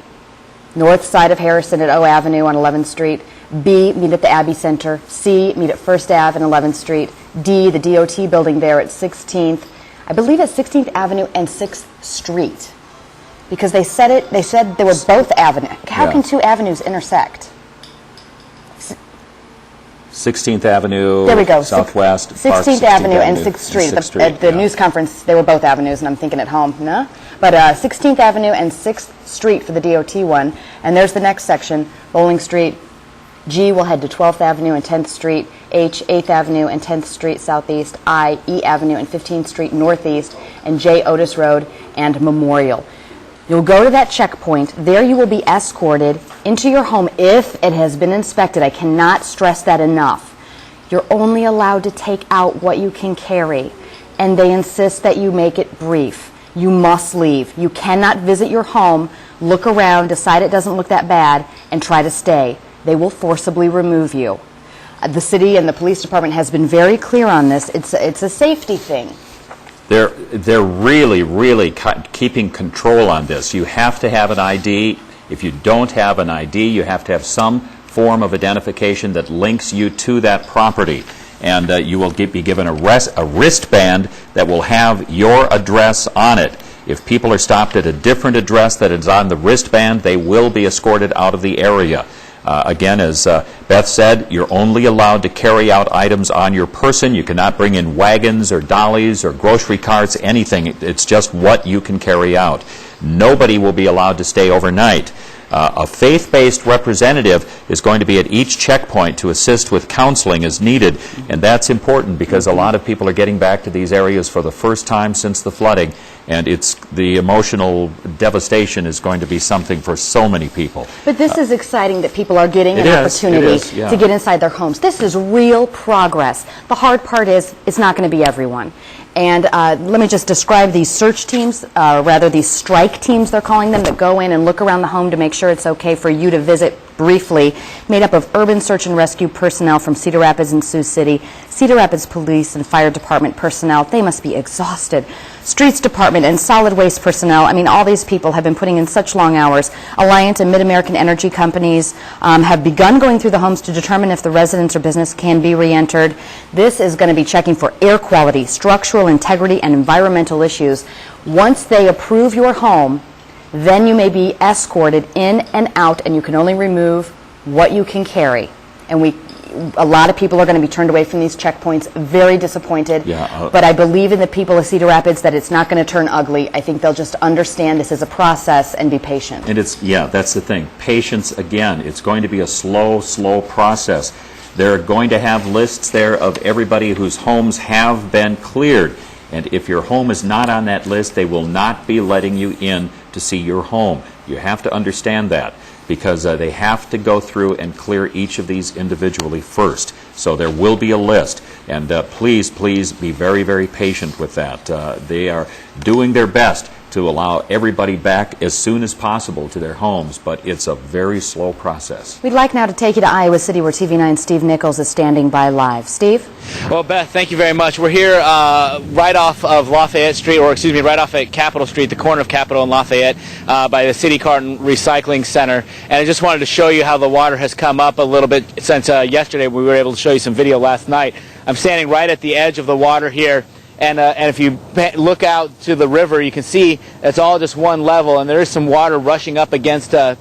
North side of Harrison at O Avenue on 11th Street. B, meet at the Abbey Center. C, meet at 1st Ave and 11th Street. D, the DOT building there at 16th. I believe at 16th Avenue and 6th Street. Because they said they were both avenues. How can two avenues intersect? 16th Avenue, there we go. Southwest, 16th Avenue and 6th Street. At the news conference, they were both avenues, and I'm thinking at home, no? But 16th Avenue and 6th Street for the DOT one. And there's the next section, Bowling Street. G will head to 12th Avenue and 10th Street. H, 8th Avenue and 10th Street Southeast. I, E Avenue and 15th Street Northeast. And J, Otis Road and Memorial. You'll go to that checkpoint. There you will be escorted into your home if it has been inspected. I cannot stress that enough. You're only allowed to take out what you can carry, and they insist that you make it brief. You must leave. You cannot visit your home, look around, decide it doesn't look that bad, and try to stay. They will forcibly remove you. The city and the police department has been very clear on this. It's a safety thing. They're really keeping control on this. You have to have an ID. If you don't have an ID, you have to have some form of identification that links you to that property. and you will be given a wristband that will have your address on it. If people are stopped at a different address that is on the wristband, they will be escorted out of the area. Again, as Beth said, you're only allowed to carry out items on your person. You cannot bring in wagons or dollies or grocery carts, anything. It's just what you can carry out. Nobody will be allowed to stay overnight. A faith-based representative is going to be at each checkpoint to assist with counseling as needed, and that's important because a lot of people are getting back to these areas for the first time since the flooding, and the emotional devastation is going to be something for so many people. But this is exciting that people are getting an opportunity to get inside their homes. This is real progress. The hard part is it's not going to be everyone. And let me just describe these search teams, rather these strike teams they're calling them, that go in and look around the home to make sure it's okay for you to visit briefly, made up of urban search and rescue personnel from Cedar Rapids and Sioux City, Cedar Rapids Police and Fire Department personnel. They must be exhausted. Streets Department and solid waste personnel. I mean, all these people have been putting in such long hours. Alliant and Mid-American Energy companies have begun going through the homes to determine if the residents or business can be re-entered. This is going to be checking for air quality, structural integrity, and environmental issues. Once they approve your home, then you may be escorted in and out, and you can only remove what you can carry. And a lot of people are going to be turned away from these checkpoints, very disappointed. But I believe in the people of Cedar Rapids that it's not going to turn ugly. I think they'll just understand this is a process and be patient. And that's the thing. Patience, again, it's going to be a slow process. They're going to have lists there of everybody whose homes have been cleared. And if your home is not on that list, they will not be letting you in to see your home. You have to understand that, because they have to go through and clear each of these individually first. So there will be a list, and please be very patient with that. They are doing their best to allow everybody back as soon as possible to their homes, but it's a very slow process. We'd like now to take you to Iowa City, where TV9's Steve Nichols is standing by live. Steve? Well, Beth, thank you very much. We're here right off of Lafayette Street, or excuse me, right off at Capitol Street, the corner of Capitol and Lafayette, by the City Carton Recycling Center. And I just wanted to show you how the water has come up a little bit since yesterday. We were able to show you some video last night. I'm standing right at the edge of the water here. And if you look out to the river, you can see it's all just one level, and there is some water rushing up against the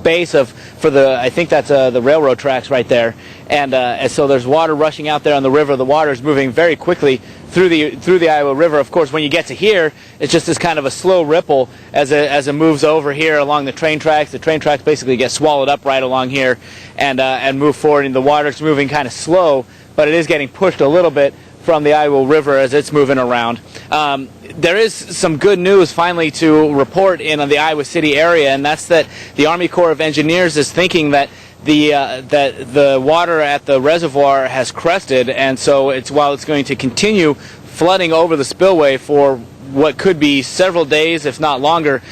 base I think that's the railroad tracks right there. And so there's water rushing out there on the river. The water is moving very quickly through the Iowa River. Of course, when you get to here, it's just this kind of a slow ripple as it moves over here along the train tracks. The train tracks basically get swallowed up right along here and move forward. And the water's moving kind of slow, but it is getting pushed a little bit from the Iowa River as it's moving around. There is some good news finally to report in the Iowa City area, and that's that the Army Corps of Engineers is thinking that the water at the reservoir has crested, and so while it's going to continue flooding over the spillway for what could be several days, if not longer,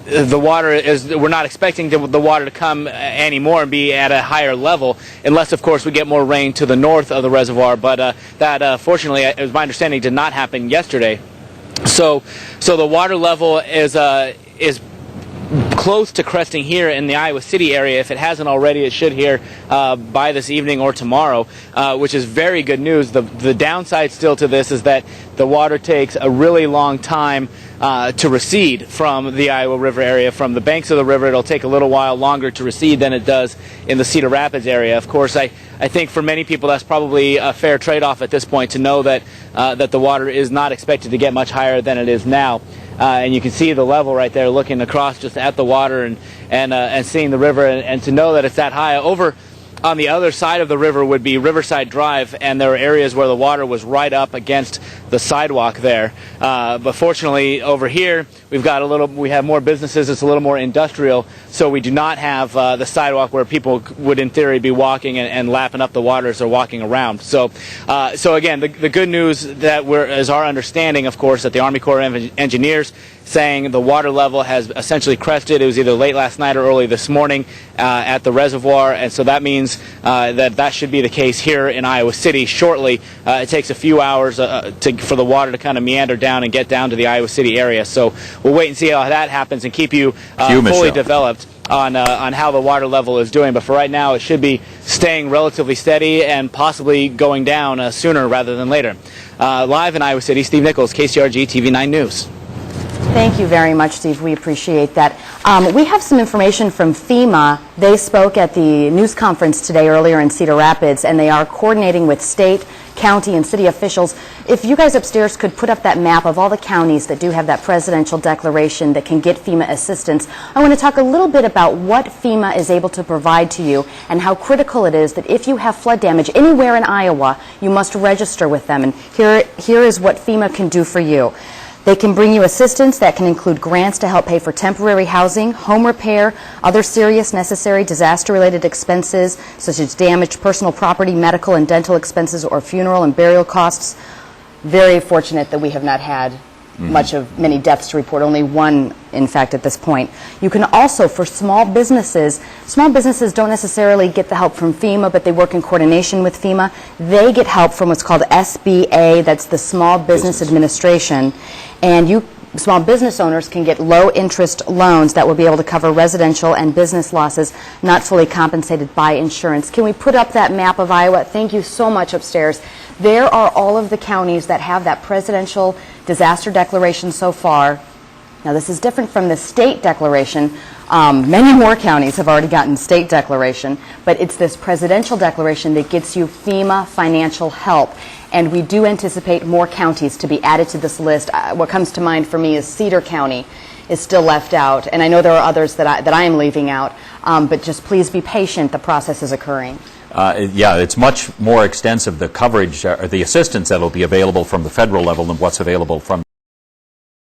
we're not expecting the water to come anymore and be at a higher level, unless, of course, we get more rain to the north of the reservoir. But that, fortunately, it was my understanding, did not happen yesterday. So the water level is close to cresting here in the Iowa City area. If it hasn't already, it should here by this evening or tomorrow, which is very good news. The downside still to this is that the water takes a really long time to recede from the Iowa River area. From the banks of the river, it'll take a little while longer to recede than it does in the Cedar Rapids area. Of course, I think for many people that's probably a fair trade-off at this point, to know that the water is not expected to get much higher than it is now. And you can see the level right there, looking across just at the water and seeing the river, and to know that it's that high. Over on the other side of the river would be Riverside Drive, and there are areas where the water was right up against the sidewalk there. But fortunately, over here we have more businesses. It's a little more industrial, so we do not have the sidewalk where people would, in theory, be walking and lapping up the water as they're walking around. So again, the good news is our understanding, of course, that the Army Corps of Engineers saying the water level has essentially crested. It was either late last night or early this morning at the reservoir, and so that means that should be the case here in Iowa City shortly. It takes a few hours for the water to kind of meander down and get down to the Iowa City area. So we'll wait and see how that happens and keep you fully developed on how the water level is doing. But for right now, it should be staying relatively steady and possibly going down sooner rather than later. Live in Iowa City, Steve Nichols, KCRG TV9 News. Thank you very much, Steve. We appreciate that. We have some information from FEMA. They spoke at the news conference today earlier in Cedar Rapids, and they are coordinating with state, county, and city officials. If you guys upstairs could put up that map of all the counties that do have that presidential declaration that can get FEMA assistance, I want to talk a little bit about what FEMA is able to provide to you and how critical it is that if you have flood damage anywhere in Iowa, you must register with them. And here is what FEMA can do for you. They can bring you assistance that can include grants to help pay for temporary housing, home repair, other serious necessary disaster-related expenses such as damaged personal property, medical and dental expenses, or funeral and burial costs. Very fortunate that we have not had many deaths to report, only one, in fact, at this point. You can also, for small businesses don't necessarily get the help from FEMA, but they work in coordination with FEMA. They get help from what's called SBA, that's the Small Business Administration, and small business owners can get low-interest loans that will be able to cover residential and business losses not fully compensated by insurance. Can we put up that map of Iowa? Thank you so much upstairs. There are all of the counties that have that presidential disaster declaration so far. Now, this is different from the state declaration. Many more counties have already gotten state declaration, but it's this presidential declaration that gets you FEMA financial help. And we do anticipate more counties to be added to this list. What comes to mind for me is Cedar County is still left out, and I know there are others that I am leaving out, but just please be patient. The process is occurring. Yeah, it's much more extensive, the coverage, or the assistance that will be available from the federal level than what's available from